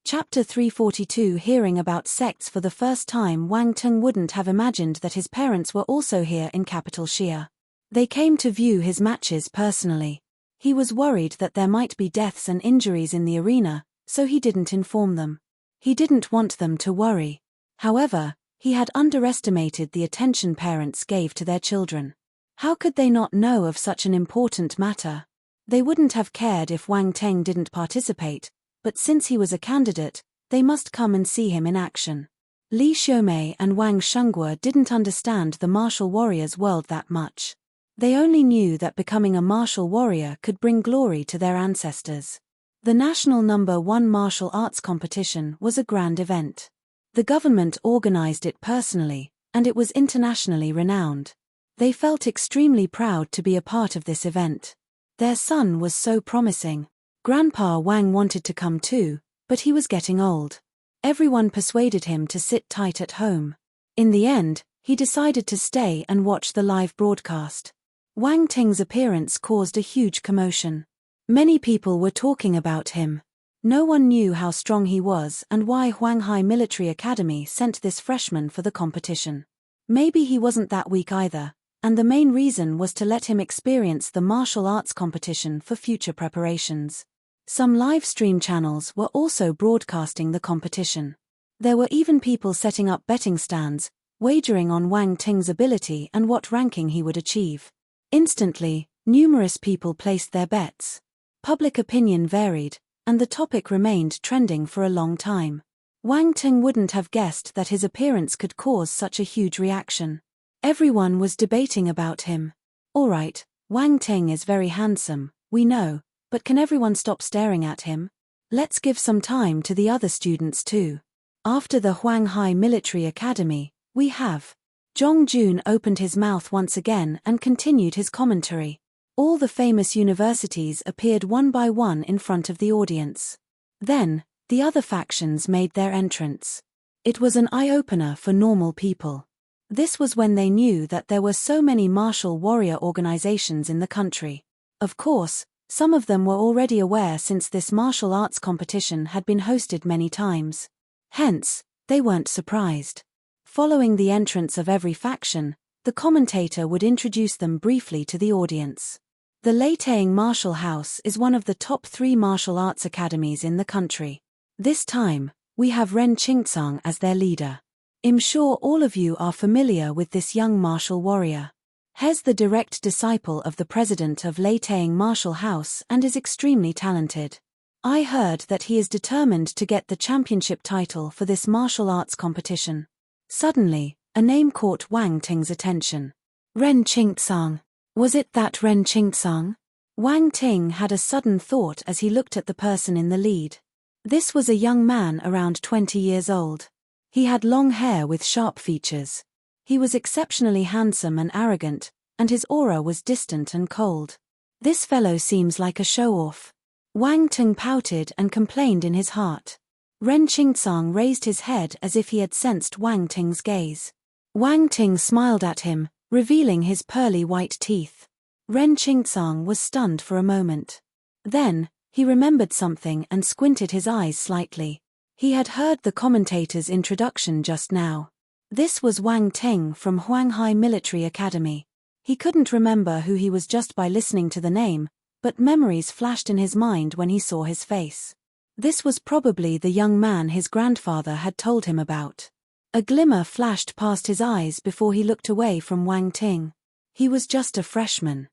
Chapter 342. Hearing about sects for the first time, Wang Teng wouldn't have imagined that his parents were also here in capital Xia. They came to view his matches personally. He was worried that there might be deaths and injuries in the arena, so he didn't inform them. He didn't want them to worry. However, he had underestimated the attention parents gave to their children. How could they not know of such an important matter? They wouldn't have cared if Wang Teng didn't participate, but since he was a candidate, they must come and see him in action. Li Xiumei and Wang Shengguo didn't understand the martial warriors' world that much. They only knew that becoming a martial warrior could bring glory to their ancestors. The national #1 martial arts competition was a grand event. The government organized it personally, and it was internationally renowned. They felt extremely proud to be a part of this event. Their son was so promising. Grandpa Wang wanted to come too, but he was getting old. Everyone persuaded him to sit tight at home. In the end, he decided to stay and watch the live broadcast. Wang Teng's appearance caused a huge commotion. Many people were talking about him. No one knew how strong he was and why Huanghai Military Academy sent this freshman for the competition. Maybe he wasn't that weak either, and the main reason was to let him experience the martial arts competition for future preparations. Some live stream channels were also broadcasting the competition. There were even people setting up betting stands, wagering on Wang Ting's ability and what ranking he would achieve. Instantly, numerous people placed their bets. Public opinion varied, and the topic remained trending for a long time. Wang Ting wouldn't have guessed that his appearance could cause such a huge reaction. Everyone was debating about him. Alright, Wang Ting is very handsome, we know, but can everyone stop staring at him? Let's give some time to the other students too. After the Huanghai Military Academy, we have. Zhong Jun opened his mouth once again and continued his commentary. All the famous universities appeared one by one in front of the audience. Then, the other factions made their entrance. It was an eye-opener for normal people. This was when they knew that there were so many martial warrior organizations in the country. Of course, some of them were already aware since this martial arts competition had been hosted many times. Hence, they weren't surprised. Following the entrance of every faction, the commentator would introduce them briefly to the audience. The Leitang Martial House is one of the top 3 martial arts academies in the country. This time, we have Ren Qingcang as their leader. I'm sure all of you are familiar with this young martial warrior. He's the direct disciple of the president of Leitang Martial House and is extremely talented. I heard that he is determined to get the championship title for this martial arts competition. Suddenly, a name caught Wang Ting's attention. Ren Qingcang. Was it that Ren Qingcang? Wang Ting had a sudden thought as he looked at the person in the lead. This was a young man around 20 years old. He had long hair with sharp features. He was exceptionally handsome and arrogant, and his aura was distant and cold. This fellow seems like a show-off. Wang Ting pouted and complained in his heart. Ren Qingcang raised his head as if he had sensed Wang Ting's gaze. Wang Ting smiled at him, revealing his pearly white teeth. Ren Qingcang was stunned for a moment. Then, he remembered something and squinted his eyes slightly. He had heard the commentator's introduction just now. This was Wang Ting from Huanghai Military Academy. He couldn't remember who he was just by listening to the name, but memories flashed in his mind when he saw his face. This was probably the young man his grandfather had told him about. A glimmer flashed past his eyes before he looked away from Wang Ting. He was just a freshman.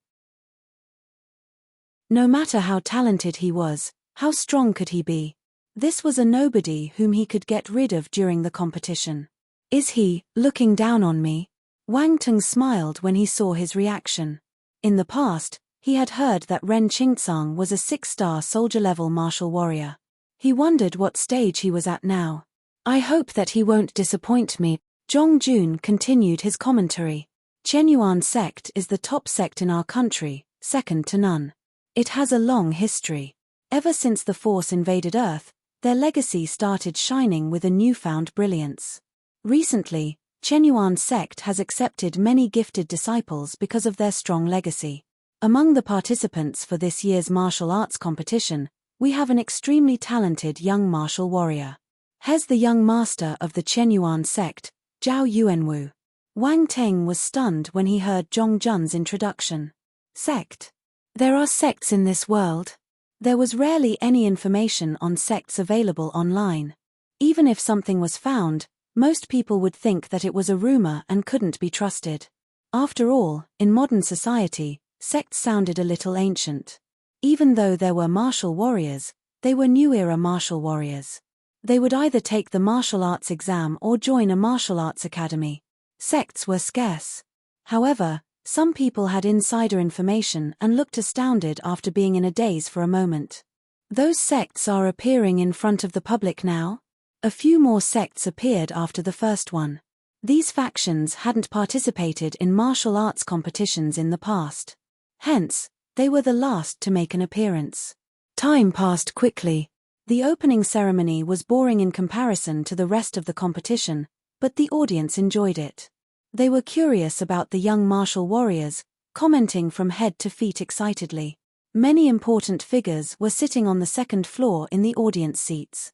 No matter how talented he was, how strong could he be? This was a nobody whom he could get rid of during the competition. Is he looking down on me? Wang Ting smiled when he saw his reaction. In the past, he had heard that Ren Qingcang was a 6-star soldier-level martial warrior. He wondered what stage he was at now. I hope that he won't disappoint me. Zhong Jun continued his commentary. Qianyuan sect is the top sect in our country, second to none. It has a long history. Ever since the Force invaded Earth, their legacy started shining with a newfound brilliance. Recently, Qianyuan sect has accepted many gifted disciples because of their strong legacy. Among the participants for this year's martial arts competition, we have an extremely talented young martial warrior. He's the young master of the Qianyuan sect, Zhao Yuanwu. Wang Ting was stunned when he heard Zhong Jun's introduction. Sect. There are sects in this world. There was rarely any information on sects available online. Even if something was found, most people would think that it was a rumor and couldn't be trusted. After all, in modern society, sects sounded a little ancient. Even though there were martial warriors, they were new-era martial warriors. They would either take the martial arts exam or join a martial arts academy. Sects were scarce. However, some people had insider information and looked astounded after being in a daze for a moment. Those sects are appearing in front of the public now? A few more sects appeared after the first one. These factions hadn't participated in martial arts competitions in the past. Hence, they were the last to make an appearance. Time passed quickly. The opening ceremony was boring in comparison to the rest of the competition, but the audience enjoyed it. They were curious about the young martial warriors, commenting from head to feet excitedly. Many important figures were sitting on the second floor in the audience seats.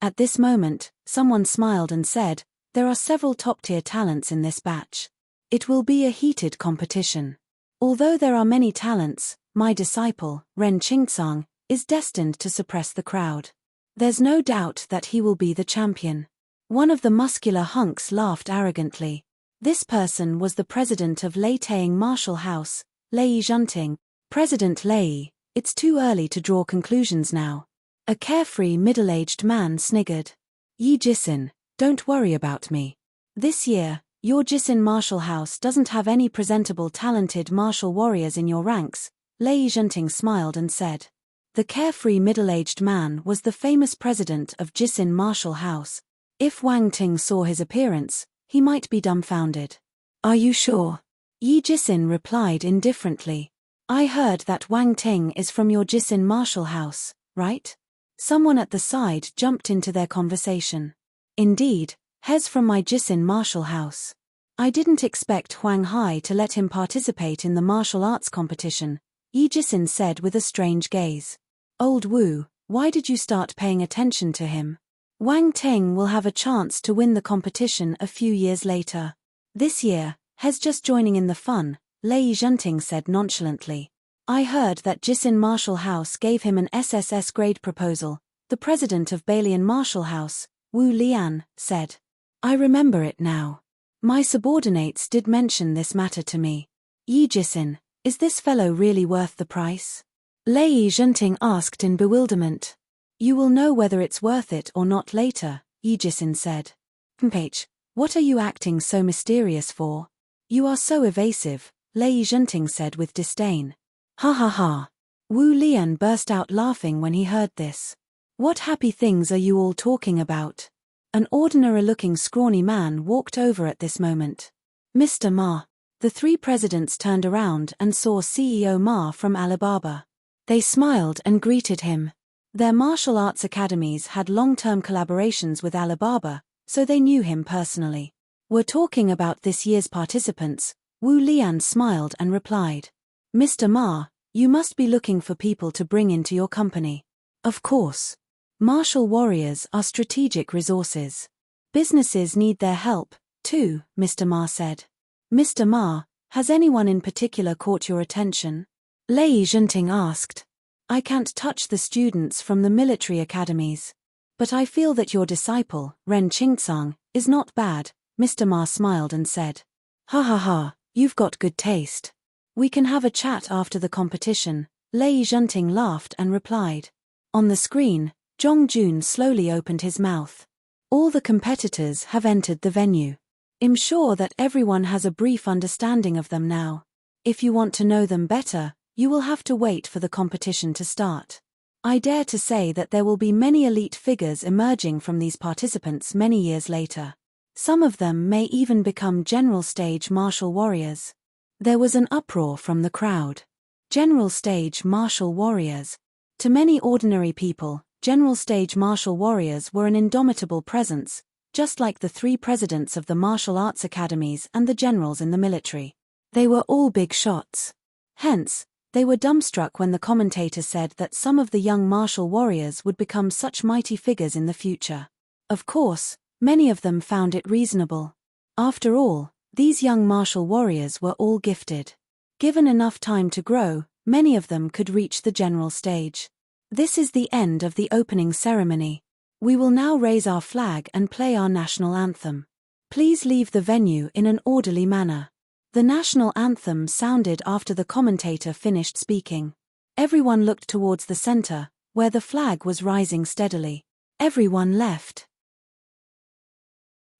At this moment, someone smiled and said, "There are several top-tier talents in this batch. It will be a heated competition. Although there are many talents, my disciple, Ren Qingtsang, is destined to suppress the crowd. There's no doubt that he will be the champion." One of the muscular hunks laughed arrogantly. This person was the president of Lei Taing Martial House, Lei Zhenting. "President Lei, it's too early to draw conclusions now." A carefree middle-aged man sniggered. "Yi Jisin, don't worry about me. This year, your Jisin Martial House doesn't have any presentable talented martial warriors in your ranks," Lei Zhenting smiled and said. The carefree middle-aged man was the famous president of Jisin Martial House. If Wang Ting saw his appearance, he might be dumbfounded. "Are you sure?" Yi Jisin replied indifferently. "I heard that Wang Ting is from your Jisin Martial House, right?" Someone at the side jumped into their conversation. "Indeed, he's from my Jisin Martial House. I didn't expect Huang Hai to let him participate in the martial arts competition," Yi Jisin said with a strange gaze. "Old Wu, why did you start paying attention to him? Wang Ting will have a chance to win the competition a few years later. This year, he's just joining in the fun," Lei Zhenting said nonchalantly. "I heard that Jisin Martial House gave him an SSS grade proposal," the president of Balian Martial House, Wu Lian, said. "I remember it now. My subordinates did mention this matter to me. Yi Jisin, is this fellow really worth the price?" Lei Zhenting asked in bewilderment. "You will know whether it's worth it or not later," Yi Jisin said. "Mph, what are you acting so mysterious for? You are so evasive," Lei Zhenting said with disdain. "Ha ha ha." Wu Lian burst out laughing when he heard this. "What happy things are you all talking about?" An ordinary-looking scrawny man walked over at this moment. "Mr. Ma." The three presidents turned around and saw CEO Ma from Alibaba. They smiled and greeted him. Their martial arts academies had long-term collaborations with Alibaba, so they knew him personally. "We're talking about this year's participants," Wu Lian smiled and replied. "Mr. Ma, you must be looking for people to bring into your company." "Of course. Martial warriors are strategic resources. Businesses need their help, too," Mr. Ma said. "Mr. Ma, has anyone in particular caught your attention?" Lei Zhenting asked. "I can't touch the students from the military academies. But I feel that your disciple, Ren Qingtsang, is not bad," Mr. Ma smiled and said. "Ha ha ha, you've got good taste. We can have a chat after the competition," Lei Zhenting laughed and replied. On the screen, Zhong Jun slowly opened his mouth. "All the competitors have entered the venue. I'm sure that everyone has a brief understanding of them now. If you want to know them better, you will have to wait for the competition to start. I dare to say that there will be many elite figures emerging from these participants many years later. Some of them may even become general stage martial warriors." There was an uproar from the crowd. General stage martial warriors. To many ordinary people, general stage martial warriors were an indomitable presence, just like the three presidents of the martial arts academies and the generals in the military. They were all big shots. Hence, they were dumbstruck when the commentator said that some of the young martial warriors would become such mighty figures in the future. Of course, many of them found it reasonable. After all, these young martial warriors were all gifted. Given enough time to grow, many of them could reach the general stage. This is the end of the opening ceremony. We will now raise our flag and play our national anthem. Please leave the venue in an orderly manner. The national anthem sounded after the commentator finished speaking. Everyone looked towards the center, where the flag was rising steadily. Everyone left.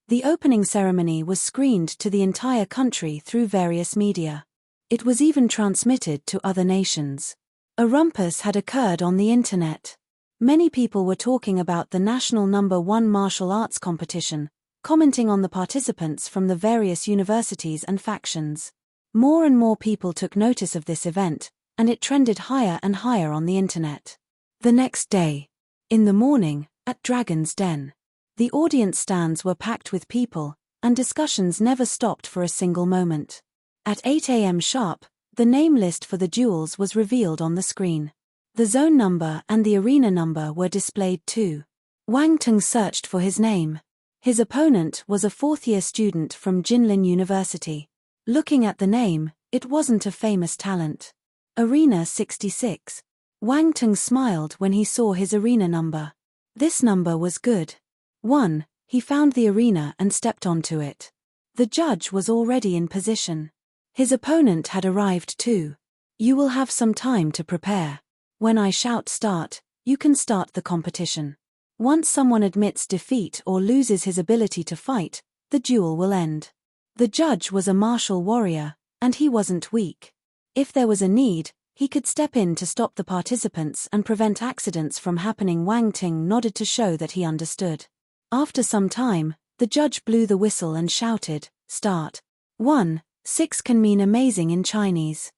The opening ceremony was screened to the entire country through various media. It was even transmitted to other nations. A rumpus had occurred on the internet. Many people were talking about the national #1 martial arts competition, commenting on the participants from the various universities and factions. More and more people took notice of this event, and it trended higher and higher on the internet. The next day, in the morning, at Dragon's Den, the audience stands were packed with people, and discussions never stopped for a single moment. At 8 a.m. sharp, The name list for the duels was revealed on the screen. The zone number and the arena number were displayed too. Wang Teng searched for his name. His opponent was a fourth-year student from Jinlin University. Looking at the name, it wasn't a famous talent. Arena 66. Wang Teng smiled when he saw his arena number. This number was good. 1. He found the arena and stepped onto it. The judge was already in position. His opponent had arrived too. You will have some time to prepare. When I shout start, you can start the competition. Once someone admits defeat or loses his ability to fight, the duel will end. The judge was a martial warrior, and he wasn't weak. If there was a need, he could step in to stop the participants and prevent accidents from happening. Wang Ting nodded to show that he understood. After some time, the judge blew the whistle and shouted, start. 1. 6 can mean amazing in Chinese.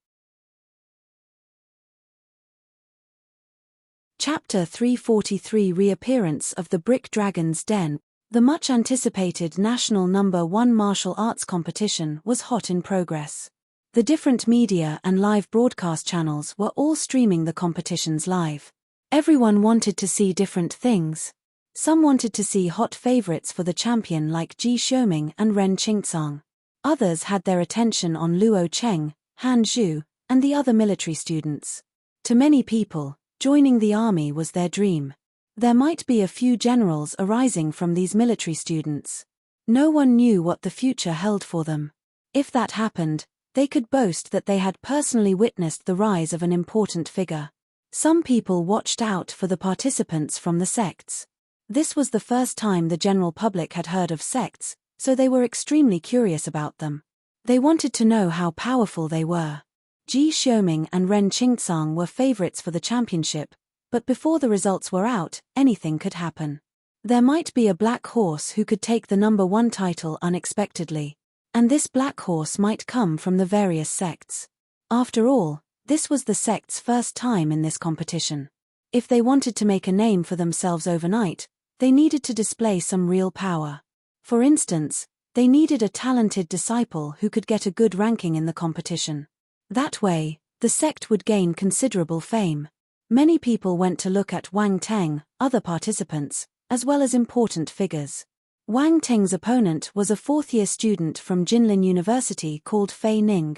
Chapter 343 Reappearance of the Brick Dragon's Den. The much-anticipated National No. 1 Martial Arts Competition was hot in progress. The different media and live broadcast channels were all streaming the competitions live. Everyone wanted to see different things. Some wanted to see hot favorites for the champion like Ji Xiuming and Ren Qingcang. Others had their attention on Luo Cheng, Han Zhu, and the other military students. To many people, joining the army was their dream. There might be a few generals arising from these military students. No one knew what the future held for them. If that happened, they could boast that they had personally witnessed the rise of an important figure. Some people watched out for the participants from the sects. This was the first time the general public had heard of sects, so they were extremely curious about them. They wanted to know how powerful they were. Ji Xiuming and Ren Qingcang were favorites for the championship, but before the results were out, anything could happen. There might be a black horse who could take the No. 1 title unexpectedly. And this black horse might come from the various sects. After all, this was the sect's first time in this competition. If they wanted to make a name for themselves overnight, they needed to display some real power. For instance, they needed a talented disciple who could get a good ranking in the competition. That way, the sect would gain considerable fame. Many people went to look at Wang Teng, other participants, as well as important figures. Wang Teng's opponent was a fourth-year student from Jinlin University called Fei Ning.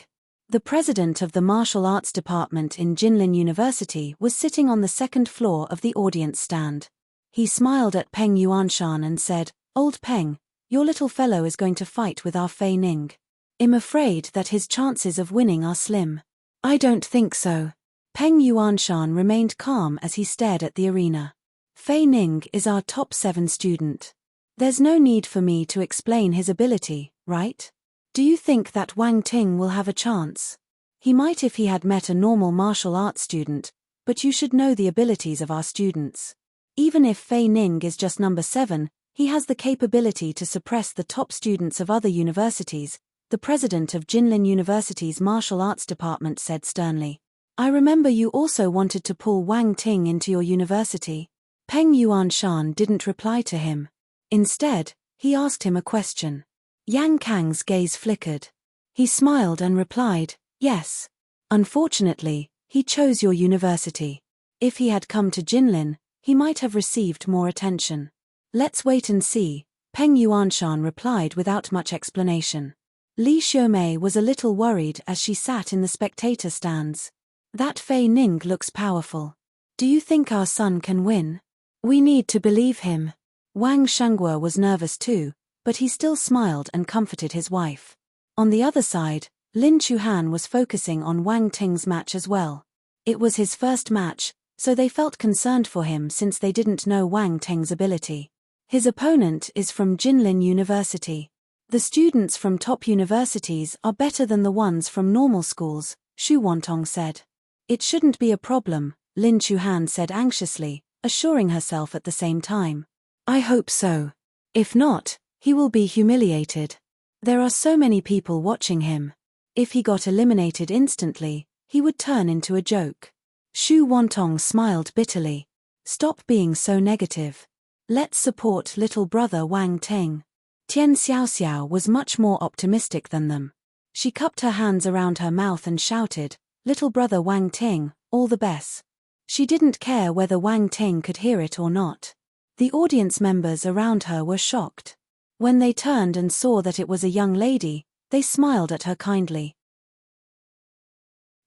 The president of the martial arts department in Jinlin University was sitting on the second floor of the audience stand. He smiled at Peng Yuanshan and said, "Old Peng, your little fellow is going to fight with our Fei Ning. I'm afraid that his chances of winning are slim." "I don't think so." Peng Yuanshan remained calm as he stared at the arena. "Fei Ning is our top 7 student. There's no need for me to explain his ability, right? Do you think that Wang Ting will have a chance? He might if he had met a normal martial arts student, but you should know the abilities of our students. Even if Fei Ning is just No. 7, he has the capability to suppress the top students of other universities," the president of Jinlin University's martial arts department said sternly. "I remember you also wanted to pull Wang Ting into your university." Peng Yuanshan didn't reply to him. Instead, he asked him a question. Yang Kang's gaze flickered. He smiled and replied, "Yes. Unfortunately, he chose your university. If he had come to Jinlin, he might have received more attention." "Let's wait and see," Peng Yuanshan replied without much explanation. Li Xiumei was a little worried as she sat in the spectator stands. "That Fei Ning looks powerful. Do you think our son can win? We need to believe him." Wang Shanghua was nervous too, but he still smiled and comforted his wife. On the other side, Lin Chuhan was focusing on Wang Ting's match as well. It was his first match, so they felt concerned for him since they didn't know Wang Ting's ability. His opponent is from Jinlin University. The students from top universities are better than the ones from normal schools, Xu Wantong said. "It shouldn't be a problem," Lin Chuhan said anxiously, assuring herself at the same time. "I hope so. If not, he will be humiliated. There are so many people watching him. If he got eliminated instantly, he would turn into a joke." Xu Wantong smiled bitterly. "Stop being so negative. Let's support little brother Wang Ting." Tian Xiaoxiao was much more optimistic than them. She cupped her hands around her mouth and shouted, "Little brother Wang Ting, all the best." She didn't care whether Wang Ting could hear it or not. The audience members around her were shocked. When they turned and saw that it was a young lady, they smiled at her kindly.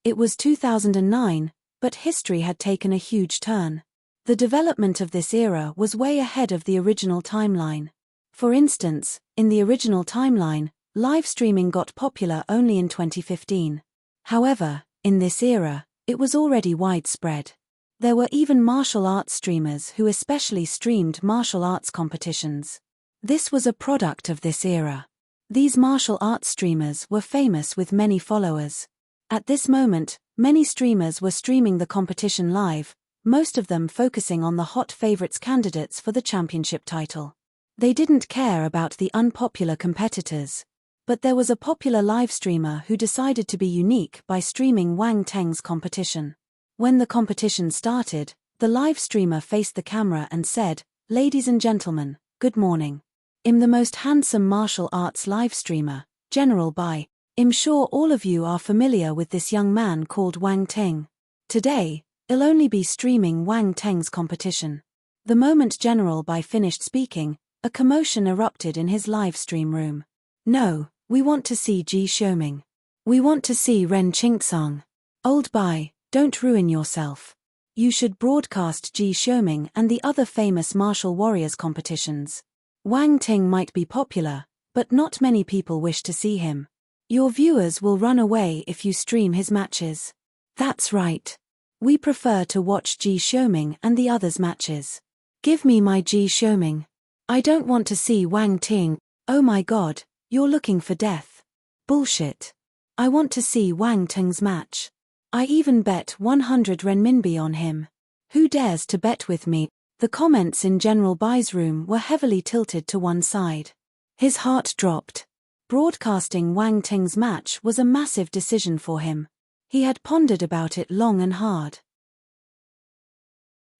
It was 2009, but history had taken a huge turn. The development of this era was way ahead of the original timeline. For instance, in the original timeline, live streaming got popular only in 2015. However, in this era, it was already widespread. There were even martial arts streamers who especially streamed martial arts competitions. This was a product of this era. These martial arts streamers were famous with many followers. At this moment, many streamers were streaming the competition live, most of them focusing on the hot favorites candidates for the championship title. They didn't care about the unpopular competitors. But there was a popular live streamer who decided to be unique by streaming Wang Teng's competition. When the competition started, the live streamer faced the camera and said, "Ladies and gentlemen, good morning. I'm the most handsome martial arts live streamer, General Bai. I'm sure all of you are familiar with this young man called Wang Teng. Today, I'll only be streaming Wang Teng's competition." The moment General Bai finished speaking, a commotion erupted in his live stream room. "No, we want to see Ji Xiuming. We want to see Ren Qingtsang. Old Bai, don't ruin yourself. You should broadcast Ji Xiuming and the other famous martial warriors competitions. Wang Ting might be popular, but not many people wish to see him. Your viewers will run away if you stream his matches." "That's right. We prefer to watch Ji Xiuming and the others' matches. Give me my Ji Xiuming. I don't want to see Wang Ting. Oh my god, you're looking for death. Bullshit. I want to see Wang Teng's match. I even bet 100 renminbi on him. Who dares to bet with me?" The comments in General Bai's room were heavily tilted to one side. His heart dropped. Broadcasting Wang Teng's match was a massive decision for him. He had pondered about it long and hard.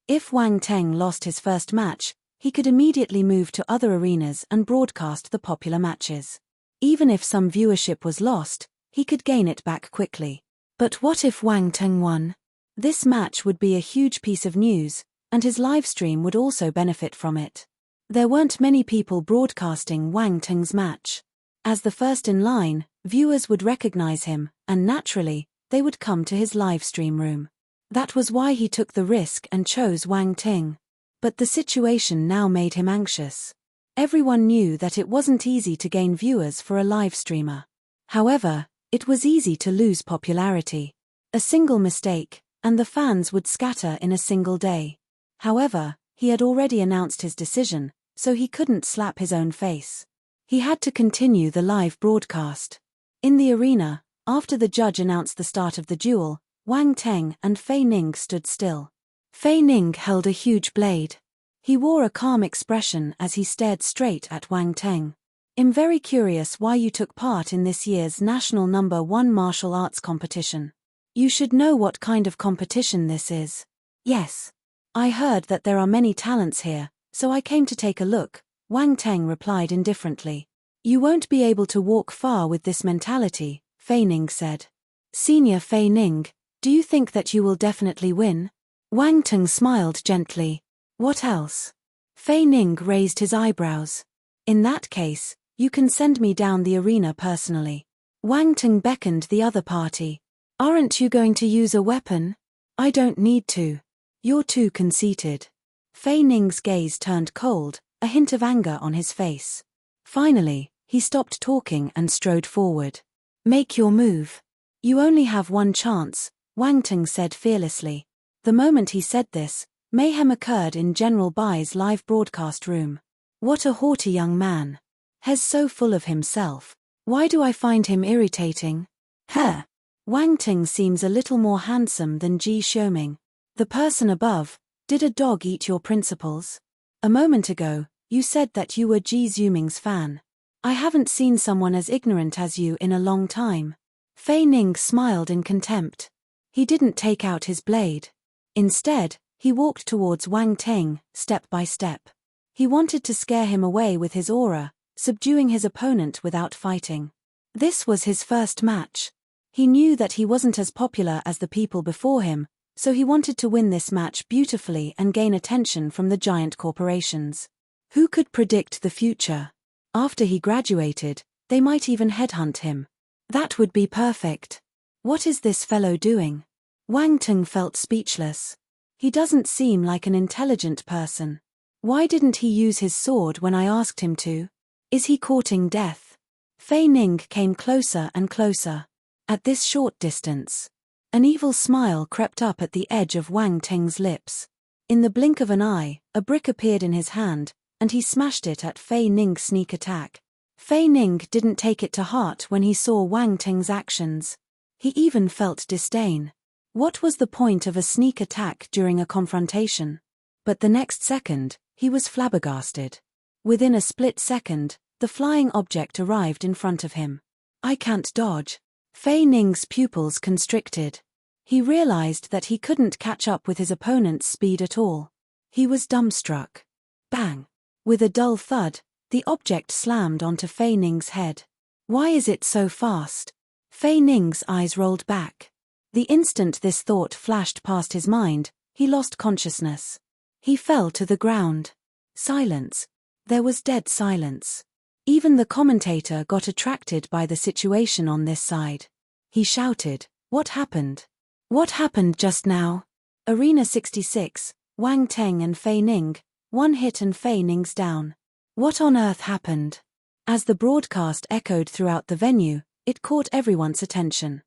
If Wang Teng lost his first match, he could immediately move to other arenas and broadcast the popular matches. Even if some viewership was lost, he could gain it back quickly. But what if Wang Teng won? This match would be a huge piece of news, and his livestream would also benefit from it. There weren't many people broadcasting Wang Teng's match. As the first in line, viewers would recognize him, and naturally, they would come to his livestream room. That was why he took the risk and chose Wang Teng. But the situation now made him anxious. Everyone knew that it wasn't easy to gain viewers for a live streamer. However, it was easy to lose popularity. A single mistake, and the fans would scatter in a single day. However, he had already announced his decision, so he couldn't slap his own face. He had to continue the live broadcast. In the arena, after the judge announced the start of the duel, Wang Teng and Fei Ning stood still. Fei Ning held a huge blade. He wore a calm expression as he stared straight at Wang Teng. "I'm very curious why you took part in this year's national #1 martial arts competition. You should know what kind of competition this is." "Yes. I heard that there are many talents here, so I came to take a look," Wang Teng replied indifferently. "You won't be able to walk far with this mentality," Fei Ning said. "Senior Fei Ning, do you think that you will definitely win?" Wang Teng smiled gently. "What else?" Fei Ning raised his eyebrows. "In that case, you can send me down the arena personally." Wang Teng beckoned the other party. "Aren't you going to use a weapon?" "I don't need to. You're too conceited." Fei Ning's gaze turned cold, a hint of anger on his face. Finally, he stopped talking and strode forward. "Make your move. You only have one chance," Wang Teng said fearlessly. The moment he said this, mayhem occurred in General Bai's live broadcast room. What a haughty young man. He's so full of himself. Why do I find him irritating? Huh. Wang Teng seems a little more handsome than Ji Xiuming. The person above, did a dog eat your principles? A moment ago, you said that you were Ji Xiuming's fan. I haven't seen someone as ignorant as you in a long time. Fei Ning smiled in contempt. He didn't take out his blade. Instead, he walked towards Wang Teng, step by step. He wanted to scare him away with his aura, subduing his opponent without fighting. This was his first match. He knew that he wasn't as popular as the people before him, so he wanted to win this match beautifully and gain attention from the giant corporations. Who could predict the future? After he graduated, they might even headhunt him. That would be perfect. What is this fellow doing? Wang Teng felt speechless. He doesn't seem like an intelligent person. Why didn't he use his sword when I asked him to? Is he courting death? Fei Ning came closer and closer. At this short distance, an evil smile crept up at the edge of Wang Teng's lips. In the blink of an eye, a brick appeared in his hand, and he smashed it at Fei Ning's sneak attack. Fei Ning didn't take it to heart when he saw Wang Teng's actions. He even felt disdain. What was the point of a sneak attack during a confrontation? But the next second, he was flabbergasted. Within a split second, the flying object arrived in front of him. I can't dodge. Fei Ning's pupils constricted. He realized that he couldn't catch up with his opponent's speed at all. He was dumbstruck. Bang! With a dull thud, the object slammed onto Fei Ning's head. Why is it so fast? Fei Ning's eyes rolled back. The instant this thought flashed past his mind, he lost consciousness. He fell to the ground. Silence. There was dead silence. Even the commentator got attracted by the situation on this side. He shouted, "What happened? What happened just now?" Arena 66, Wang Teng and Fei Ning, one hit and Fei Ning's down. What on earth happened? As the broadcast echoed throughout the venue, it caught everyone's attention.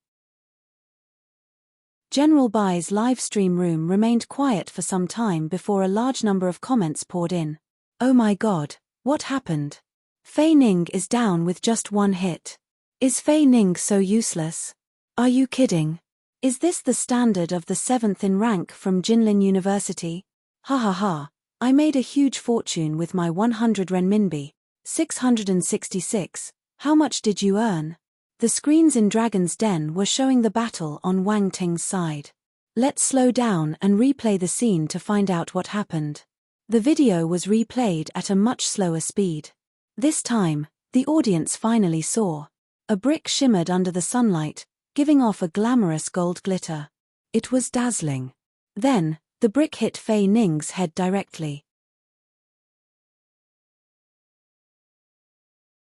General Bai's live stream room remained quiet for some time before a large number of comments poured in. Oh my god, what happened? Fei Ning is down with just one hit. Is Fei Ning so useless? Are you kidding? Is this the standard of the 7th in rank from Jinlin University? Ha ha ha, I made a huge fortune with my 100 renminbi. 666, how much did you earn? The screens in Dragon's Den were showing the battle on Wang Ting's side. Let's slow down and replay the scene to find out what happened. The video was replayed at a much slower speed. This time, the audience finally saw. A brick shimmered under the sunlight, giving off a glamorous gold glitter. It was dazzling. Then, the brick hit Fei Ning's head directly.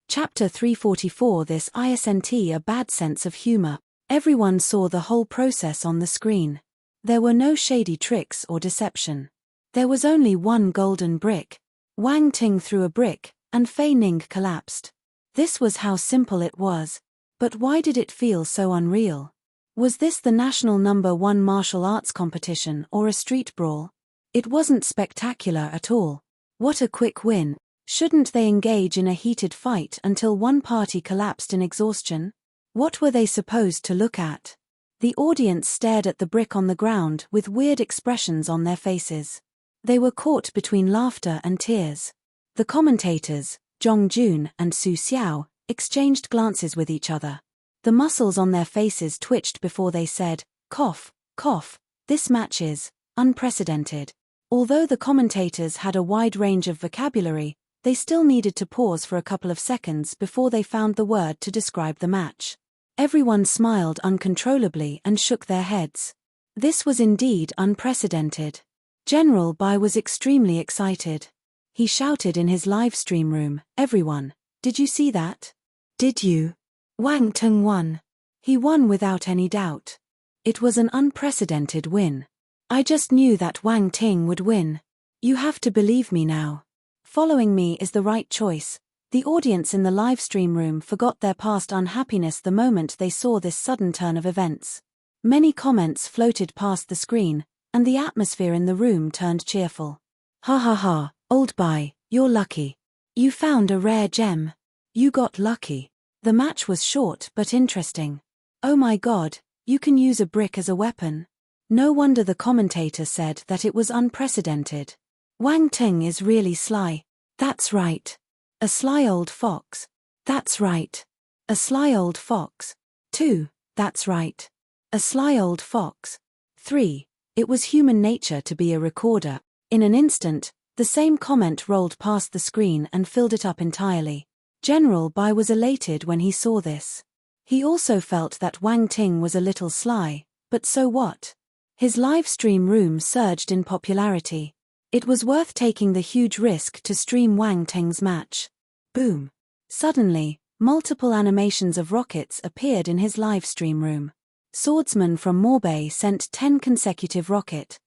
Chapter 344. This isn't a bad sense of humor. Everyone saw the whole process on the screen. There were no shady tricks or deception. There was only one golden brick. Wang Ting threw a brick, and Fei Ning collapsed. This was how simple it was. But why did it feel so unreal? Was this the national #1 martial arts competition or a street brawl? It wasn't spectacular at all. What a quick win. Shouldn't they engage in a heated fight until one party collapsed in exhaustion? What were they supposed to look at? The audience stared at the brick on the ground with weird expressions on their faces. They were caught between laughter and tears. The commentators, Zhong Jun and Su Xiao, exchanged glances with each other. The muscles on their faces twitched before they said, "Cough, cough, this match is unprecedented." Although the commentators had a wide range of vocabulary, they still needed to pause for a couple of seconds before they found the word to describe the match. Everyone smiled uncontrollably and shook their heads. This was indeed unprecedented. General Bai was extremely excited. He shouted in his live stream room, "Everyone, did you see that? Did you? Wang Teng won. He won without any doubt. It was an unprecedented win. I just knew that Wang Ting would win. You have to believe me now. Following me is the right choice." The audience in the live stream room forgot their past unhappiness the moment they saw this sudden turn of events. Many comments floated past the screen, and the atmosphere in the room turned cheerful. "Ha ha ha, old Bai, you're lucky. You found a rare gem. You got lucky." The match was short but interesting. "Oh my god, you can use a brick as a weapon." No wonder the commentator said that it was unprecedented. Wang Ting is really sly. That's right. A sly old fox. That's right. A sly old fox. 2. That's right. A sly old fox. 3. It was human nature to be a recorder. In an instant, the same comment rolled past the screen and filled it up entirely. General Bai was elated when he saw this. He also felt that Wang Ting was a little sly, but so what? His live stream room surged in popularity. It was worth taking the huge risk to stream Wang Ting's match. Boom. Suddenly, multiple animations of rockets appeared in his live stream room. Swordsman from Morbay sent 10 consecutive rocket.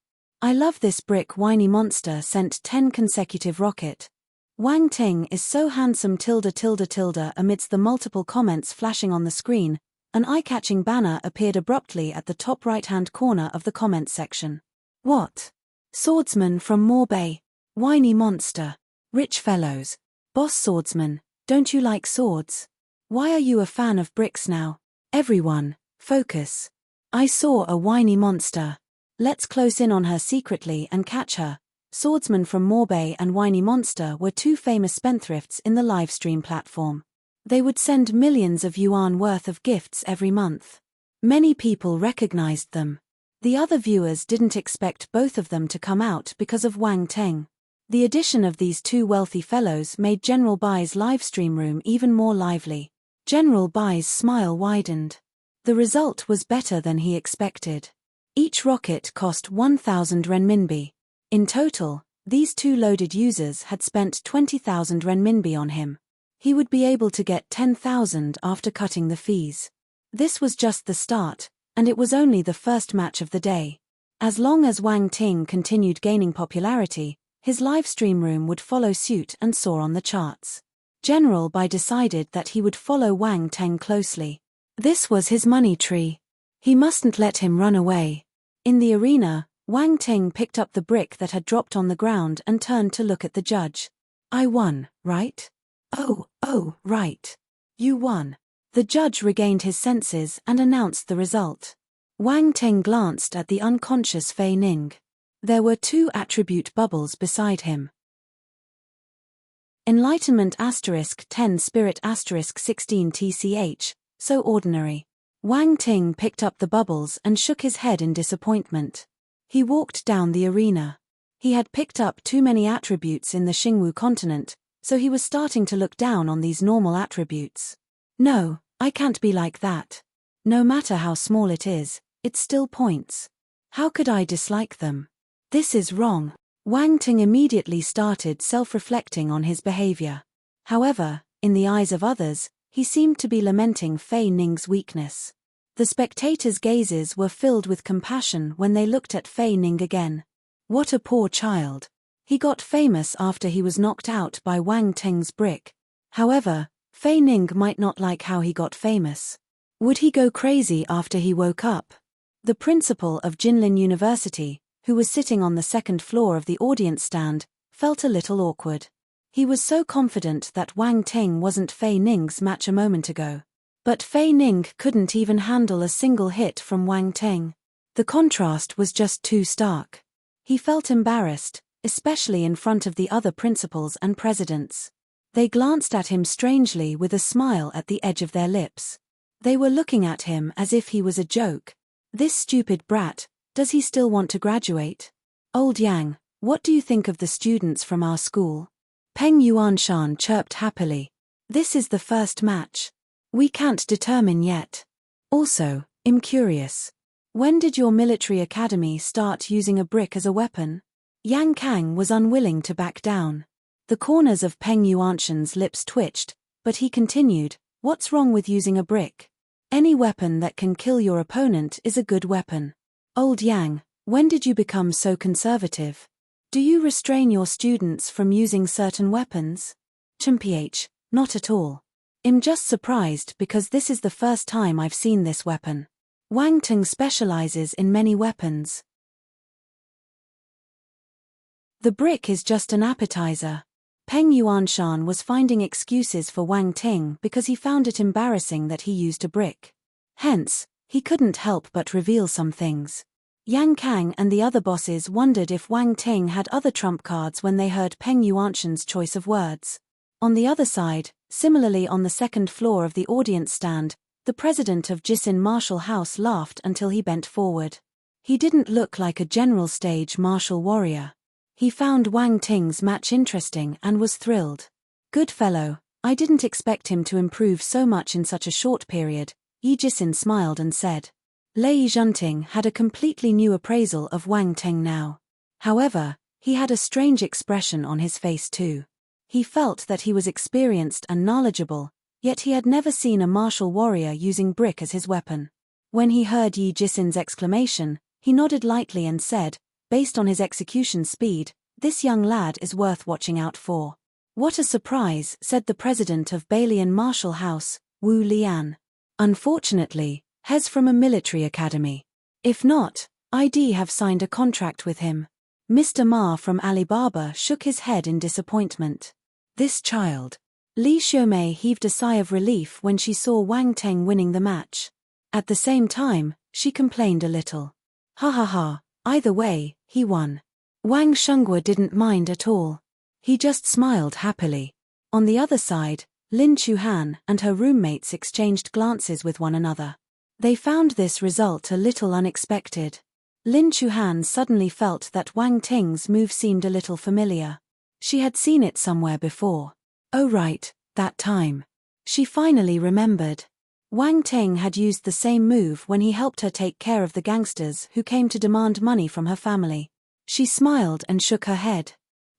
I love this brick whiny monster sent 10 consecutive rocket. Wang Ting is so handsome amidst the multiple comments flashing on the screen. An eye-catching banner appeared abruptly at the top right-hand corner of the comments section. What? Swordsman from Morbay. Whiny monster. Rich fellows. Boss swordsman, don't you like swords? Why are you a fan of bricks now? Everyone, focus. I saw a whiny monster. Let's close in on her secretly and catch her. Swordsman from Morbay and Whiny Monster were two famous spendthrifts in the livestream platform. They would send millions of yuan worth of gifts every month. Many people recognized them. The other viewers didn't expect both of them to come out because of Wang Ting. The addition of these two wealthy fellows made General Bai's livestream room even more lively. General Bai's smile widened. The result was better than he expected. Each rocket cost 1,000 renminbi. In total, these two loaded users had spent 20,000 renminbi on him. He would be able to get 10,000 after cutting the fees. This was just the start, and it was only the first match of the day. As long as Wang Ting continued gaining popularity, his live stream room would follow suit and soar on the charts. General Bai decided that he would follow Wang Ting closely. This was his money tree. He mustn't let him run away. In the arena, Wang Ting picked up the brick that had dropped on the ground and turned to look at the judge. I won, right? Oh, right. You won. The judge regained his senses and announced the result. Wang Ting glanced at the unconscious Fei Ning. There were 2 attribute bubbles beside him. Enlightenment *10 Spirit *16 TCH, so ordinary. Wang Ting picked up the bubbles and shook his head in disappointment. He walked down the arena. He had picked up too many attributes in the Xingwu continent, so he was starting to look down on these normal attributes. No, I can't be like that. No matter how small it is, it still points. How could I dislike them? This is wrong. Wang Ting immediately started self-reflecting on his behavior. However, in the eyes of others, he seemed to be lamenting Fei Ning's weakness. The spectators' gazes were filled with compassion when they looked at Fei Ning again. What a poor child. He got famous after he was knocked out by Wang Ting's brick. However, Fei Ning might not like how he got famous. Would he go crazy after he woke up? The principal of Jinlin University, who was sitting on the second floor of the audience stand, felt a little awkward. He was so confident that Wang Ting wasn't Fei Ning's match a moment ago. But Fei Ning couldn't even handle a single hit from Wang Ting. The contrast was just too stark. He felt embarrassed, especially in front of the other principals and presidents. They glanced at him strangely with a smile at the edge of their lips. They were looking at him as if he was a joke. This stupid brat, does he still want to graduate? Old Yang, what do you think of the students from our school? Peng Yuanshan chirped happily. This is the first match. We can't determine yet. Also, I'm curious. When did your military academy start using a brick as a weapon? Yang Kang was unwilling to back down. The corners of Peng Yuanshan's lips twitched, but he continued, what's wrong with using a brick? Any weapon that can kill your opponent is a good weapon. Old Yang, when did you become so conservative? Do you restrain your students from using certain weapons? Chimph, not at all. I'm just surprised because this is the first time I've seen this weapon. Wang Ting specializes in many weapons. The brick is just an appetizer. Peng Yuanshan was finding excuses for Wang Ting because he found it embarrassing that he used a brick. Hence, he couldn't help but reveal some things. Yang Kang and the other bosses wondered if Wang Ting had other trump cards when they heard Peng Yuanshan's choice of words. On the other side, similarly on the second floor of the audience stand, the president of Jisin Martial House laughed until he bent forward. He didn't look like a general stage martial warrior. He found Wang Ting's match interesting and was thrilled. Good fellow, I didn't expect him to improve so much in such a short period. Yi Jisin smiled and said. Lei Junting had a completely new appraisal of Wang Teng now. However, he had a strange expression on his face too. He felt that he was experienced and knowledgeable, yet he had never seen a martial warrior using brick as his weapon. When he heard Yi Jisin's exclamation, he nodded lightly and said, based on his execution speed, this young lad is worth watching out for. What a surprise, said the president of Balian Martial House, Wu Lian. Unfortunately, he's from a military academy. If not, I'd have signed a contract with him. Mr. Ma from Alibaba shook his head in disappointment. This child. Li Xiaomei heaved a sigh of relief when she saw Wang Teng winning the match. At the same time, she complained a little. Ha ha ha, either way, he won. Wang Shengwa didn't mind at all. He just smiled happily. On the other side, Lin Chuhan and her roommates exchanged glances with one another. They found this result a little unexpected. Lin Chuhan suddenly felt that Wang Ting's move seemed a little familiar. She had seen it somewhere before. Oh right, that time. She finally remembered. Wang Ting had used the same move when he helped her take care of the gangsters who came to demand money from her family. She smiled and shook her head.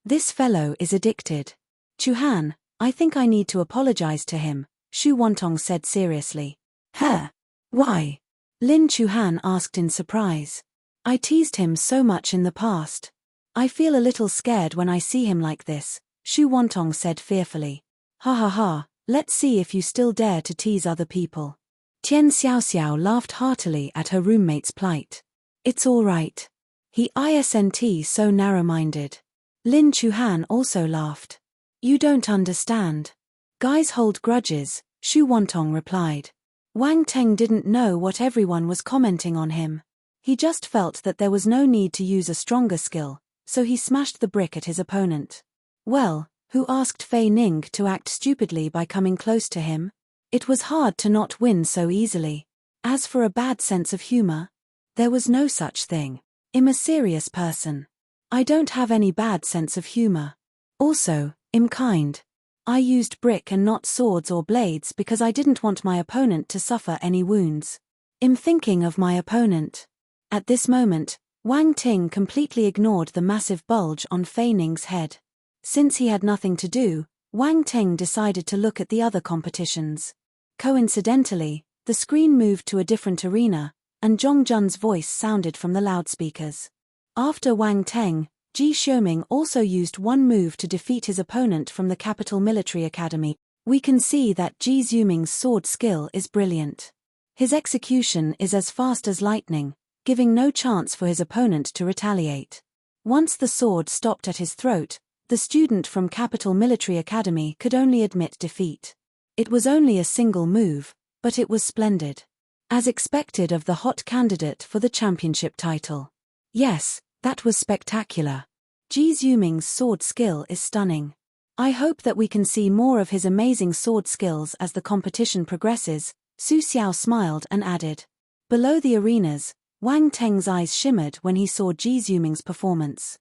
This fellow is addicted. Chuhan, I think I need to apologize to him, Shu Wantong said seriously. Huh? Why? Lin Chuhan asked in surprise. I teased him so much in the past. I feel a little scared when I see him like this, Shu Wantong said fearfully. Ha ha ha, let's see if you still dare to tease other people. Tian Xiaoxiao laughed heartily at her roommate's plight. It's all right. He isn't so narrow-minded. Lin Chuhan also laughed. You don't understand. Guys hold grudges, Shu Wantong replied. Wang Teng didn't know what everyone was commenting on him. He just felt that there was no need to use a stronger skill, so he smashed the brick at his opponent. Well, who asked Fei Ning to act stupidly by coming close to him? It was hard to not win so easily. As for a bad sense of humor, there was no such thing. I'm a serious person. I don't have any bad sense of humor. Also, I'm kind. I used brick and not swords or blades because I didn't want my opponent to suffer any wounds. I'm thinking of my opponent. At this moment, Wang Ting completely ignored the massive bulge on Fei Ning's head. Since he had nothing to do, Wang Ting decided to look at the other competitions. Coincidentally, the screen moved to a different arena, and Zhong Jun's voice sounded from the loudspeakers. After Wang Teng, Ji Xiuming also used one move to defeat his opponent from the Capital Military Academy. We can see that Ji Xiuming's sword skill is brilliant. His execution is as fast as lightning, giving no chance for his opponent to retaliate. Once the sword stopped at his throat, the student from Capital Military Academy could only admit defeat. It was only a single move, but it was splendid. As expected of the hot candidate for the championship title. Yes, that was spectacular. Ji Xiuming's sword skill is stunning. I hope that we can see more of his amazing sword skills as the competition progresses, Su Xiao smiled and added. Below the arenas, Wang Teng's eyes shimmered when he saw Ji Xiuming's performance.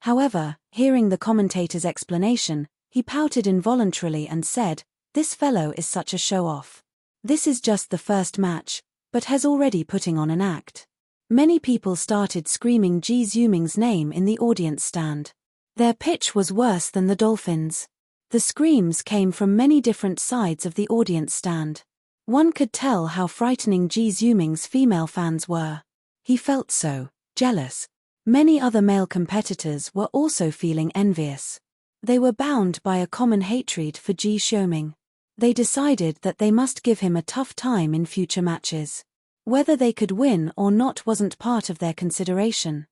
However, hearing the commentator's explanation, he pouted involuntarily and said, "This fellow is such a show-off. This is just the first match, but has already putting on an act." Many people started screaming Ji Xiuming's name in the audience stand. Their pitch was worse than the dolphins. The screams came from many different sides of the audience stand. One could tell how frightening Ji Xiuming's female fans were. He felt so jealous. Many other male competitors were also feeling envious. They were bound by a common hatred for Ji Xiuming. They decided that they must give him a tough time in future matches. Whether they could win or not wasn't part of their consideration.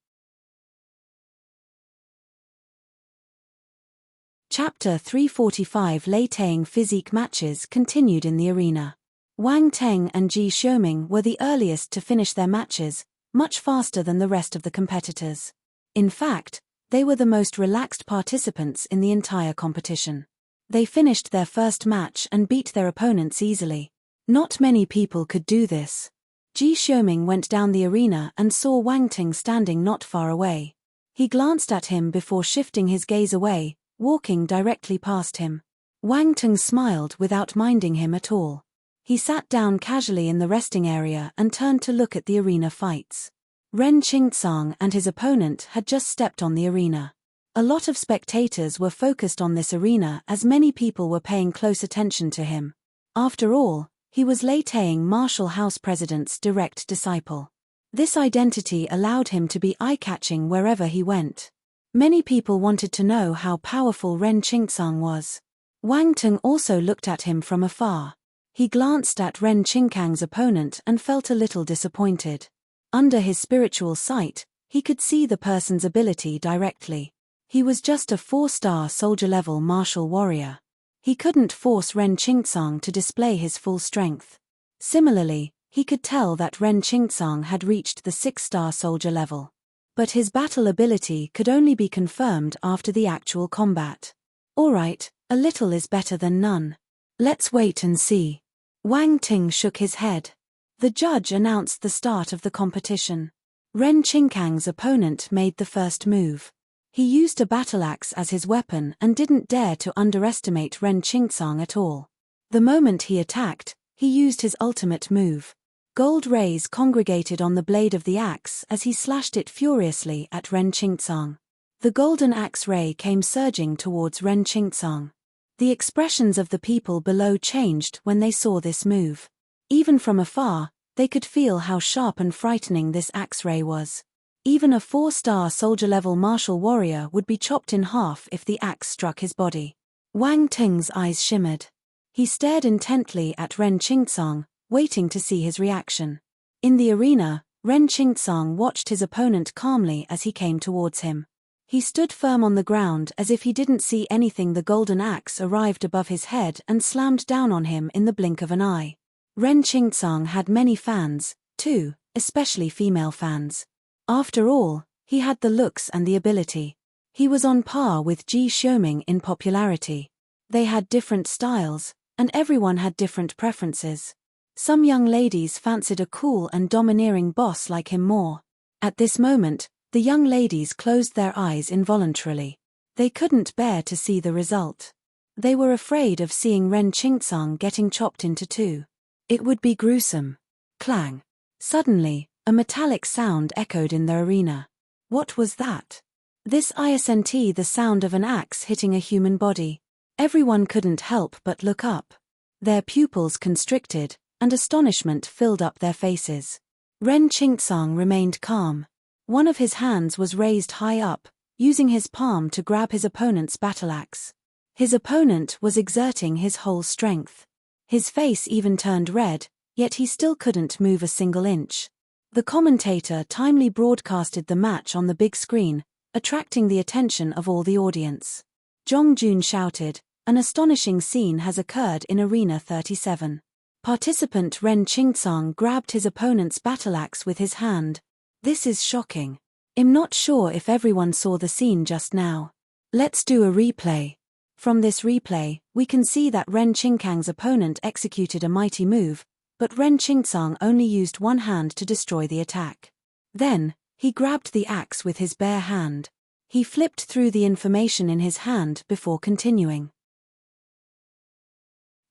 Chapter 345 Lei Tang physique matches continued in the arena. Wang Teng and Ji Xiuming were the earliest to finish their matches, much faster than the rest of the competitors. In fact, they were the most relaxed participants in the entire competition. They finished their first match and beat their opponents easily. Not many people could do this. Ji Xiuming went down the arena and saw Wang Teng standing not far away. He glanced at him before shifting his gaze away, walking directly past him. Wang Teng smiled without minding him at all. He sat down casually in the resting area and turned to look at the arena fights. Ren Qingtsang and his opponent had just stepped on the arena. A lot of spectators were focused on this arena as many people were paying close attention to him. After all, he was Lei Tang Martial House President's direct disciple. This identity allowed him to be eye-catching wherever he went. Many people wanted to know how powerful Ren Qingtsang was. Wang Teng also looked at him from afar. He glanced at Ren Qingkang's opponent and felt a little disappointed. Under his spiritual sight, he could see the person's ability directly. He was just a 4-star soldier-level martial warrior. He couldn't force Ren Qingtsang to display his full strength. Similarly, he could tell that Ren Qingtsang had reached the 6-star soldier level. But his battle ability could only be confirmed after the actual combat. Alright, a little is better than none. Let's wait and see. Wang Ting shook his head. The judge announced the start of the competition. Ren Qingkang's opponent made the first move. He used a battle axe as his weapon and didn't dare to underestimate Ren Qingtsang at all. The moment he attacked, he used his ultimate move. Gold rays congregated on the blade of the axe as he slashed it furiously at Ren Qingtsang. The golden axe ray came surging towards Ren Qingtsang. The expressions of the people below changed when they saw this move. Even from afar, they could feel how sharp and frightening this axe ray was. Even a 4-star soldier-level martial warrior would be chopped in half if the axe struck his body. Wang Teng's eyes shimmered. He stared intently at Ren Qingtsang, waiting to see his reaction. In the arena, Ren Qingtsang watched his opponent calmly as he came towards him. He stood firm on the ground as if he didn't see anything. The golden axe arrived above his head and slammed down on him in the blink of an eye. Ren Qingtsang had many fans, too, especially female fans. After all, he had the looks and the ability. He was on par with Ji Xiuming in popularity. They had different styles, and everyone had different preferences. Some young ladies fancied a cool and domineering boss like him more. At this moment, the young ladies closed their eyes involuntarily. They couldn't bear to see the result. They were afraid of seeing Ren Qingtsang getting chopped into two. It would be gruesome. Clang. Suddenly, a metallic sound echoed in the arena. What was that? This isn't the sound of an axe hitting a human body. Everyone couldn't help but look up. Their pupils constricted, and astonishment filled up their faces. Ren Qingtsang remained calm. One of his hands was raised high up, using his palm to grab his opponent's battle axe. His opponent was exerting his whole strength. His face even turned red, yet he still couldn't move a single inch. The commentator timely broadcasted the match on the big screen, attracting the attention of all the audience. Zhong Jun shouted, "An astonishing scene has occurred in Arena 37. Participant Ren Qingtsang grabbed his opponent's battle axe with his hand. This is shocking. I'm not sure if everyone saw the scene just now. Let's do a replay." From this replay, we can see that Ren Qingkang's opponent executed a mighty move, but Ren Qingtsang only used one hand to destroy the attack. Then, he grabbed the axe with his bare hand. He flipped through the information in his hand before continuing.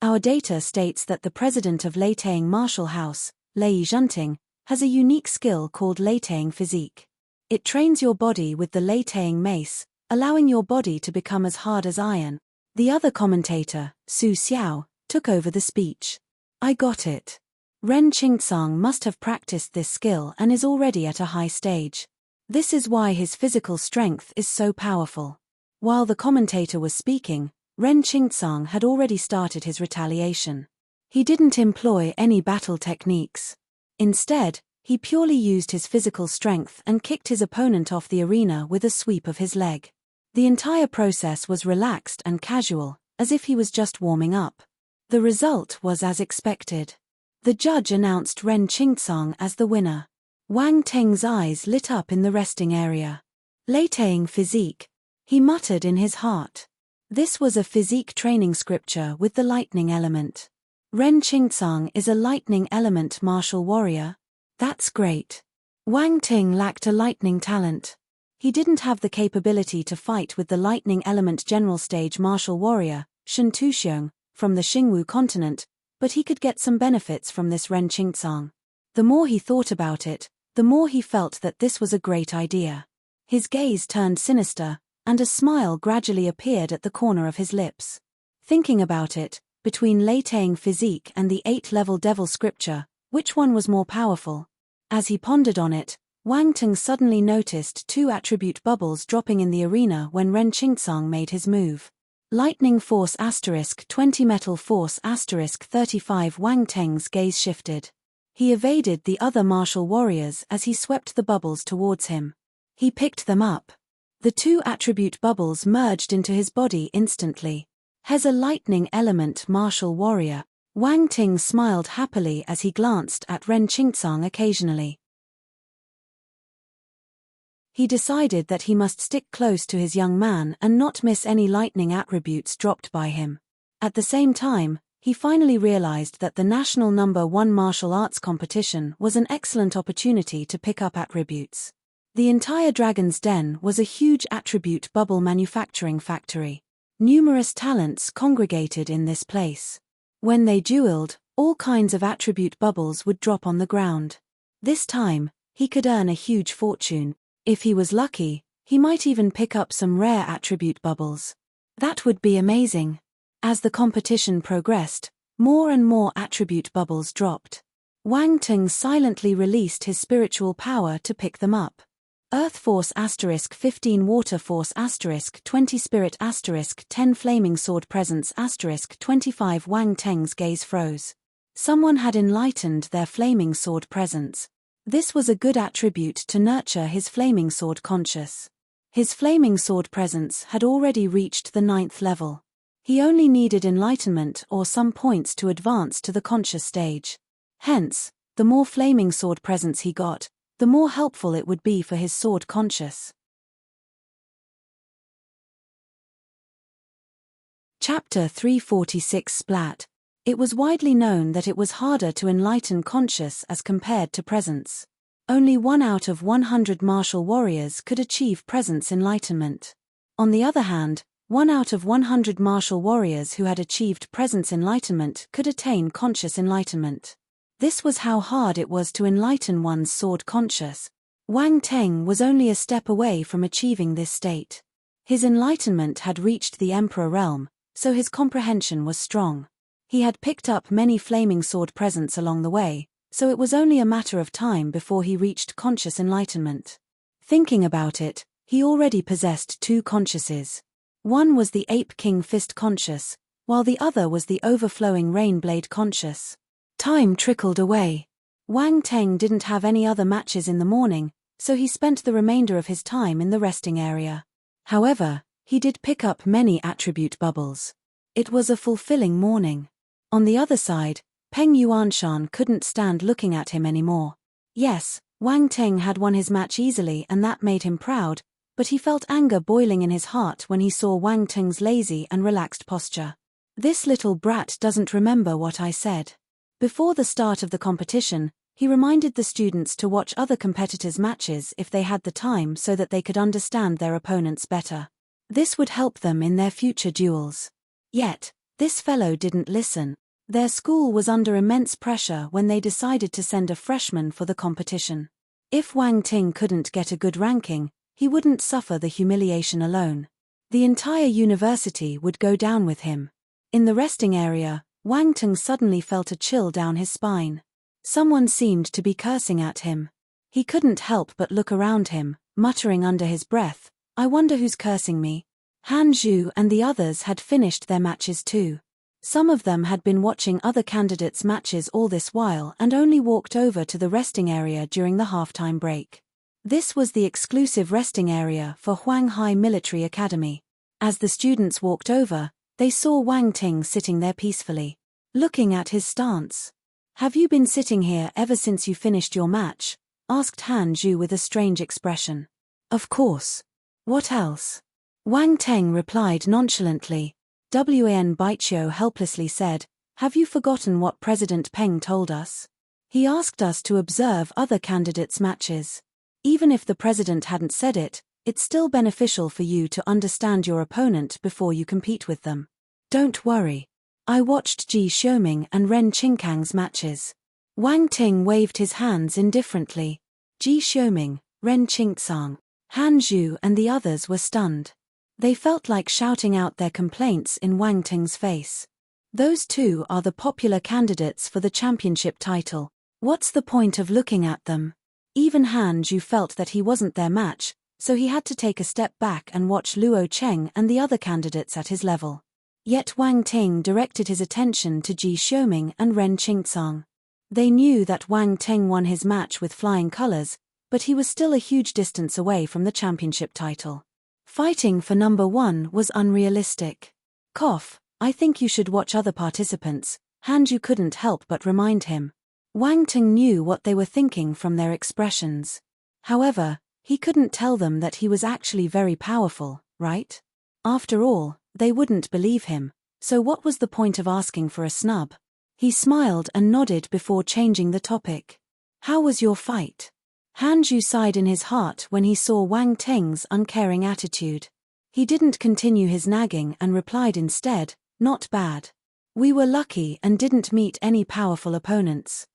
Our data states that the president of Lei Tang Martial House, Lei Zhenting, has a unique skill called Lei Tang Physique. It trains your body with the Lei Tang mace, allowing your body to become as hard as iron. The other commentator, Su Xiao, took over the speech. I got it. Ren Qingtsang must have practiced this skill and is already at a high stage. This is why his physical strength is so powerful. While the commentator was speaking, Ren Qingtsang had already started his retaliation. He didn't employ any battle techniques. Instead, he purely used his physical strength and kicked his opponent off the arena with a sweep of his leg. The entire process was relaxed and casual, as if he was just warming up. The result was as expected. The judge announced Ren Qingtsang as the winner. Wang Teng's eyes lit up in the resting area. Lei Tang Physique, he muttered in his heart. This was a physique training scripture with the lightning element. Ren Qingtsang is a lightning element martial warrior. That's great. Wang Ting lacked a lightning talent. He didn't have the capability to fight with the lightning element general stage martial warrior, Shen Tuxiong, from the Xingwu continent, but he could get some benefits from this Ren Qingcang. The more he thought about it, the more he felt that this was a great idea. His gaze turned sinister, and a smile gradually appeared at the corner of his lips. Thinking about it, between Lei Tang physique and the 8-level devil scripture, which one was more powerful? As he pondered on it, Wang Teng suddenly noticed 2 attribute bubbles dropping in the arena when Ren Qingcang made his move. Lightning Force *20 Metal Force *35. Wang Teng's gaze shifted. He evaded the other martial warriors as he swept the bubbles towards him. He picked them up. The 2 attribute bubbles merged into his body instantly. As a lightning element martial warrior, Wang Ting smiled happily as he glanced at Ren Qingcang occasionally. He decided that he must stick close to his young man and not miss any lightning attributes dropped by him. At the same time, he finally realized that the national number 1 martial arts competition was an excellent opportunity to pick up attributes. The entire Dragon's Den was a huge attribute bubble manufacturing factory. Numerous talents congregated in this place. When they dueled, all kinds of attribute bubbles would drop on the ground. This time, he could earn a huge fortune. If he was lucky, he might even pick up some rare attribute bubbles. That would be amazing. As the competition progressed, more and more attribute bubbles dropped. Wang Teng silently released his spiritual power to pick them up. Earth Force *15 Water Force *20 Spirit *10 Flaming Sword Presence *25. Wang Teng's gaze froze. Someone had enlightened their flaming sword presence. This was a good attribute to nurture his flaming sword conscious. His flaming sword presence had already reached the 9th level. He only needed enlightenment or some points to advance to the conscious stage. Hence, the more flaming sword presence he got, the more helpful it would be for his sword conscious. Chapter 346 Splat. It was widely known that it was harder to enlighten conscious as compared to presence. Only 1 out of 100 martial warriors could achieve presence enlightenment. On the other hand, 1 out of 100 martial warriors who had achieved presence enlightenment could attain conscious enlightenment. This was how hard it was to enlighten one's sword conscious. Wang Teng was only a step away from achieving this state. His enlightenment had reached the Emperor realm, so his comprehension was strong. He had picked up many flaming sword presence along the way, so it was only a matter of time before he reached conscious enlightenment. Thinking about it, he already possessed 2 consciouses. One was the Ape King Fist conscious, while the other was the overflowing Rain Blade conscious. Time trickled away. Wang Teng didn't have any other matches in the morning, so he spent the remainder of his time in the resting area. However, he did pick up many attribute bubbles. It was a fulfilling morning. On the other side, Peng Yuanshan couldn't stand looking at him anymore. Yes, Wang Teng had won his match easily and that made him proud, but he felt anger boiling in his heart when he saw Wang Teng's lazy and relaxed posture. This little brat doesn't remember what I said. Before the start of the competition, he reminded the students to watch other competitors' matches if they had the time so that they could understand their opponents better. This would help them in their future duels. Yet, this fellow didn't listen. Their school was under immense pressure when they decided to send a freshman for the competition. If Wang Ting couldn't get a good ranking, he wouldn't suffer the humiliation alone. The entire university would go down with him. In the resting area, Wang Ting suddenly felt a chill down his spine. Someone seemed to be cursing at him. He couldn't help but look around him, muttering under his breath, "I wonder who's cursing me." Han Zhu and the others had finished their matches too. Some of them had been watching other candidates' matches all this while and only walked over to the resting area during the halftime break. This was the exclusive resting area for Huanghai Military Academy. As the students walked over, they saw Wang Ting sitting there peacefully, looking at his stance. "Have you been sitting here ever since you finished your match?" asked Han Zhu with a strange expression. "Of course. What else?" Wang Teng replied nonchalantly. Wan Baiqiu helplessly said, "Have you forgotten what President Peng told us? He asked us to observe other candidates' matches. Even if the president hadn't said it, It's still beneficial for you to understand your opponent before you compete with them. Don't worry. I watched Ji Xiuming and Ren Qingkang's matches. Wang Ting waved his hands indifferently. Ji Xiuming, Ren Qingcang, Han Zhu and the others were stunned. They felt like shouting out their complaints in Wang Ting's face. Those two are the popular candidates for the championship title. What's the point of looking at them? Even Han Zhu felt that he wasn't their match, so he had to take a step back and watch Luo Cheng and the other candidates at his level. Yet Wang Ting directed his attention to Ji Xiuming and Ren Qingcang. They knew that Wang Ting won his match with flying colors, but he was still a huge distance away from the championship title. Fighting for number 1 was unrealistic. Cough, I think you should watch other participants, Han Zhu couldn't help but remind him. Wang Ting knew what they were thinking from their expressions. However, he couldn't tell them that he was actually very powerful, right? After all, they wouldn't believe him, so what was the point of asking for a snub? He smiled and nodded before changing the topic. How was your fight? Han Zhu sighed in his heart when he saw Wang Ting's uncaring attitude. He didn't continue his nagging and replied instead, not bad. We were lucky and didn't meet any powerful opponents.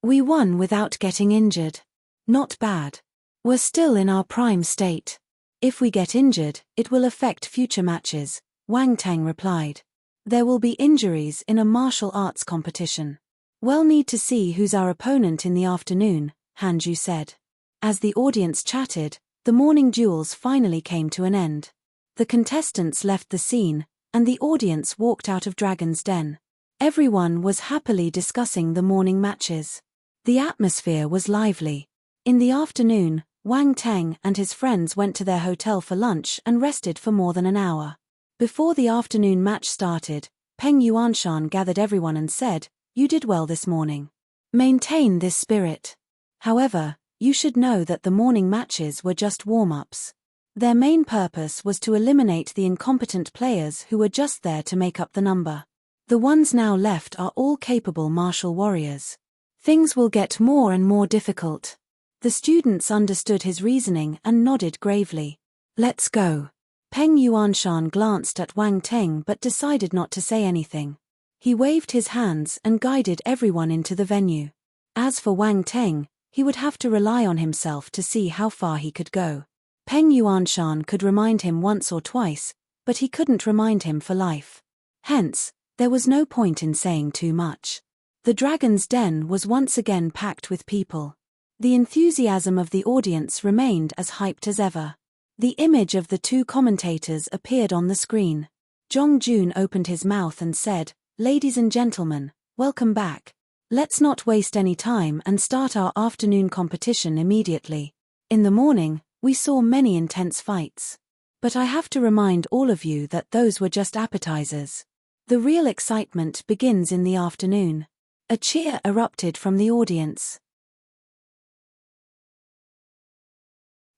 We won without getting injured. Not bad. We're still in our prime state. If we get injured, it will affect future matches, Wang Tang replied. There will be injuries in a martial arts competition. We'll need to see who's our opponent in the afternoon, Han Zhu said. As the audience chatted, the morning duels finally came to an end. The contestants left the scene, and the audience walked out of Dragon's Den. Everyone was happily discussing the morning matches. The atmosphere was lively. In the afternoon, Wang Teng and his friends went to their hotel for lunch and rested for more than an hour. Before the afternoon match started, Peng Yuanshan gathered everyone and said, "You did well this morning. Maintain this spirit. However, you should know that the morning matches were just warm-ups. Their main purpose was to eliminate the incompetent players who were just there to make up the number. The ones now left are all capable martial warriors. Things will get more and more difficult." The students understood his reasoning and nodded gravely. "Let's go." Peng Yuanshan glanced at Wang Teng but decided not to say anything. He waved his hands and guided everyone into the venue. As for Wang Teng, he would have to rely on himself to see how far he could go. Peng Yuanshan could remind him once or twice, but he couldn't remind him for life. Hence, there was no point in saying too much. The Dragon's Den was once again packed with people. The enthusiasm of the audience remained as hyped as ever. The image of the two commentators appeared on the screen. Zhong Jun opened his mouth and said, "Ladies and gentlemen, welcome back. Let's not waste any time and start our afternoon competition immediately. In the morning, we saw many intense fights. But I have to remind all of you that those were just appetizers. The real excitement begins in the afternoon." A cheer erupted from the audience.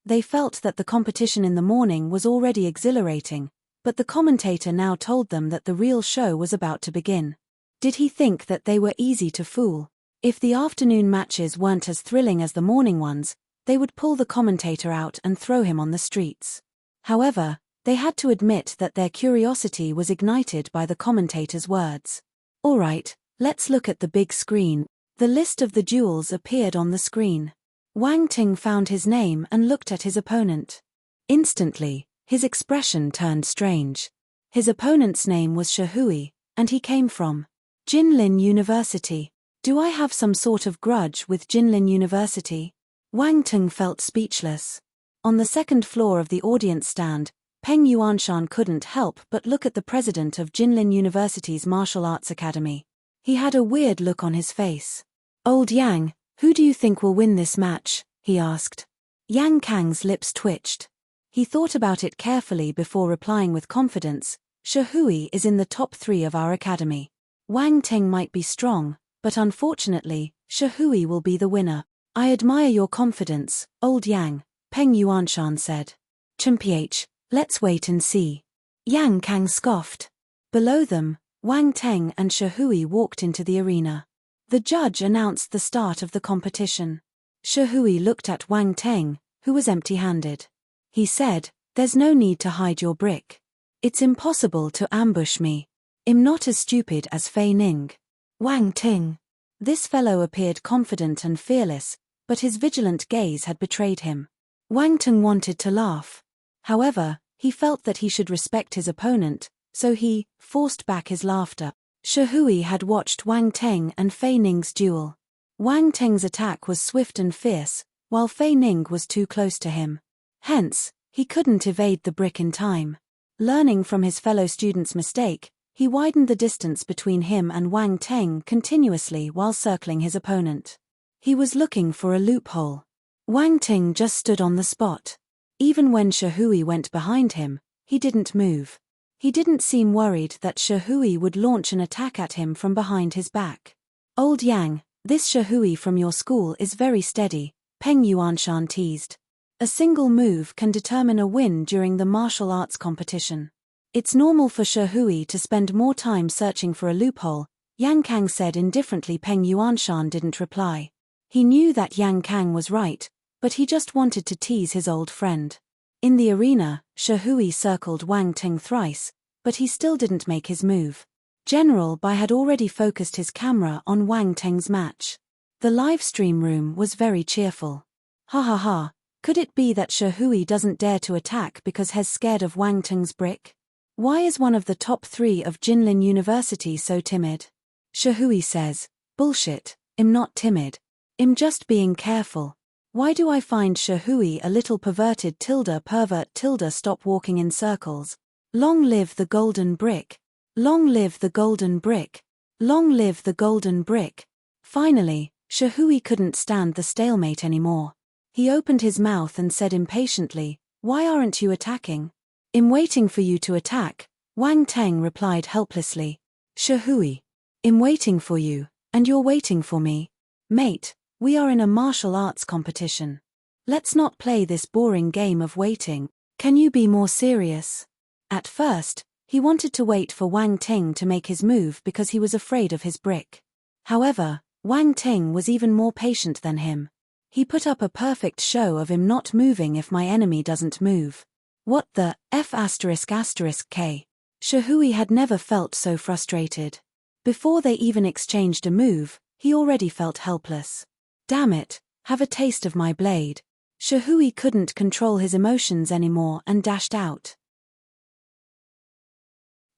They felt that the competition in the morning was already exhilarating, but the commentator now told them that the real show was about to begin. Did he think that they were easy to fool? If the afternoon matches weren't as thrilling as the morning ones, they would pull the commentator out and throw him on the streets. However, they had to admit that their curiosity was ignited by the commentator's words. "All right, let's look at the big screen." The list of the duels appeared on the screen. Wang Ting found his name and looked at his opponent. Instantly, his expression turned strange. His opponent's name was Shahui, and he came from Jinlin University. Do I have some sort of grudge with Jinlin University? Wang Ting felt speechless. On the second floor of the audience stand, Peng Yuanshan couldn't help but look at the president of Jinlin University's martial arts academy. He had a weird look on his face. "Old Yang, who do you think will win this match?" he asked. Yang Kang's lips twitched. He thought about it carefully before replying with confidence, "Shahui is in the top 3 of our academy. Wang Ting might be strong, but unfortunately, Shahui will be the winner." "I admire your confidence, Old Yang," Peng Yuanshan said. "Chimph, let's wait and see." Yang Kang scoffed. Below them, Wang Teng and Shahui walked into the arena. The judge announced the start of the competition. Shahui looked at Wang Teng, who was empty-handed. He said, "There's no need to hide your brick. It's impossible to ambush me. I'm not as stupid as Fei Ning. Wang Ting." This fellow appeared confident and fearless, but his vigilant gaze had betrayed him. Wang Ting wanted to laugh. However, he felt that he should respect his opponent, so he forced back his laughter. Shahui had watched Wang Teng and Fei Ning's duel. Wang Teng's attack was swift and fierce, while Fei Ning was too close to him. Hence, he couldn't evade the brick in time. Learning from his fellow student's mistake, he widened the distance between him and Wang Teng continuously while circling his opponent. He was looking for a loophole. Wang Ting just stood on the spot. Even when Shahui went behind him, he didn't move. He didn't seem worried that Shahui would launch an attack at him from behind his back. "Old Yang, this Shahui from your school is very steady," Peng Yuanshan teased. "A single move can determine a win during the martial arts competition. It's normal for Shahui to spend more time searching for a loophole," Yang Kang said indifferently. Peng Yuanshan didn't reply. He knew that Yang Kang was right, but he just wanted to tease his old friend. In the arena, Shahui circled Wang Ting thrice, but he still didn't make his move. General Bai had already focused his camera on Wang Teng's match. The live stream room was very cheerful. Ha ha ha, could it be that Shahui doesn't dare to attack because he's scared of Wang Teng's brick? Why is one of the top 3 of Jinlin University so timid? Shahui says, "Bullshit, I'm not timid. I'm just being careful." Why do I find Shahui a little perverted? Pervert. Stop walking in circles. Long live the golden brick. Long live the golden brick. Long live the golden brick. Finally, Shahui couldn't stand the stalemate anymore. He opened his mouth and said impatiently, "Why aren't you attacking?" "I'm waiting for you to attack," Wang Teng replied helplessly. "Shahui, I'm waiting for you, and you're waiting for me. Mate, we are in a martial arts competition. Let's not play this boring game of waiting. Can you be more serious?" At first, he wanted to wait for Wang Ting to make his move because he was afraid of his brick. However, Wang Ting was even more patient than him. He put up a perfect show of him not moving if my enemy doesn't move. What the F***K? Shahui had never felt so frustrated. Before they even exchanged a move, he already felt helpless. "Damn it, have a taste of my blade." Shahui couldn't control his emotions anymore and dashed out.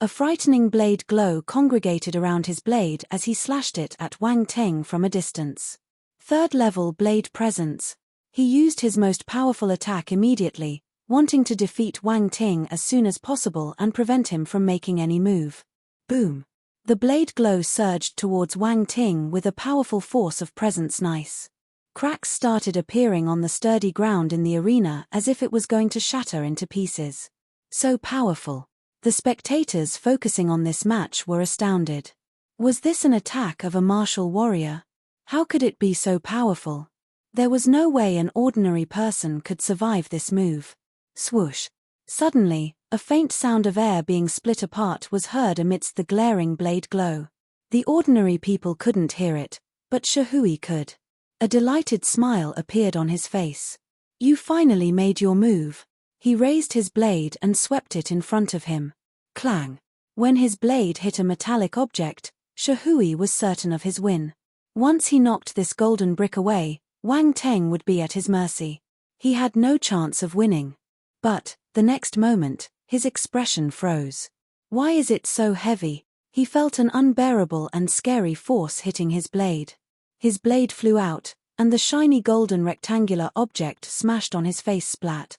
A frightening blade glow congregated around his blade as he slashed it at Wang Teng from a distance. 3rd level blade presence. He used his most powerful attack immediately, wanting to defeat Wang Ting as soon as possible and prevent him from making any move. Boom! The blade glow surged towards Wang Ting with a powerful force of presence. Nice. Cracks started appearing on the sturdy ground in the arena as if it was going to shatter into pieces. So powerful. The spectators focusing on this match were astounded. Was this an attack of a martial warrior? How could it be so powerful? There was no way an ordinary person could survive this move. Swoosh. Suddenly, a faint sound of air being split apart was heard amidst the glaring blade glow. The ordinary people couldn't hear it, but Shahui could. A delighted smile appeared on his face. "You finally made your move." He raised his blade and swept it in front of him. Clang. When his blade hit a metallic object, Shahui was certain of his win. Once he knocked this golden brick away, Wang Teng would be at his mercy. He had no chance of winning. But, the next moment, his expression froze. Why is it so heavy? He felt an unbearable and scary force hitting his blade. His blade flew out, and the shiny golden rectangular object smashed on his face. Splat.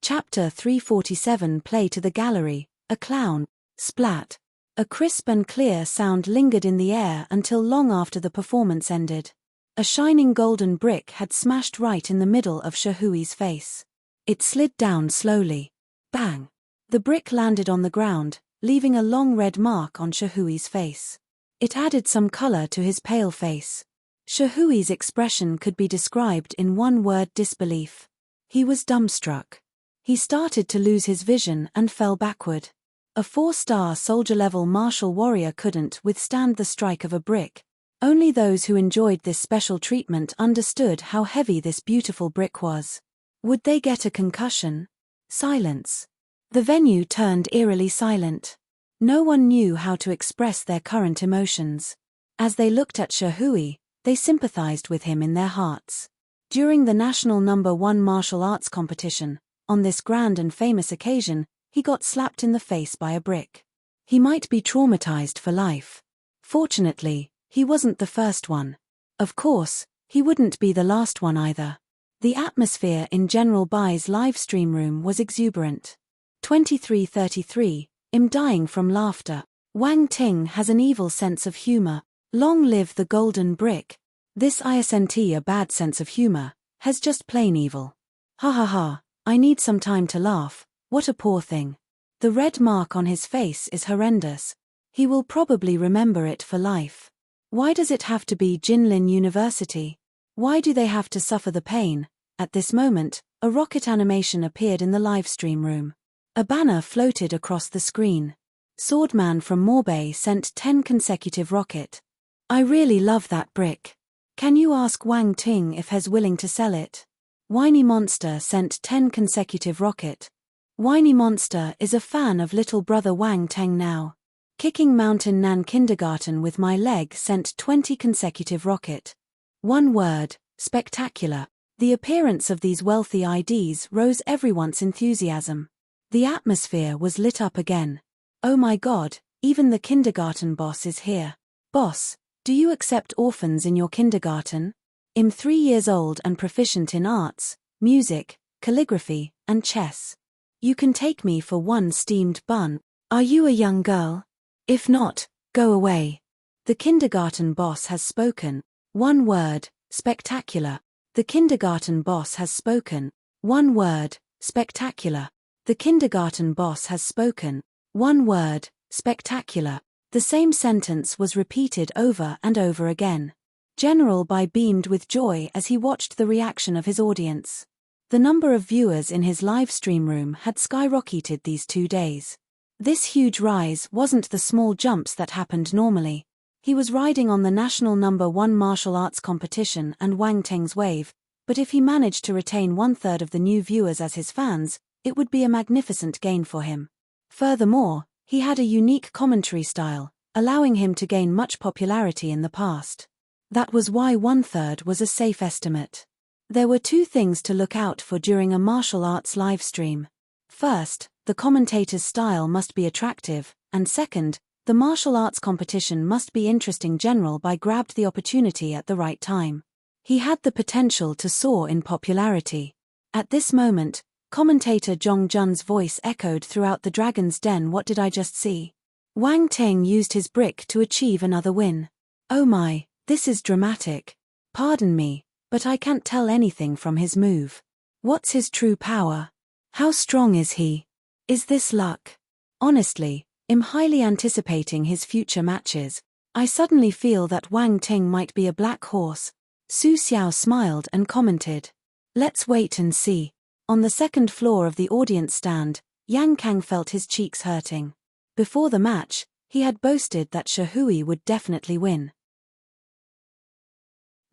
Chapter 347. Play to the gallery, a clown. Splat. A crisp and clear sound lingered in the air until long after the performance ended. A shining golden brick had smashed right in the middle of Shahui's face. It slid down slowly. Bang! The brick landed on the ground, leaving a long red mark on Shahui's face. It added some color to his pale face. Shahui's expression could be described in one word: disbelief. He was dumbstruck. He started to lose his vision and fell backward. A 4-star soldier-level martial warrior couldn't withstand the strike of a brick. Only those who enjoyed this special treatment understood how heavy this beautiful brick was. Would they get a concussion? Silence. The venue turned eerily silent. No one knew how to express their current emotions. As they looked at Shahui, they sympathized with him in their hearts. During the national #1 martial arts competition, on this grand and famous occasion, he got slapped in the face by a brick. He might be traumatized for life. Fortunately, he wasn't the first one. Of course, he wouldn't be the last one either. The atmosphere in General Bai's live stream room was exuberant. 2333, I'm dying from laughter. Wang Ting has an evil sense of humor. Long live the golden brick. This isn't a bad sense of humor, has just plain evil. Ha ha ha, I need some time to laugh, what a poor thing. The red mark on his face is horrendous. He will probably remember it for life. Why does it have to be Jinlin University? Why do they have to suffer the pain? At this moment, a rocket animation appeared in the livestream room. A banner floated across the screen. Swordman from Morbay sent 10 consecutive rocket. I really love that brick. Can you ask Wang Ting if he's willing to sell it? Whiny Monster sent 10 consecutive rocket. Whiny Monster is a fan of little brother Wang Teng now. Kicking Mountain Nan Kindergarten with my leg sent 20 consecutive rocket. One word, spectacular. The appearance of these wealthy IDs rose everyone's enthusiasm. The atmosphere was lit up again. Oh my god, even the kindergarten boss is here. Boss, do you accept orphans in your kindergarten? I'm 3 years old and proficient in arts, music, calligraphy, and chess. You can take me for one steamed bun. Are you a young girl? If not, go away. The kindergarten boss has spoken. One word, spectacular. The kindergarten boss has spoken. One word, spectacular. The kindergarten boss has spoken. One word, spectacular. The same sentence was repeated over and over again. General Bai beamed with joy as he watched the reaction of his audience. The number of viewers in his live stream room had skyrocketed these 2 days. This huge rise wasn't the small jumps that happened normally. He was riding on the national #1 martial arts competition and Wang Teng's wave, but if he managed to retain 1/3 of the new viewers as his fans, it would be a magnificent gain for him. Furthermore, he had a unique commentary style, allowing him to gain much popularity in the past. That was why 1/3 was a safe estimate. There were 2 things to look out for during a martial arts livestream. First, the commentator's style must be attractive, and second, the martial arts competition must be interesting. General Bai grabbed the opportunity at the right time. He had the potential to soar in popularity. At this moment, commentator Zhong Jun's voice echoed throughout the Dragon's Den. What did I just see? Wang Teng used his brick to achieve another win. Oh my, this is dramatic. Pardon me, but I can't tell anything from his move. What's his true power? How strong is he? Is this luck? Honestly, I'm highly anticipating his future matches. I suddenly feel that Wang Ting might be a black horse. Su Xiao smiled and commented. Let's wait and see. On the second floor of the audience stand, Yang Kang felt his cheeks hurting. Before the match, he had boasted that Shahui would definitely win.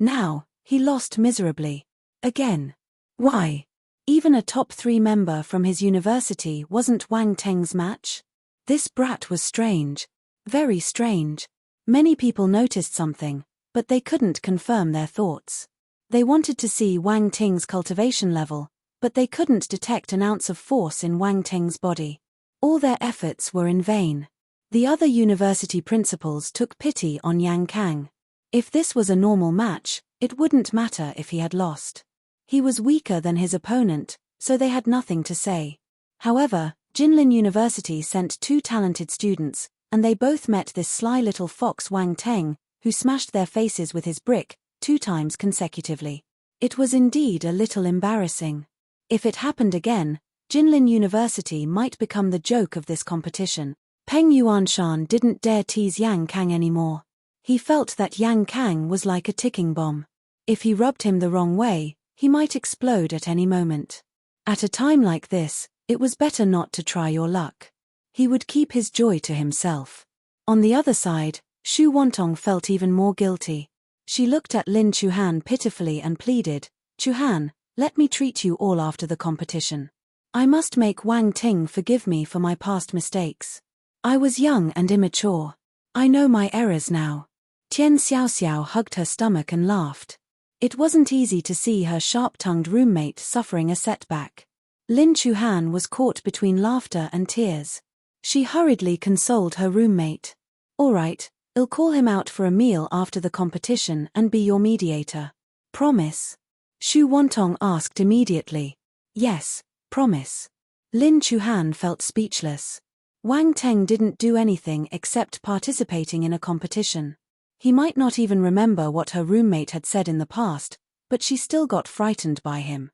Now, he lost miserably. Again. Why? Even a top 3 member from his university wasn't Wang Teng's match? This brat was strange. Very strange. Many people noticed something, but they couldn't confirm their thoughts. They wanted to see Wang Ting's cultivation level, but they couldn't detect an ounce of force in Wang Ting's body. All their efforts were in vain. The other university principals took pity on Yang Kang. If this was a normal match, it wouldn't matter if he had lost. He was weaker than his opponent, so they had nothing to say. However, Jinlin University sent 2 talented students, and they both met this sly little fox Wang Teng, who smashed their faces with his brick 2 times consecutively. It was indeed a little embarrassing. If it happened again, Jinlin University might become the joke of this competition. Peng Yuanshan didn't dare tease Yang Kang anymore. He felt that Yang Kang was like a ticking bomb. If he rubbed him the wrong way, he might explode at any moment. At a time like this, it was better not to try your luck. He would keep his joy to himself. On the other side, Xu Wantong felt even more guilty. She looked at Lin Chuhan pitifully and pleaded, "Chuhan, let me treat you all after the competition. I must make Wang Ting forgive me for my past mistakes. I was young and immature. I know my errors now." Tian Xiaoxiao hugged her stomach and laughed. It wasn't easy to see her sharp-tongued roommate suffering a setback. Lin Chuhan was caught between laughter and tears. She hurriedly consoled her roommate. "All right, I'll call him out for a meal after the competition and be your mediator. Promise?" Xu Wantong asked immediately. "Yes, promise." Lin Chuhan felt speechless. Wang Teng didn't do anything except participating in a competition. He might not even remember what her roommate had said in the past, but she still got frightened by him.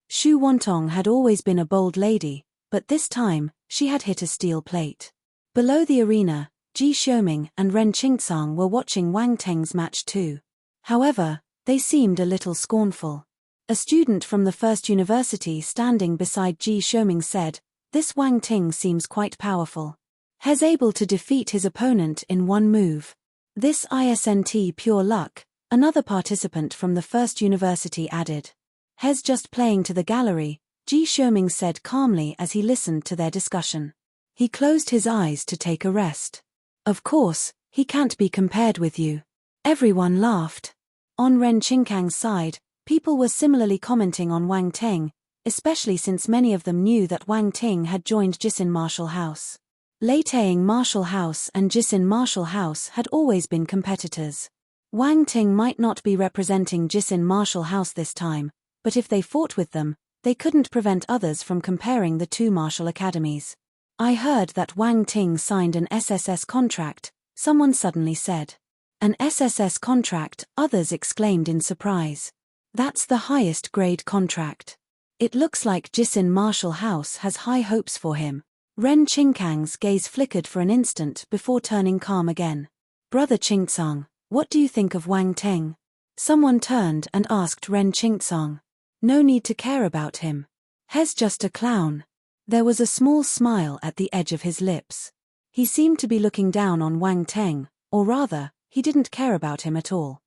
Xu Wantong had always been a bold lady, but this time, she had hit a steel plate. Below the arena, Ji Xiuming and Ren Qingcang were watching Wang Teng's match too. However, they seemed a little scornful. A student from the first university standing beside Ji Xiuming said, "This Wang Ting seems quite powerful. He's able to defeat his opponent in one move. This isn't pure luck," another participant from the first university added. "He's just playing to the gallery," Ji Xiuming said calmly as he listened to their discussion. He closed his eyes to take a rest. "Of course, he can't be compared with you." Everyone laughed. On Ren Qingcang's side, people were similarly commenting on Wang Teng, especially since many of them knew that Wang Ting had joined Jisin Martial House. Leitang Martial House and Jisin Martial House had always been competitors. Wang Ting might not be representing Jisin Martial House this time, but if they fought with them, they couldn't prevent others from comparing the two martial academies. "I heard that Wang Ting signed an SSS contract," someone suddenly said. "An SSS contract," others exclaimed in surprise. "That's the highest grade contract. It looks like Jisin Martial House has high hopes for him." Ren Qingcang's gaze flickered for an instant before turning calm again. "Brother Qingcang, what do you think of Wang Teng?" Someone turned and asked Ren Qingcang. "No need to care about him. He's just a clown." There was a small smile at the edge of his lips. He seemed to be looking down on Wang Teng, or rather, he didn't care about him at all.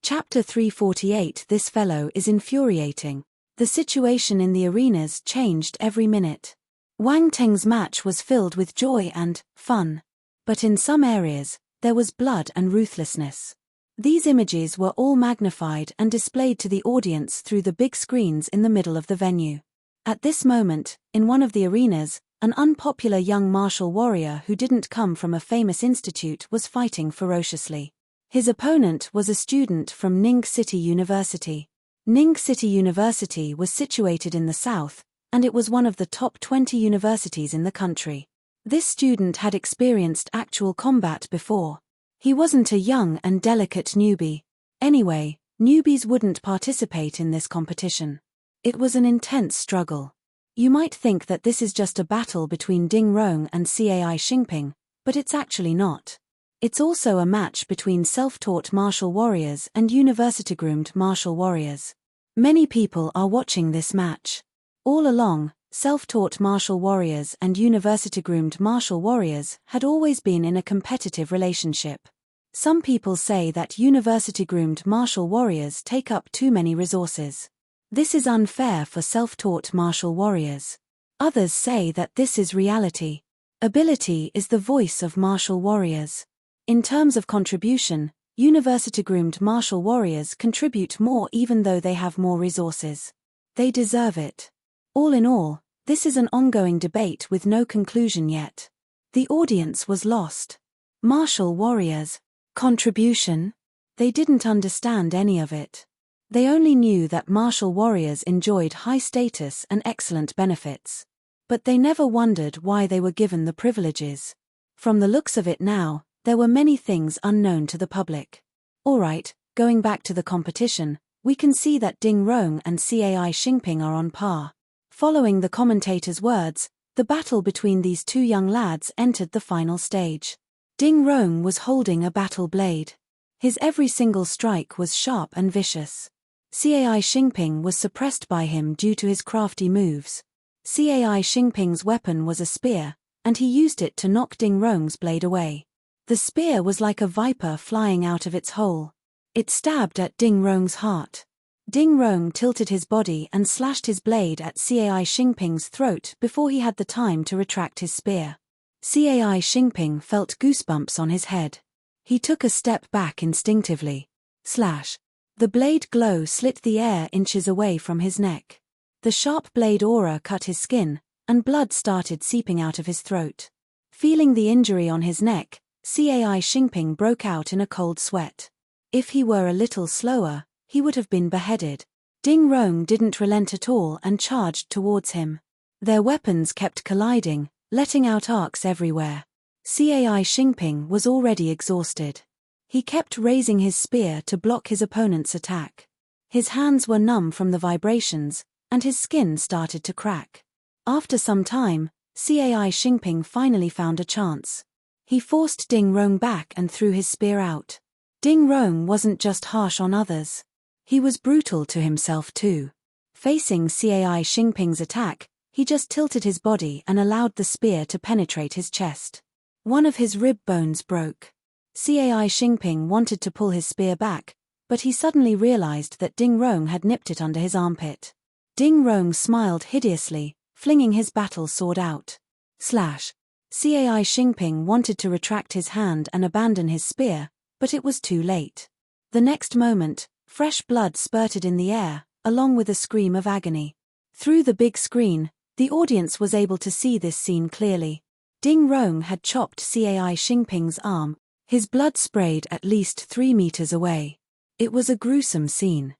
Chapter 348. This fellow is infuriating. The situation in the arenas changed every minute. Wang Teng's match was filled with joy and fun. But in some areas, there was blood and ruthlessness. These images were all magnified and displayed to the audience through the big screens in the middle of the venue. At this moment, in one of the arenas, an unpopular young martial warrior who didn't come from a famous institute was fighting ferociously. His opponent was a student from Ning City University. Ning City University was situated in the south, and it was one of the top 20 universities in the country. This student had experienced actual combat before. He wasn't a young and delicate newbie. Anyway, newbies wouldn't participate in this competition. It was an intense struggle. You might think that this is just a battle between Ding Rong and Cai Xingping, but it's actually not. It's also a match between self-taught martial warriors and university-groomed martial warriors. Many people are watching this match. All along, self-taught martial warriors and university-groomed martial warriors had always been in a competitive relationship. Some people say that university-groomed martial warriors take up too many resources. This is unfair for self-taught martial warriors. Others say that this is reality. Ability is the voice of martial warriors. In terms of contribution, university-groomed martial warriors contribute more even though they have more resources. They deserve it. All in all, this is an ongoing debate with no conclusion yet. The audience was lost. Martial warriors. Contribution? They didn't understand any of it. They only knew that martial warriors enjoyed high status and excellent benefits. But they never wondered why they were given the privileges. From the looks of it now, there were many things unknown to the public. Alright, going back to the competition, we can see that Ding Rong and Cai Xingping are on par. Following the commentator's words, the battle between these two young lads entered the final stage. Ding Rong was holding a battle blade. His every single strike was sharp and vicious. Cai Xingping was suppressed by him due to his crafty moves. Cai Xingping's weapon was a spear, and he used it to knock Ding Rong's blade away. The spear was like a viper flying out of its hole. It stabbed at Ding Rong's heart. Ding Rong tilted his body and slashed his blade at Cai Xingping's throat before he had the time to retract his spear. Cai Xingping felt goosebumps on his head. He took a step back instinctively. Slash. The blade glow slit the air inches away from his neck. The sharp blade aura cut his skin, and blood started seeping out of his throat. Feeling the injury on his neck, Cai Xingping broke out in a cold sweat. If he were a little slower, he would have been beheaded. Ding Rong didn't relent at all and charged towards him. Their weapons kept colliding, letting out arcs everywhere. Cai Xingping was already exhausted. He kept raising his spear to block his opponent's attack. His hands were numb from the vibrations, and his skin started to crack. After some time, Cai Xingping finally found a chance. He forced Ding Rong back and threw his spear out. Ding Rong wasn't just harsh on others. He was brutal to himself too. Facing Cai Xingping's attack, he just tilted his body and allowed the spear to penetrate his chest. One of his rib bones broke. Cai Xingping wanted to pull his spear back, but he suddenly realized that Ding Rong had nipped it under his armpit. Ding Rong smiled hideously, flinging his battle sword out. Slash. Cai Xingping wanted to retract his hand and abandon his spear, but it was too late. The next moment, fresh blood spurted in the air, along with a scream of agony. Through the big screen, the audience was able to see this scene clearly. Ding Rong had chopped Cai Xingping's arm. His blood sprayed at least 3 meters away. It was a gruesome scene.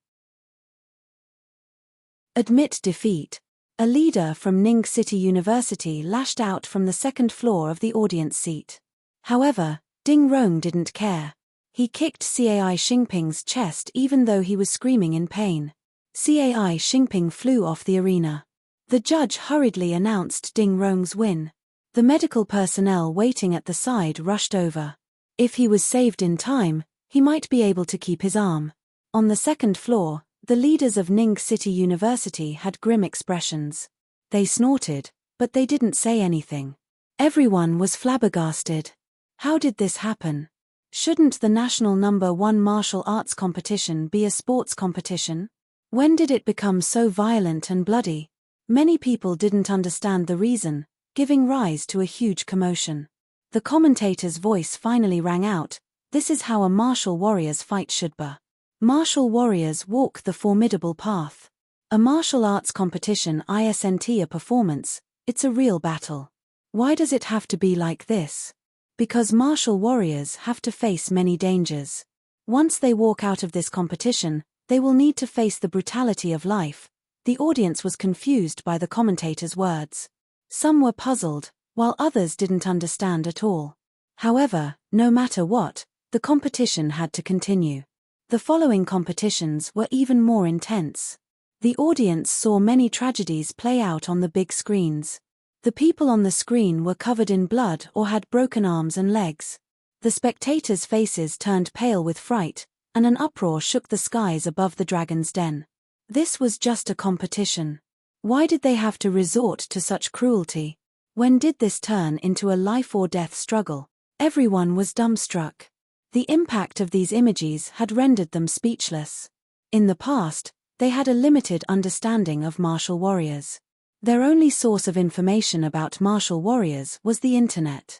Admit defeat. A leader from Ning City University lashed out from the second floor of the audience seat. However, Ding Rong didn't care. He kicked Cai Xingping's chest even though he was screaming in pain. Cai Xingping flew off the arena. The judge hurriedly announced Ding Rong's win. The medical personnel waiting at the side rushed over. If he was saved in time, he might be able to keep his arm. On the second floor, the leaders of Ning City University had grim expressions. They snorted, but they didn't say anything. Everyone was flabbergasted. How did this happen? Shouldn't the national #1 martial arts competition be a sports competition? When did it become so violent and bloody? Many people didn't understand the reason, giving rise to a huge commotion. The commentator's voice finally rang out, "This is how a martial warrior's fight should be. Martial warriors walk the formidable path. A martial arts competition isn't a performance, it's a real battle. Why does it have to be like this? Because martial warriors have to face many dangers. Once they walk out of this competition, they will need to face the brutality of life." The audience was confused by the commentator's words. Some were puzzled, while others didn't understand at all. However, no matter what, the competition had to continue. The following competitions were even more intense. The audience saw many tragedies play out on the big screens. The people on the screen were covered in blood or had broken arms and legs. The spectators' faces turned pale with fright, and an uproar shook the skies above the dragon's den. This was just a competition. Why did they have to resort to such cruelty? When did this turn into a life-or-death struggle? Everyone was dumbstruck. The impact of these images had rendered them speechless. In the past, they had a limited understanding of martial warriors. Their only source of information about martial warriors was the internet.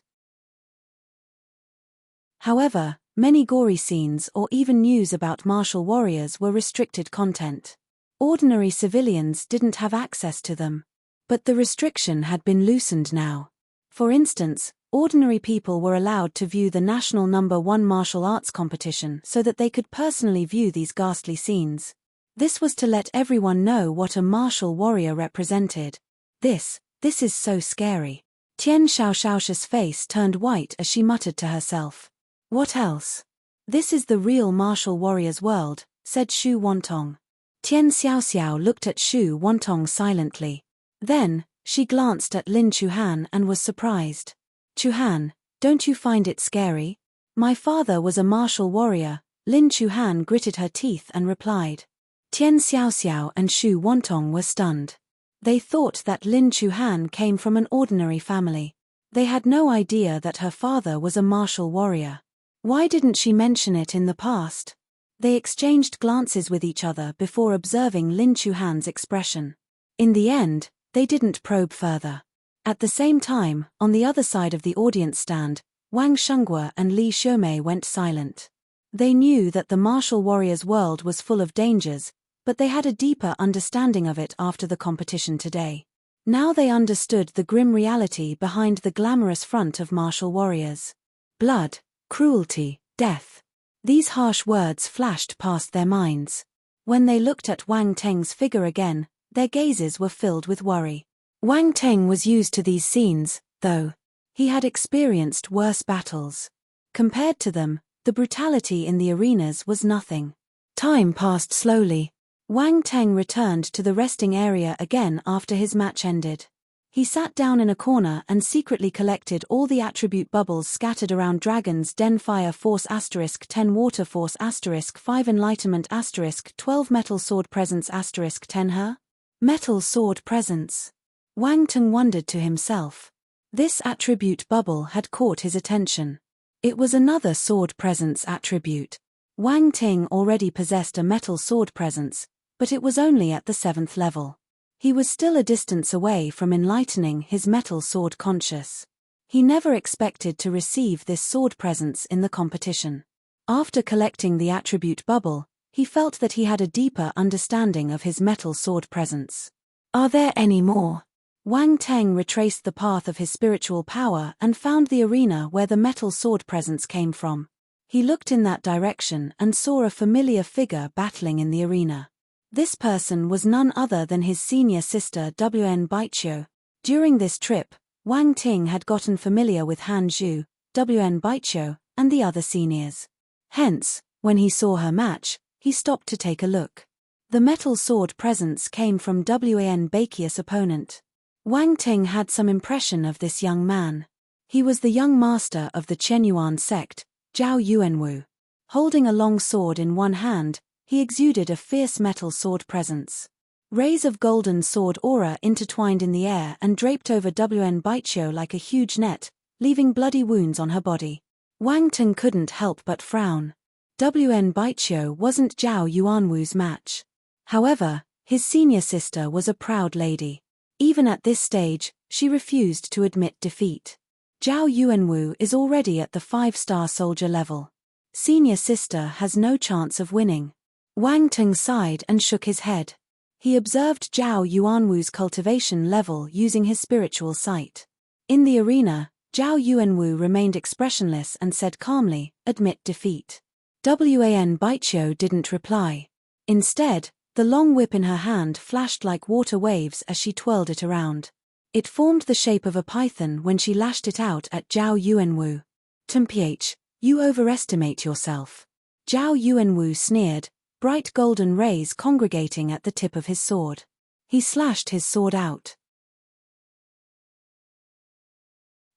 However, many gory scenes or even news about martial warriors were restricted content. Ordinary civilians didn't have access to them. But the restriction had been loosened now. For instance, ordinary people were allowed to view the national #1 martial arts competition so that they could personally view these ghastly scenes. This was to let everyone know what a martial warrior represented. This is so scary. Tian Xiaoxiao's face turned white as she muttered to herself. What else? This is the real martial warrior's world, said Xu Wantong. Tian Xiaoxiao looked at Xu Wantong silently. Then, she glanced at Lin Chuhan and was surprised. Chuhan, don't you find it scary? My father was a martial warrior. Lin Chuhan gritted her teeth and replied. Tian Xiaoxiao and Xu Wantong were stunned. They thought that Lin Chuhan came from an ordinary family. They had no idea that her father was a martial warrior. Why didn't she mention it in the past? They exchanged glances with each other before observing Lin Chuhan's expression. In the end, they didn't probe further. At the same time, on the other side of the audience stand, Wang Shengguo and Li Xiumei went silent. They knew that the martial warrior's world was full of dangers, but they had a deeper understanding of it after the competition today. Now they understood the grim reality behind the glamorous front of martial warriors. Blood, cruelty, death. These harsh words flashed past their minds. When they looked at Wang Teng's figure again, their gazes were filled with worry. Wang Teng was used to these scenes, though. He had experienced worse battles. Compared to them, the brutality in the arenas was nothing. Time passed slowly. Wang Teng returned to the resting area again after his match ended. He sat down in a corner and secretly collected all the attribute bubbles scattered around Dragon's Den. Fire Force *10 Water Force *5 Enlightenment *12 Metal Sword Presence *10 Her? Metal Sword Presence. Wang Teng wondered to himself. This attribute bubble had caught his attention. It was another sword presence attribute. Wang Ting already possessed a metal sword presence, but it was only at the 7th level. He was still a distance away from enlightening his metal sword conscious. He never expected to receive this sword presence in the competition. After collecting the attribute bubble, he felt that he had a deeper understanding of his metal sword presence. Are there any more? Wang Teng retraced the path of his spiritual power and found the arena where the metal sword presence came from. He looked in that direction and saw a familiar figure battling in the arena. This person was none other than his senior sister Wn Baiqiu. During this trip, Wang Ting had gotten familiar with Han Zhu, Wn Baiqiu, and the other seniors. Hence, when he saw her match, he stopped to take a look. The metal sword presence came from Wan Baiqiu's opponent. Wang Ting had some impression of this young man. He was the young master of the Chenyuan sect, Zhao Yuanwu. Holding a long sword in one hand, he exuded a fierce metal sword presence. Rays of golden sword aura intertwined in the air and draped over Wn Baiqiu like a huge net, leaving bloody wounds on her body. Wang Ting couldn't help but frown. Wn Baiqiu wasn't Zhao Yuanwu's match. However, his senior sister was a proud lady. Even at this stage, she refused to admit defeat. Zhao Yuanwu is already at the 5-star soldier level. Senior sister has no chance of winning. Wang Teng sighed and shook his head. He observed Zhao Yuanwu's cultivation level using his spiritual sight. In the arena, Zhao Yuanwu remained expressionless and said calmly, "Admit defeat." Wan Baiqiu didn't reply. Instead, the long whip in her hand flashed like water waves as she twirled it around. It formed the shape of a python when she lashed it out at Zhao Yuanwu. "Mph, you overestimate yourself." Zhao Yuanwu sneered, bright golden rays congregating at the tip of his sword. He slashed his sword out.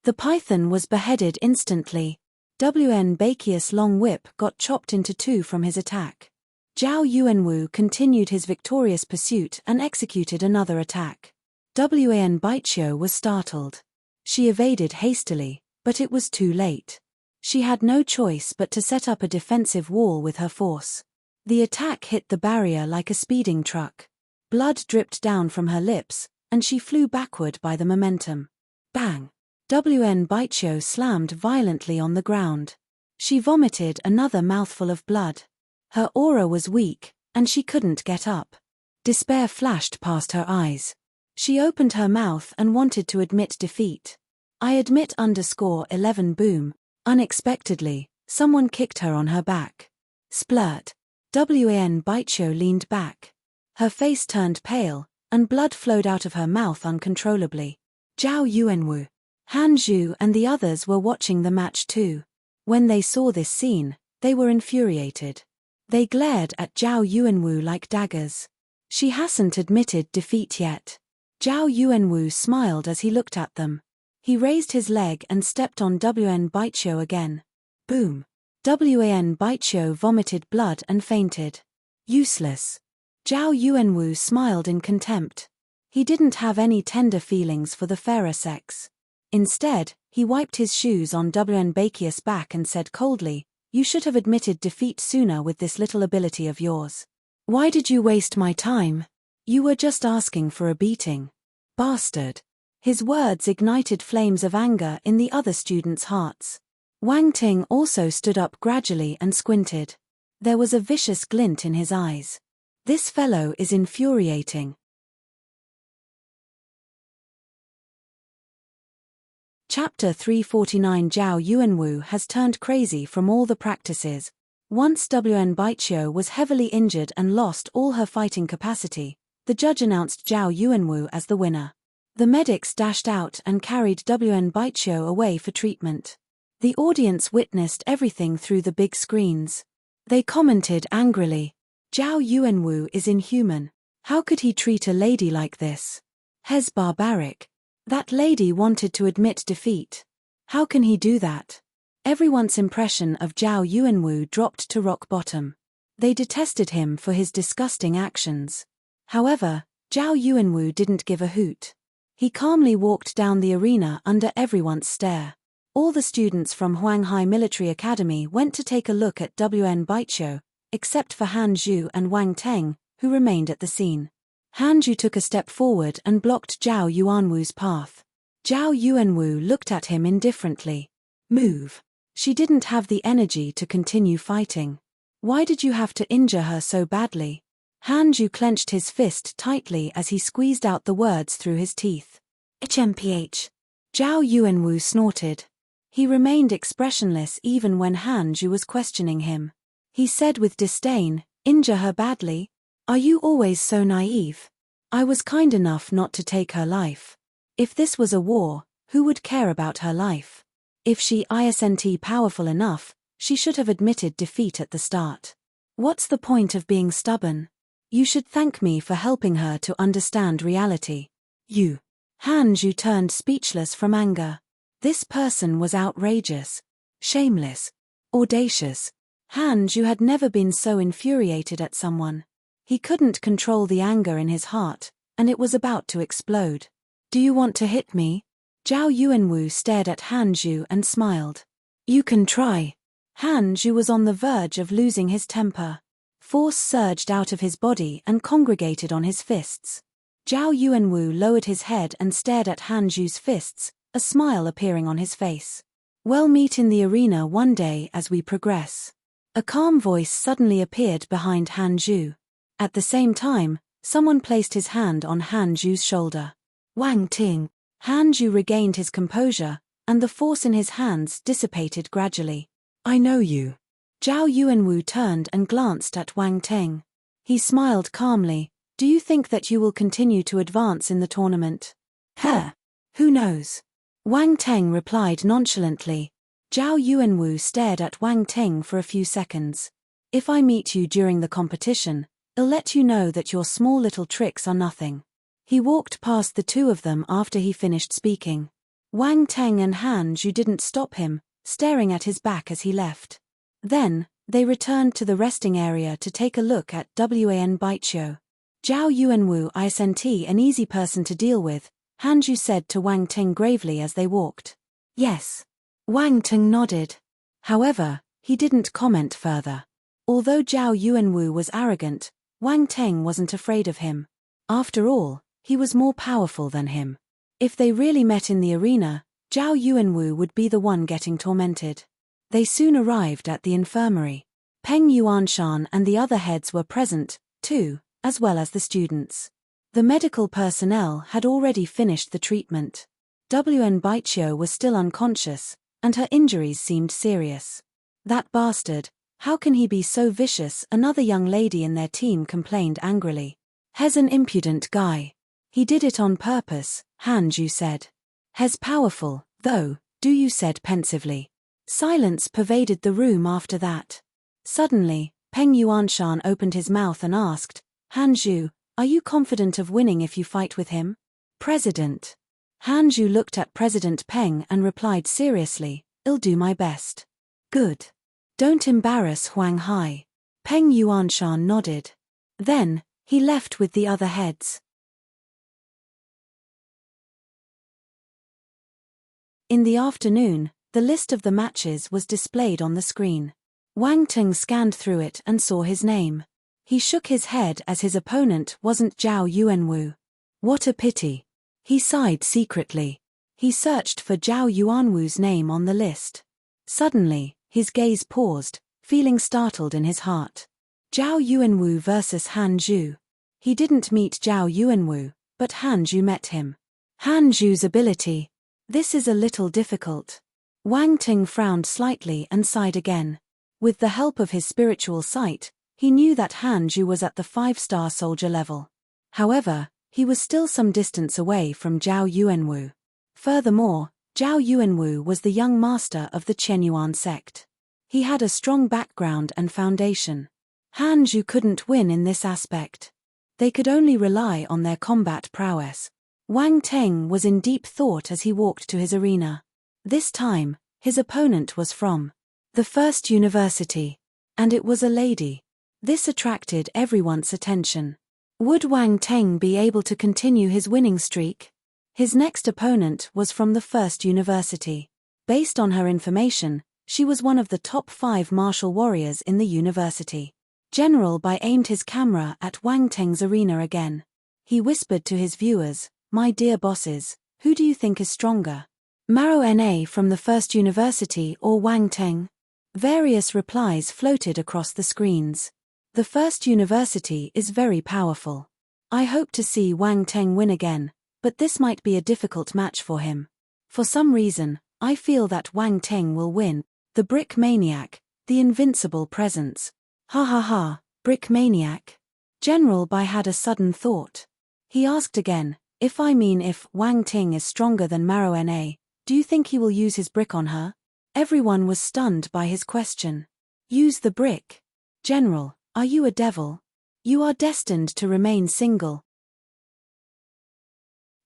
The python was beheaded instantly. Wan Baiqiu's long whip got chopped into two from his attack. Zhao Yuanwu continued his victorious pursuit and executed another attack. Wan Baiqiu was startled. She evaded hastily, but it was too late. She had no choice but to set up a defensive wall with her force. The attack hit the barrier like a speeding truck. Blood dripped down from her lips, and she flew backward by the momentum. Bang! Wan Baiqiu slammed violently on the ground. She vomited another mouthful of blood. Her aura was weak, and she couldn't get up. Despair flashed past her eyes. She opened her mouth and wanted to admit defeat. "I admit _11 boom." Unexpectedly, someone kicked her on her back. Splurt. Wan Baiqiu leaned back. Her face turned pale, and blood flowed out of her mouth uncontrollably. Zhao Yuanwu, Han Zhu and the others were watching the match too. When they saw this scene, they were infuriated. They glared at Zhao Yuanwu like daggers. She hasn't admitted defeat yet. Zhao Yuanwu smiled as he looked at them. He raised his leg and stepped on Wan Baiqiu again. Boom! Wan Baiqiu vomited blood and fainted. Useless. Zhao Yuanwu smiled in contempt. He didn't have any tender feelings for the fairer sex. Instead, he wiped his shoes on Unveils' back and said coldly, "You should have admitted defeat sooner with this little ability of yours. Why did you waste my time? You were just asking for a beating. Bastard." His words ignited flames of anger in the other students' hearts. Wang Ting also stood up gradually and squinted. There was a vicious glint in his eyes. This fellow is infuriating. Chapter 349. Zhao Yuanwu has turned crazy from all the practices. Once Wen Baiqiu was heavily injured and lost all her fighting capacity, the judge announced Zhao Yuanwu as the winner. The medics dashed out and carried Wen Baiqiu away for treatment. The audience witnessed everything through the big screens. They commented angrily, "Zhao Yuanwu is inhuman. How could he treat a lady like this? He's barbaric. That lady wanted to admit defeat. How can he do that?" Everyone's impression of Zhao Yuanwu dropped to rock bottom. They detested him for his disgusting actions. However, Zhao Yuanwu didn't give a hoot. He calmly walked down the arena under everyone's stare. All the students from Huanghai Military Academy went to take a look at Wen Baiqiu, except for Han Zhu and Wang Teng, who remained at the scene. Han Zhu took a step forward and blocked Zhao Yuanwu's path. Zhao Yuanwu looked at him indifferently. "Move." She didn't have the energy to continue fighting. "Why did you have to injure her so badly?" Han Zhu clenched his fist tightly as he squeezed out the words through his teeth. "HMPH." Zhao Yuanwu snorted. He remained expressionless even when Han Zhu was questioning him. He said with disdain, "Injure her badly? Are you always so naive? I was kind enough not to take her life. If this was a war, who would care about her life? If she isn't powerful enough, she should have admitted defeat at the start. What's the point of being stubborn? You should thank me for helping her to understand reality." "You." Han Zhu turned speechless from anger. This person was outrageous, shameless, audacious. Han Zhu had never been so infuriated at someone. He couldn't control the anger in his heart, and it was about to explode. "Do you want to hit me?" Zhao Yuanwu stared at Han Zhu and smiled. "You can try." Han Zhu was on the verge of losing his temper. Force surged out of his body and congregated on his fists. Zhao Yuanwu lowered his head and stared at Han Zhu's fists, a smile appearing on his face. "We'll meet in the arena one day as we progress." A calm voice suddenly appeared behind Han Zhu. At the same time, someone placed his hand on Han Zhu's shoulder. "Wang Ting." Han Zhu regained his composure, and the force in his hands dissipated gradually. "I know you." Zhao Yuanwu turned and glanced at Wang Ting. He smiled calmly. "Do you think that you will continue to advance in the tournament?" "Huh. Who knows?" Wang Teng replied nonchalantly. Zhao Yuanwu stared at Wang Teng for a few seconds. "If I meet you during the competition, I'll let you know that your small little tricks are nothing." He walked past the two of them after he finished speaking. Wang Teng and Han Zhu didn't stop him, staring at his back as he left. Then, they returned to the resting area to take a look at Wen Baiqiu. "Zhao Yuanwu isn't an easy person to deal with," Han Zhu said to Wang Teng gravely as they walked. "Yes." Wang Teng nodded. However, he didn't comment further. Although Zhao Yuanwu was arrogant, Wang Teng wasn't afraid of him. After all, he was more powerful than him. If they really met in the arena, Zhao Yuanwu would be the one getting tormented. They soon arrived at the infirmary. Peng Yuanshan and the other heads were present, too, as well as the students. The medical personnel had already finished the treatment. Wen Baiqiu was still unconscious, and her injuries seemed serious. "That bastard, how can he be so vicious?" another young lady in their team complained angrily. "He's an impudent guy. He did it on purpose," Han Zhu said. "He's powerful, though," Du said pensively. Silence pervaded the room after that. Suddenly, Peng Yuanshan opened his mouth and asked, "Han Zhu, are you confident of winning if you fight with him?" "President." Han Zhu looked at President Peng and replied seriously, "I'll do my best." "Good. Don't embarrass Huang Hai." Peng Yuanshan nodded. Then, he left with the other heads. In the afternoon, the list of the matches was displayed on the screen. Wang Ting scanned through it and saw his name. He shook his head as his opponent wasn't Zhao Yuanwu. What a pity. He sighed secretly. He searched for Zhao Yuanwu's name on the list. Suddenly, his gaze paused, feeling startled in his heart. Zhao Yuanwu versus Han Zhu. He didn't meet Zhao Yuanwu, but Han Zhu met him. Han Zhu's ability. This is a little difficult. Wang Ting frowned slightly and sighed again. With the help of his spiritual sight, he knew that Han Zhu was at the 5-star soldier level. However, he was still some distance away from Zhao Yuanwu. Furthermore, Zhao Yuanwu was the young master of the Chenyuan sect. He had a strong background and foundation. Han Zhu couldn't win in this aspect. They could only rely on their combat prowess. Wang Ting was in deep thought as he walked to his arena. This time, his opponent was from the first university. And it was a lady. This attracted everyone's attention. Would Wang Ting be able to continue his winning streak? His next opponent was from the first university. Based on her information, she was one of the top 5 martial warriors in the university. General Bai aimed his camera at Wang Ting's arena again. He whispered to his viewers, "My dear bosses, who do you think is stronger? Maro Na from the first university or Wang Ting?" Various replies floated across the screens. The first university is very powerful. I hope to see Wang Ting win again, but this might be a difficult match for him. For some reason, I feel that Wang Ting will win. The Brick Maniac, the invincible presence. Ha ha ha, Brick Maniac. General Bai had a sudden thought. He asked again, if Wang Ting is stronger than Maro Na, do you think he will use his brick on her? Everyone was stunned by his question. Use the brick? General, are you a devil? You are destined to remain single.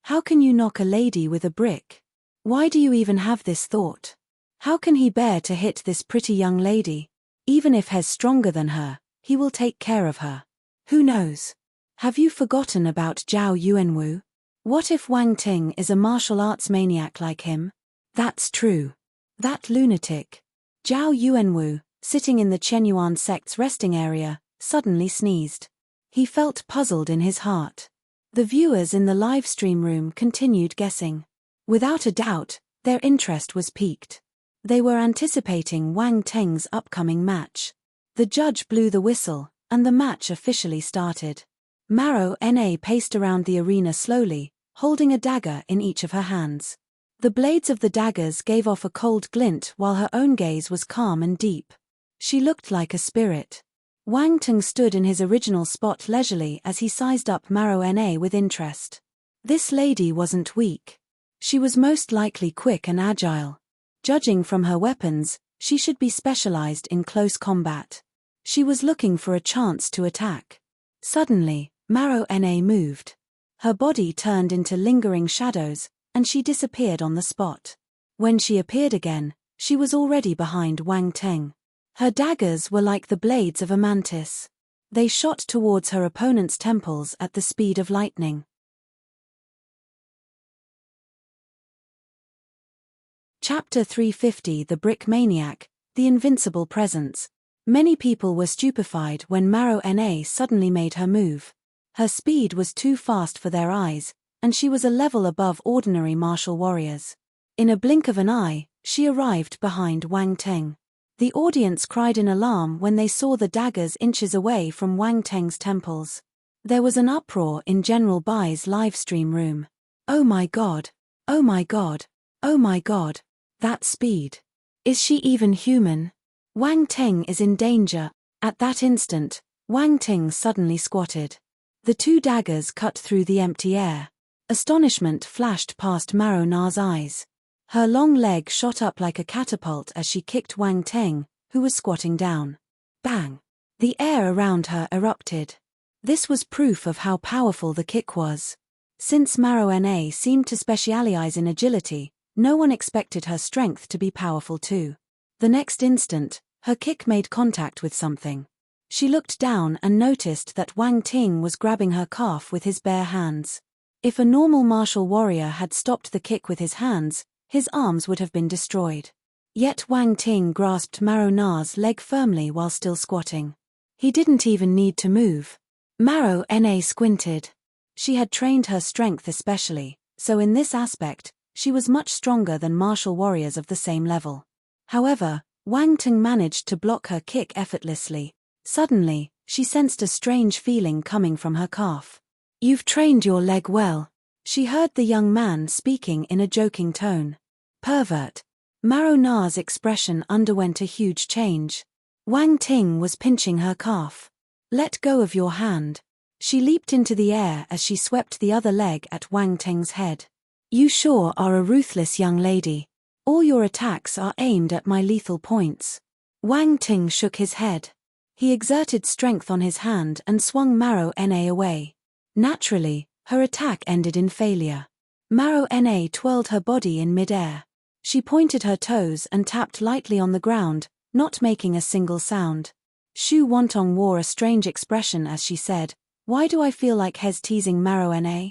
How can you knock a lady with a brick? Why do you even have this thought? How can he bear to hit this pretty young lady? Even if he's stronger than her, he will take care of her. Who knows? Have you forgotten about Zhao Yuanwu? What if Wang Ting is a martial arts maniac like him? That's true. That lunatic. Zhao Yuanwu, sitting in the Chenyuan sect's resting area, suddenly sneezed. He felt puzzled in his heart. The viewers in the live stream room continued guessing. Without a doubt, their interest was piqued. They were anticipating Wang Ting's upcoming match. The judge blew the whistle, and the match officially started. Maro Na paced around the arena slowly, holding a dagger in each of her hands. The blades of the daggers gave off a cold glint while her own gaze was calm and deep. She looked like a spirit. Wang Ting stood in his original spot leisurely as he sized up Maro Na with interest. This lady wasn't weak. She was most likely quick and agile. Judging from her weapons, she should be specialized in close combat. She was looking for a chance to attack. Suddenly, Maro Na moved. Her body turned into lingering shadows, and she disappeared on the spot. When she appeared again, she was already behind Wang Ting. Her daggers were like the blades of a mantis. They shot towards her opponent's temples at the speed of lightning. Chapter 350 The Brick Maniac, the Invincible Presence. Many people were stupefied when Maro Na suddenly made her move. Her speed was too fast for their eyes, and she was a level above ordinary martial warriors. In a blink of an eye, she arrived behind Wang Ting. The audience cried in alarm when they saw the daggers inches away from Wang Ting's temples. There was an uproar in General Bai's live stream room. Oh my god! Oh my god! Oh my god! That speed! Is she even human? Wang Ting is in danger. At that instant, Wang Ting suddenly squatted. The 2 daggers cut through the empty air. Astonishment flashed past Maro Na's eyes. Her long leg shot up like a catapult as she kicked Wang Ting, who was squatting down. Bang! The air around her erupted. This was proof of how powerful the kick was. Since Maro Na seemed to specialize in agility, no one expected her strength to be powerful too. The next instant, her kick made contact with something. She looked down and noticed that Wang Ting was grabbing her calf with his bare hands. If a normal martial warrior had stopped the kick with his hands, his arms would have been destroyed. Yet Wang Ting grasped Maro Na's leg firmly while still squatting. He didn't even need to move. Maro Na squinted. She had trained her strength especially, so in this aspect, she was much stronger than martial warriors of the same level. However, Wang Ting managed to block her kick effortlessly. Suddenly, she sensed a strange feeling coming from her calf. "You've trained your leg well," she heard the young man speaking in a joking tone. "Pervert." Maro Na's expression underwent a huge change. Wang Ting was pinching her calf. "Let go of your hand." She leaped into the air as she swept the other leg at Wang Ting's head. "You sure are a ruthless young lady. All your attacks are aimed at my lethal points." Wang Ting shook his head. He exerted strength on his hand and swung Maro Na away. Naturally, her attack ended in failure. Maro Na twirled her body in mid-air. She pointed her toes and tapped lightly on the ground, not making a single sound. Shu Wantong wore a strange expression as she said, "Why do I feel like Hez teasing Maro Na?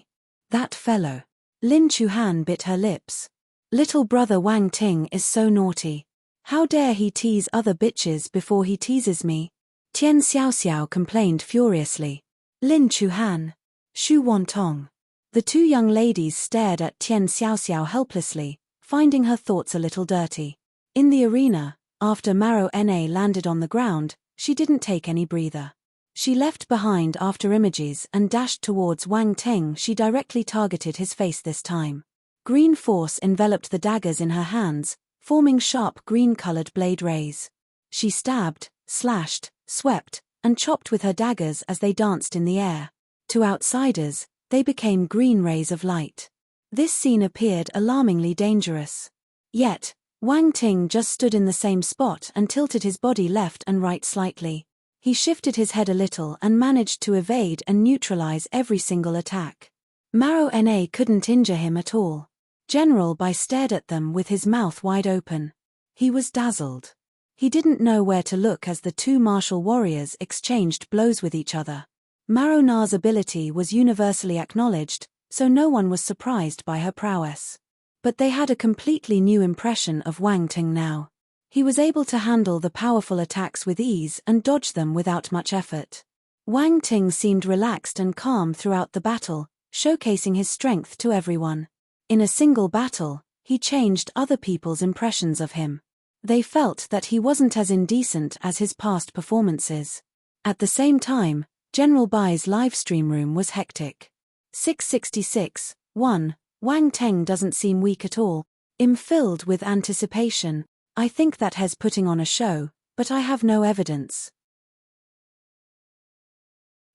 That fellow." Lin Chuhan bit her lips. "Little brother Wang Ting is so naughty. How dare he tease other bitches before he teases me?" Tian Xiaoxiao complained furiously. Lin Chuhan. Shu Wantong. The two young ladies stared at Tian Xiaoxiao helplessly, finding her thoughts a little dirty. In the arena, after Maro Na landed on the ground, she didn't take any breather. She left behind after images and dashed towards Wang Ting. She directly targeted his face this time. Green force enveloped the daggers in her hands, forming sharp green-colored blade rays. She stabbed, slashed, swept, and chopped with her daggers as they danced in the air. To outsiders, they became green rays of light. This scene appeared alarmingly dangerous. Yet, Wang Ting just stood in the same spot and tilted his body left and right slightly. He shifted his head a little and managed to evade and neutralize every single attack. Maro Na couldn't injure him at all. General Bai stared at them with his mouth wide open. He was dazzled. He didn't know where to look as the two martial warriors exchanged blows with each other. Maro Na's ability was universally acknowledged, so no one was surprised by her prowess. But they had a completely new impression of Wang Ting now. He was able to handle the powerful attacks with ease and dodge them without much effort. Wang Ting seemed relaxed and calm throughout the battle, showcasing his strength to everyone. In a single battle, he changed other people's impressions of him. They felt that he wasn't as indecent as his past performances. At the same time, General Bai's livestream room was hectic. 666, 1. Wang Ting doesn't seem weak at all. I'm filled with anticipation. I think that he's putting on a show, but I have no evidence.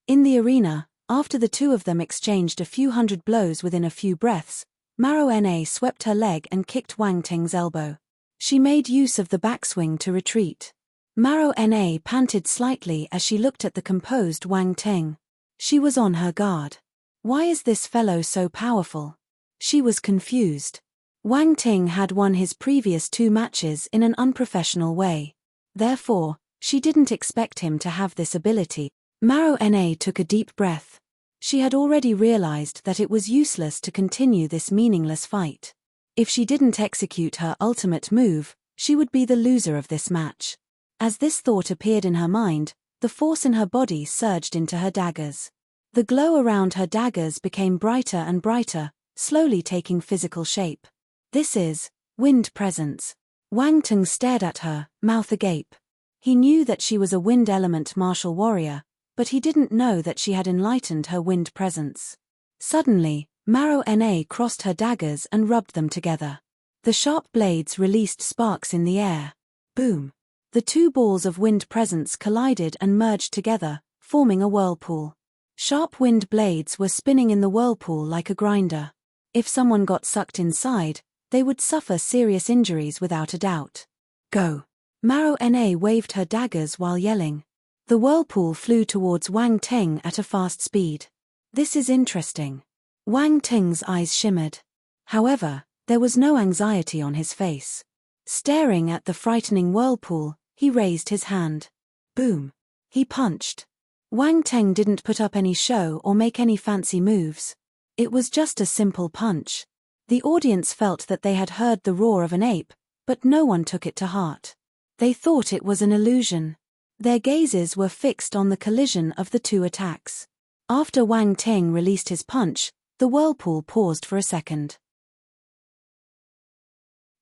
In the arena, after the two of them exchanged a few hundred blows within a few breaths, Maro Na swept her leg and kicked Wang Ting's elbow. She made use of the backswing to retreat. Maro Na panted slightly as she looked at the composed Wang Ting. She was on her guard. Why is this fellow so powerful? She was confused. Wang Ting had won his previous two matches in an unprofessional way. Therefore, she didn't expect him to have this ability. Maro Na took a deep breath. She had already realized that it was useless to continue this meaningless fight. If she didn't execute her ultimate move, she would be the loser of this match. As this thought appeared in her mind, the force in her body surged into her daggers. The glow around her daggers became brighter and brighter, slowly taking physical shape. This is wind presence. Wang Ting stared at her, mouth agape. He knew that she was a wind element martial warrior, but he didn't know that she had enlightened her wind presence. Suddenly, Maro Na crossed her daggers and rubbed them together. The sharp blades released sparks in the air. Boom! The two balls of wind presence collided and merged together, forming a whirlpool. Sharp wind blades were spinning in the whirlpool like a grinder. If someone got sucked inside, they would suffer serious injuries without a doubt. Go! Maro Na waved her daggers while yelling. The whirlpool flew towards Wang Ting at a fast speed. This is interesting. Wang Ting's eyes shimmered. However, there was no anxiety on his face. Staring at the frightening whirlpool, he raised his hand. Boom! He punched. Wang Ting didn't put up any show or make any fancy moves. It was just a simple punch. The audience felt that they had heard the roar of an ape, but no one took it to heart. They thought it was an illusion. Their gazes were fixed on the collision of the two attacks. After Wang Ting released his punch, the whirlpool paused for a second.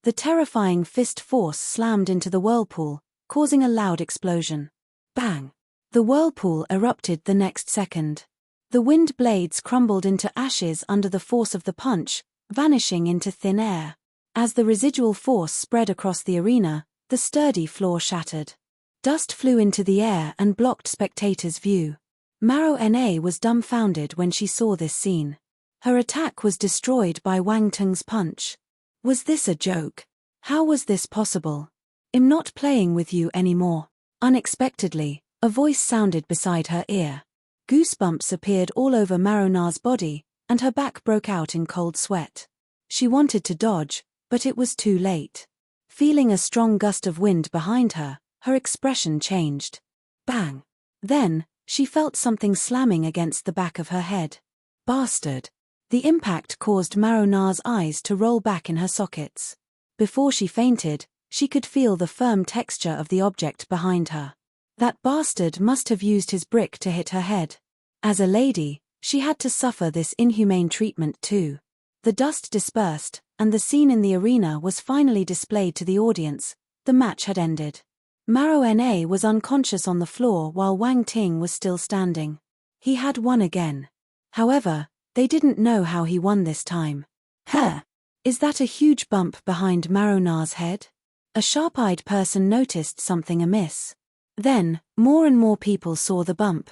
The terrifying fist force slammed into the whirlpool, causing a loud explosion. Bang! The whirlpool erupted the next second. The wind blades crumbled into ashes under the force of the punch, vanishing into thin air. As the residual force spread across the arena, the sturdy floor shattered. Dust flew into the air and blocked spectators' view. Maro Na was dumbfounded when she saw this scene. Her attack was destroyed by Wang Teng's punch. Was this a joke? How was this possible? I'm not playing with you anymore. Unexpectedly, a voice sounded beside her ear. Goosebumps appeared all over Maro Na's body, and her back broke out in cold sweat. She wanted to dodge, but it was too late. Feeling a strong gust of wind behind her, her expression changed. Bang! Then, she felt something slamming against the back of her head. Bastard! The impact caused Maro Na's eyes to roll back in her sockets. Before she fainted, she could feel the firm texture of the object behind her. That bastard must have used his brick to hit her head. As a lady, she had to suffer this inhumane treatment too. The dust dispersed, and the scene in the arena was finally displayed to the audience. The match had ended. Maro Na was unconscious on the floor while Wang Ting was still standing. He had won again. However, they didn't know how he won this time. Huh! Is that a huge bump behind Maro Na's head? A sharp-eyed person noticed something amiss. Then, more and more people saw the bump.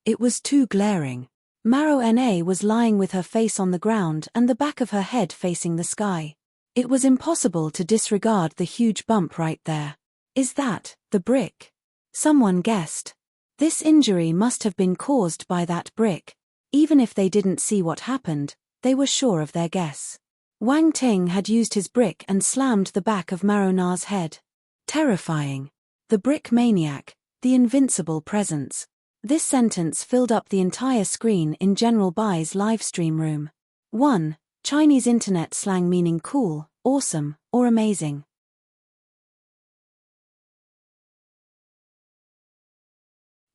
It was too glaring. Maro Na was lying with her face on the ground and the back of her head facing the sky. It was impossible to disregard the huge bump right there. Is that the brick? Someone guessed. This injury must have been caused by that brick. Even if they didn't see what happened, they were sure of their guess. Wang Ting had used his brick and slammed the back of Maro Na's head. Terrifying. The brick maniac, the invincible presence. This sentence filled up the entire screen in General Bai's livestream room. 1. Chinese internet slang meaning cool, awesome, or amazing.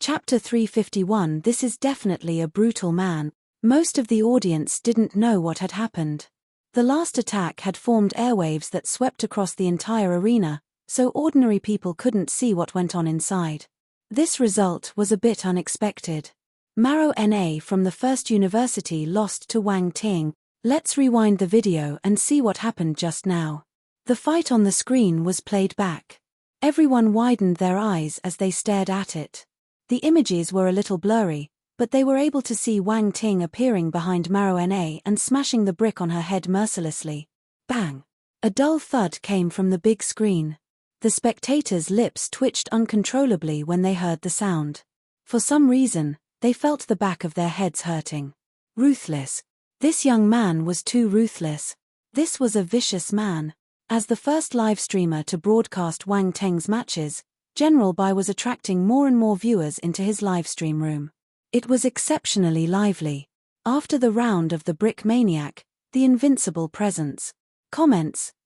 Chapter 351. This is definitely a brutal man. Most of the audience didn't know what had happened. The last attack had formed airwaves that swept across the entire arena, so ordinary people couldn't see what went on inside. This result was a bit unexpected. Maro Na from the First University lost to Wang Ting. Let's rewind the video and see what happened just now. The fight on the screen was played back. Everyone widened their eyes as they stared at it. The images were a little blurry, but they were able to see Wang Ting appearing behind Maro Na and smashing the brick on her head mercilessly. Bang! A dull thud came from the big screen. The spectators' lips twitched uncontrollably when they heard the sound. For some reason, they felt the back of their heads hurting. Ruthless. This young man was too ruthless. This was a vicious man. As the first live streamer to broadcast Wang Teng's matches, General Bai was attracting more and more viewers into his livestream room. It was exceptionally lively. After the round of the brick maniac, the invincible presence.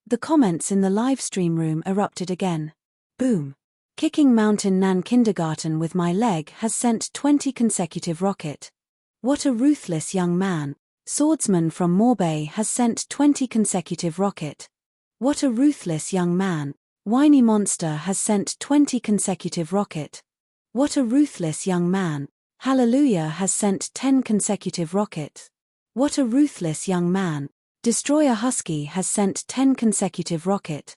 The comments in the livestream room erupted again. Boom. Kicking Mountain Nan kindergarten with my leg has sent 20 consecutive rocket. What a ruthless young man. Swordsman from Morbay has sent 20 consecutive rocket. What a ruthless young man. Whiny Monster has sent 20 consecutive rocket. What a ruthless young man. Hallelujah has sent 10 consecutive rocket. What a ruthless young man. Destroyer Husky has sent 10 consecutive rocket.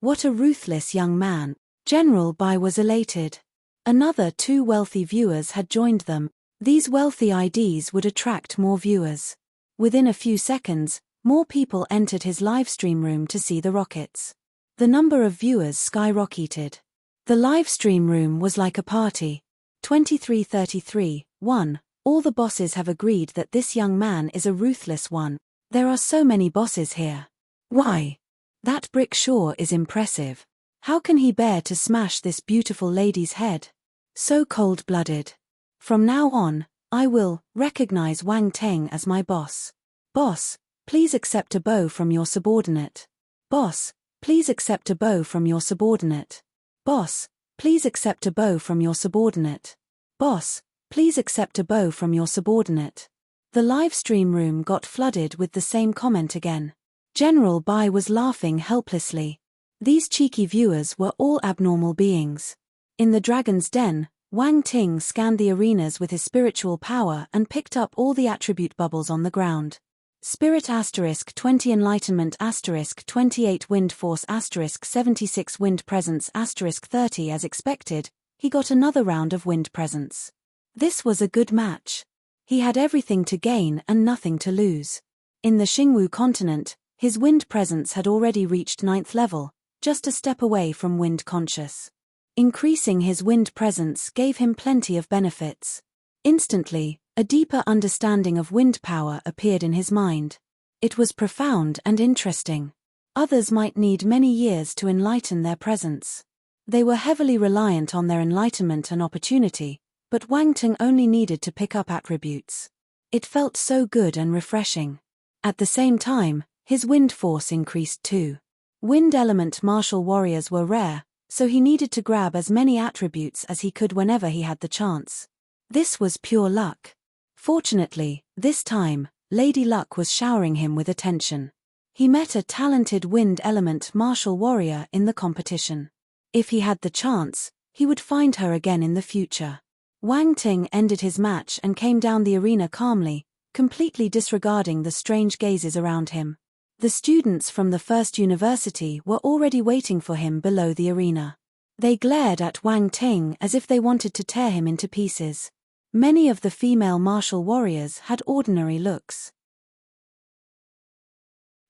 What a ruthless young man. General Bai was elated. Another 2 wealthy viewers had joined them. These wealthy IDs would attract more viewers. Within a few seconds, more people entered his livestream room to see the rockets. The number of viewers skyrocketed. The livestream room was like a party. 2333, 1. All the bosses have agreed that this young man is a ruthless one. There are so many bosses here. Why? That brick sure is impressive. How can he bear to smash this beautiful lady's head? So cold-blooded. From now on, I will recognize Wang Teng as my boss. Boss, please accept a bow from your subordinate. Boss, please accept a bow from your subordinate. Boss, please accept a bow from your subordinate. Boss, please accept a bow from your subordinate. The live stream room got flooded with the same comment again. General Bai was laughing helplessly. These cheeky viewers were all abnormal beings. In the Dragon's Den, Wang Ting scanned the arenas with his spiritual power and picked up all the attribute bubbles on the ground. Spirit *20 Enlightenment *28 Wind Force *76 Wind Presence *30 As expected, he got another round of wind presence. This was a good match. He had everything to gain and nothing to lose. In the Xingwu continent, his wind presence had already reached 9th level, just a step away from wind conscious. Increasing his wind presence gave him plenty of benefits. Instantly, a deeper understanding of wind power appeared in his mind. It was profound and interesting. Others might need many years to enlighten their presence. They were heavily reliant on their enlightenment and opportunity, but Wang Ting only needed to pick up attributes. It felt so good and refreshing. At the same time, his wind force increased too. Wind element martial warriors were rare, so he needed to grab as many attributes as he could whenever he had the chance. This was pure luck. Fortunately, this time, Lady Luck was showering him with attention. He met a talented wind element martial warrior in the competition. If he had the chance, he would find her again in the future. Wang Ting ended his match and came down the arena calmly, completely disregarding the strange gazes around him. The students from the first university were already waiting for him below the arena. They glared at Wang Ting as if they wanted to tear him into pieces. Many of the female martial warriors had ordinary looks.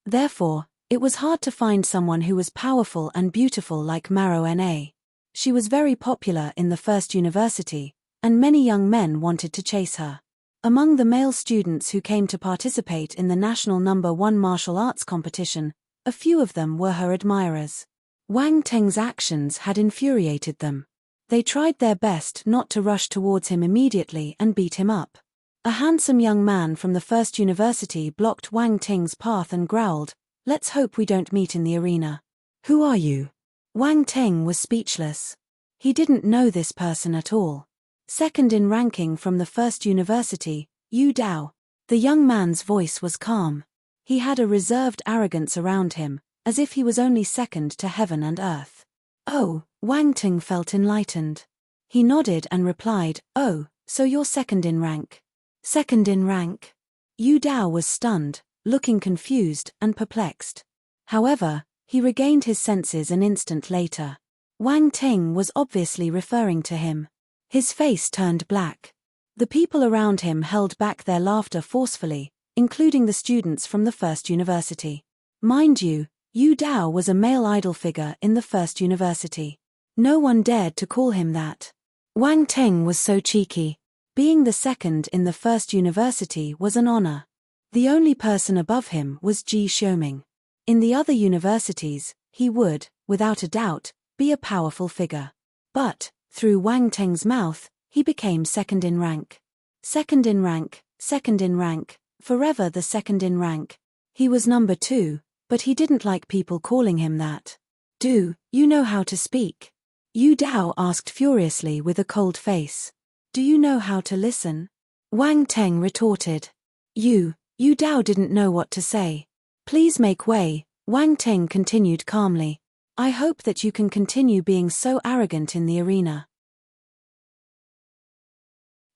Therefore, it was hard to find someone who was powerful and beautiful like Maro Na. She was very popular in the first university, and many young men wanted to chase her. Among the male students who came to participate in the national #1 martial arts competition, a few of them were her admirers. Wang Teng's actions had infuriated them. They tried their best not to rush towards him immediately and beat him up. A handsome young man from the first university blocked Wang Ting's path and growled, "Let's hope we don't meet in the arena." "Who are you?" Wang Ting was speechless. He didn't know this person at all. Second in ranking from the first university, Yu Dao. The young man's voice was calm. He had a reserved arrogance around him, as if he was only second to heaven and earth. "Oh," Wang Ting felt enlightened. He nodded and replied, "Oh, so you're second in rank." "Second in rank?" Yu Dao was stunned, looking confused and perplexed. However, he regained his senses an instant later. Wang Ting was obviously referring to him. His face turned black. The people around him held back their laughter forcefully, including the students from the first university. Mind you, Yu Dao was a male idol figure in the first university. No one dared to call him that. Wang Ting was so cheeky. Being the second in the first university was an honor. The only person above him was Ji Xiuming. In the other universities, he would, without a doubt, be a powerful figure. But, through Wang Teng's mouth, he became second in rank. Second in rank, second in rank, forever the second in rank. He was #2, but he didn't like people calling him that. "Do you know how to speak?" Yu Dao asked furiously with a cold face. "Do you know how to listen?" Wang Teng retorted. Yu Dao didn't know what to say. "Please make way," Wang Teng continued calmly. "I hope that you can continue being so arrogant in the arena."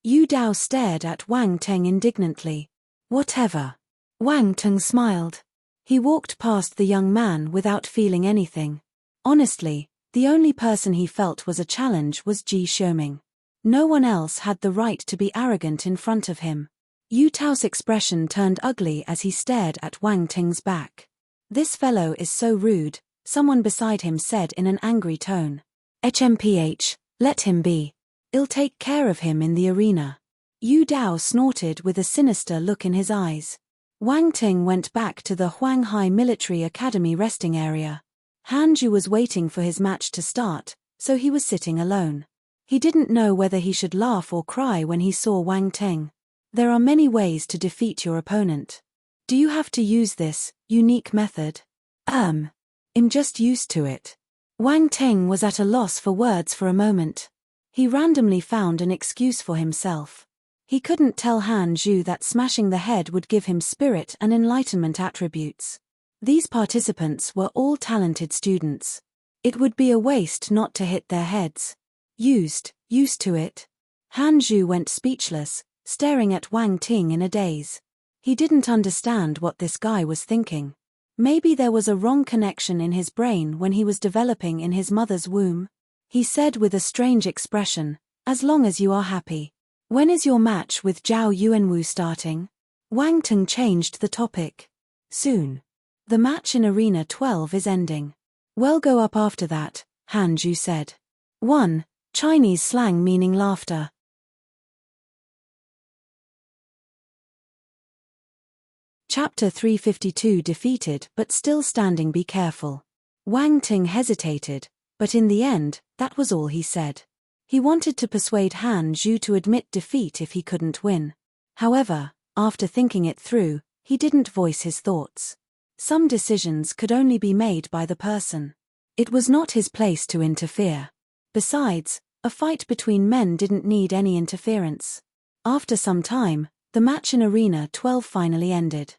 Yu Dao stared at Wang Teng indignantly. "Whatever." Wang Teng smiled. He walked past the young man without feeling anything. Honestly, the only person he felt was a challenge was Ji Xiuming. No one else had the right to be arrogant in front of him. Yu Tao's expression turned ugly as he stared at Wang Teng's back. "This fellow is so rude," someone beside him said in an angry tone. "HMPH, let him be. I'll take care of him in the arena." Yu Dao snorted with a sinister look in his eyes. Wang Ting went back to the Huanghai Military Academy resting area. Hanju was waiting for his match to start, so he was sitting alone. He didn't know whether he should laugh or cry when he saw Wang Ting. There are many ways to defeat your opponent. Do you have to use this unique method? I'm just used to it. Wang Ting was at a loss for words for a moment. He randomly found an excuse for himself. He couldn't tell Han Zhu that smashing the head would give him spirit and enlightenment attributes. These participants were all talented students. It would be a waste not to hit their heads. Used to it. Han Zhu went speechless, staring at Wang Ting in a daze. He didn't understand what this guy was thinking. Maybe there was a wrong connection in his brain when he was developing in his mother's womb. He said with a strange expression, "As long as you are happy. When is your match with Zhao Yuanwu starting?" Wang Ting changed the topic. Soon. The match in Arena 12 is ending. We'll go up after that, Han Zhu said. 1. Chinese slang meaning laughter. Chapter 352 Defeated but still standing. Be careful. Wang Ting hesitated, but in the end, that was all he said. He wanted to persuade Han Zhu to admit defeat if he couldn't win. However, after thinking it through, he didn't voice his thoughts. Some decisions could only be made by the person. It was not his place to interfere. Besides, a fight between men didn't need any interference. After some time, the match in Arena 12 finally ended.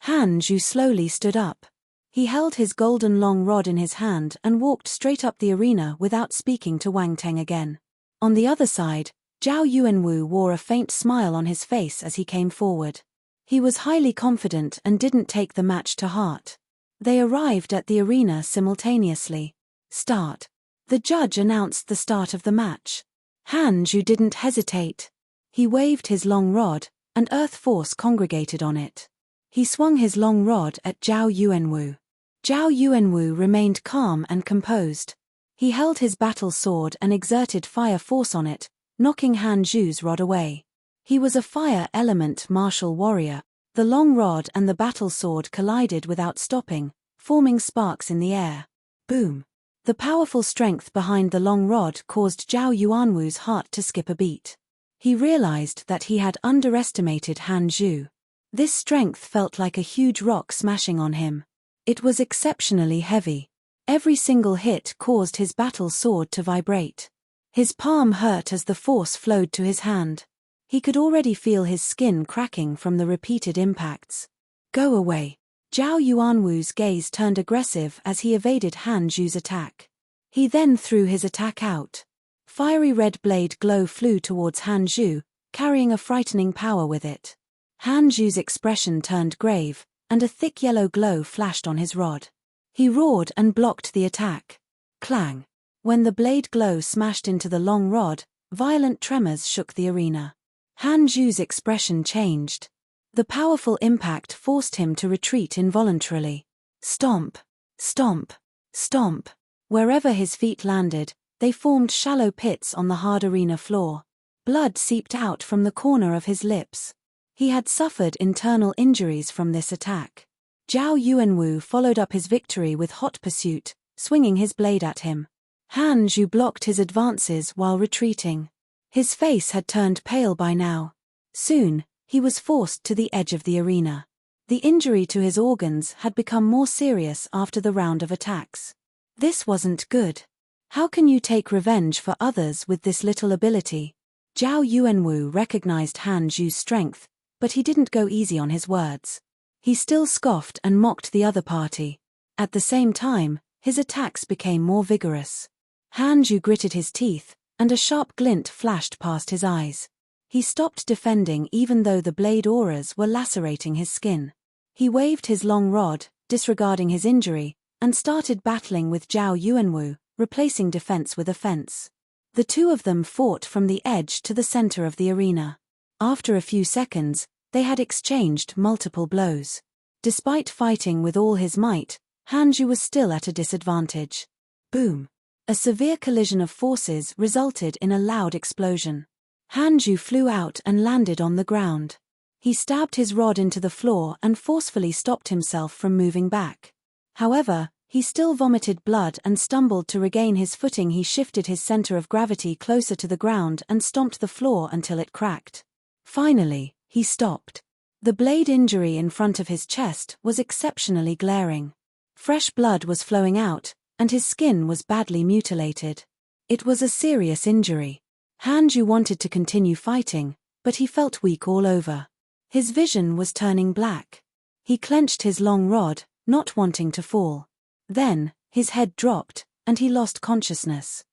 Han Zhu slowly stood up. He held his golden long rod in his hand and walked straight up the arena without speaking to Wang Ting again. On the other side, Zhao Yuanwu wore a faint smile on his face as he came forward. He was highly confident and didn't take the match to heart. They arrived at the arena simultaneously. Start. The judge announced the start of the match. Han Zhu didn't hesitate. He waved his long rod, and earth force congregated on it. He swung his long rod at Zhao Yuanwu. Zhao Yuanwu remained calm and composed. He held his battle sword and exerted fire force on it, knocking Han Zhu's rod away. He was a fire element martial warrior. The long rod and the battle sword collided without stopping, forming sparks in the air. Boom! The powerful strength behind the long rod caused Zhao Yuanwu's heart to skip a beat. He realized that he had underestimated Han Zhu. This strength felt like a huge rock smashing on him. It was exceptionally heavy. Every single hit caused his battle sword to vibrate. His palm hurt as the force flowed to his hand. He could already feel his skin cracking from the repeated impacts. Go away. Zhao Yuanwu's gaze turned aggressive as he evaded Han Zhu's attack. He then threw his attack out. Fiery red blade glow flew towards Han Zhu, carrying a frightening power with it. Han Zhu's expression turned grave, and a thick yellow glow flashed on his rod. He roared and blocked the attack. Clang! When the blade glow smashed into the long rod, violent tremors shook the arena. Han Zhu's expression changed. The powerful impact forced him to retreat involuntarily. Stomp! Stomp! Stomp! Wherever his feet landed, they formed shallow pits on the hard arena floor. Blood seeped out from the corner of his lips. He had suffered internal injuries from this attack. Zhao Yuanwu followed up his victory with hot pursuit, swinging his blade at him. Han Zhu blocked his advances while retreating. His face had turned pale by now. Soon, he was forced to the edge of the arena. The injury to his organs had become more serious after the round of attacks. This wasn't good. How can you take revenge for others with this little ability? Zhao Yuanwu recognized Han Zhu's strength, but he didn't go easy on his words. He still scoffed and mocked the other party. At the same time, his attacks became more vigorous. Han Zhu gritted his teeth, and a sharp glint flashed past his eyes. He stopped defending even though the blade auras were lacerating his skin. He waved his long rod, disregarding his injury, and started battling with Zhao Yuanwu, replacing defense with offense. The two of them fought from the edge to the center of the arena. After a few seconds, they had exchanged multiple blows. Despite fighting with all his might, Han Zhu was still at a disadvantage. Boom! A severe collision of forces resulted in a loud explosion. Han Zhu flew out and landed on the ground. He stabbed his rod into the floor and forcefully stopped himself from moving back. However, he still vomited blood and stumbled to regain his footing. He shifted his center of gravity closer to the ground and stomped the floor until it cracked. Finally, he stopped. The blade injury in front of his chest was exceptionally glaring. Fresh blood was flowing out, and his skin was badly mutilated. It was a serious injury. Hanju wanted to continue fighting, but he felt weak all over. His vision was turning black. He clenched his long rod, not wanting to fall. Then, his head dropped, and he lost consciousness.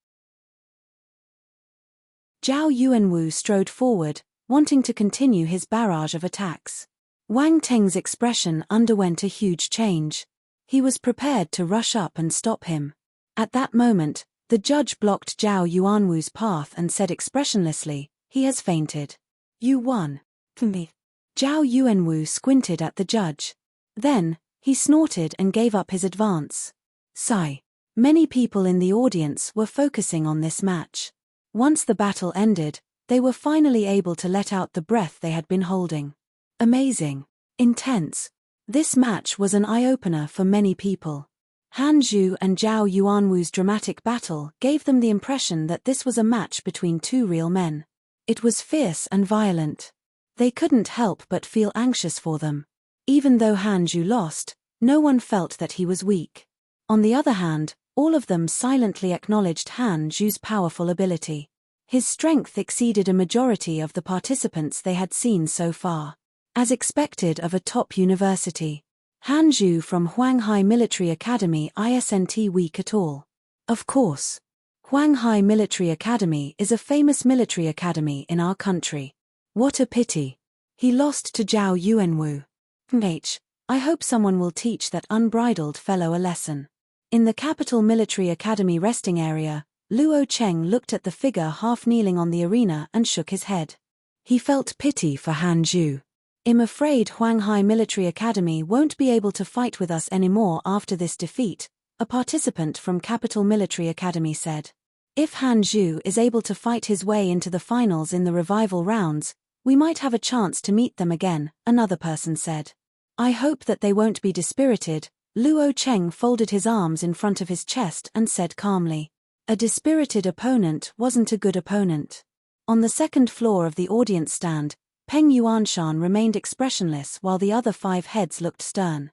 Zhao Yuanwu strode forward, wanting to continue his barrage of attacks. Wang Teng's expression underwent a huge change. He was prepared to rush up and stop him. At that moment, the judge blocked Zhao Yuanwu's path and said expressionlessly, "He has fainted. You won." Me. Zhao Yuanwu squinted at the judge. Then, he snorted and gave up his advance. Sigh. Many people in the audience were focusing on this match. Once the battle ended, they were finally able to let out the breath they had been holding. Amazing. Intense. This match was an eye-opener for many people. Han Zhu and Zhao Yuanwu's dramatic battle gave them the impression that this was a match between two real men. It was fierce and violent. They couldn't help but feel anxious for them. Even though Han Zhu lost, no one felt that he was weak. On the other hand, all of them silently acknowledged Han Zhu's powerful ability. His strength exceeded a majority of the participants they had seen so far. As expected of a top university, Han Zhu from Huanghai Military Academy isn't weak at all. Of course. Huanghai Military Academy is a famous military academy in our country. What a pity. He lost to Zhao Yuanwu. I hope someone will teach that unbridled fellow a lesson. In the Capital Military Academy resting area, Luo Cheng looked at the figure half kneeling on the arena and shook his head. He felt pity for Han Zhu. "I'm afraid Huanghai Military Academy won't be able to fight with us anymore after this defeat," a participant from Capital Military Academy said. "If Han Zhu is able to fight his way into the finals in the revival rounds, we might have a chance to meet them again," another person said. "I hope that they won't be dispirited." Luo Cheng folded his arms in front of his chest and said calmly. A dispirited opponent wasn't a good opponent. On the second floor of the audience stand, Peng Yuanshan remained expressionless while the other 5 heads looked stern.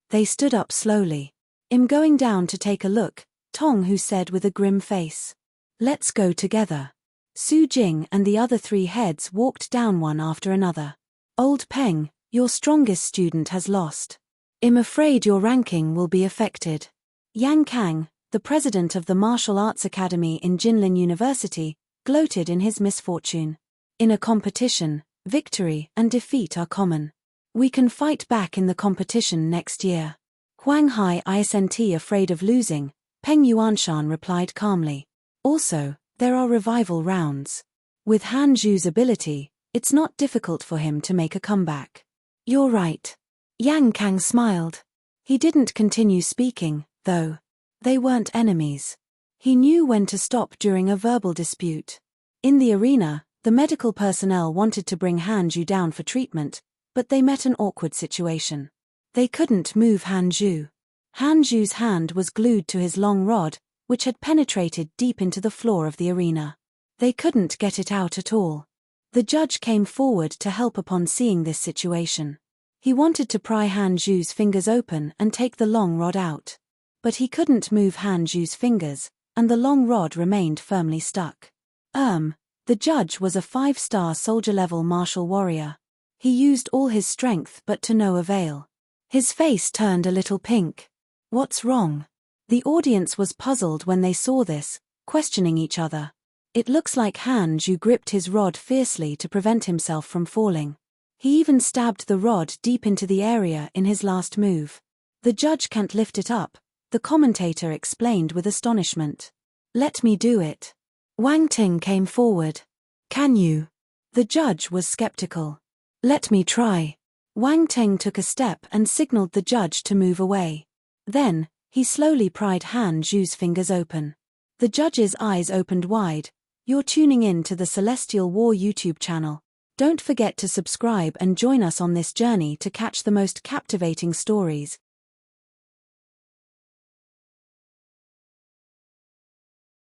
They stood up slowly. "I'm going down to take a look," Tong Hu said with a grim face. "Let's go together." Su Jing and the other 3 heads walked down one after another. "Old Peng, your strongest student has lost. I'm afraid your ranking will be affected." Yang Kang, the president of the Martial Arts Academy in Jinlin University, gloated in his misfortune. "In a competition, victory and defeat are common. We can fight back in the competition next year." "Huanghai isn't afraid of losing," Peng Yuanshan replied calmly. "Also, there are revival rounds. With Han Zhu's ability, it's not difficult for him to make a comeback." "You're right." Yang Kang smiled. He didn't continue speaking, though. They weren't enemies. He knew when to stop during a verbal dispute. In the arena, the medical personnel wanted to bring Han Zhu down for treatment, but they met an awkward situation. They couldn't move Han Zhu. Han Zhu's hand was glued to his long rod, which had penetrated deep into the floor of the arena. They couldn't get it out at all. The judge came forward to help upon seeing this situation. He wanted to pry Han Zhu's fingers open and take the long rod out. But he couldn't move Han Zhu's fingers, and the long rod remained firmly stuck. The judge was a 5-star soldier-level martial warrior. He used all his strength but to no avail. His face turned a little pink. "What's wrong?" The audience was puzzled when they saw this, questioning each other. It looks like Han Zhu gripped his rod fiercely to prevent himself from falling. He even stabbed the rod deep into the area in his last move. "The judge can't lift it up," the commentator explained with astonishment. "Let me do it." Wang Ting came forward. "Can you?" The judge was skeptical. "Let me try." Wang Ting took a step and signaled the judge to move away. Then, he slowly pried Han Zhu's fingers open. The judge's eyes opened wide. "You're tuning in to the Celestial War YouTube channel. Don't forget to subscribe and join us on this journey to catch the most captivating stories.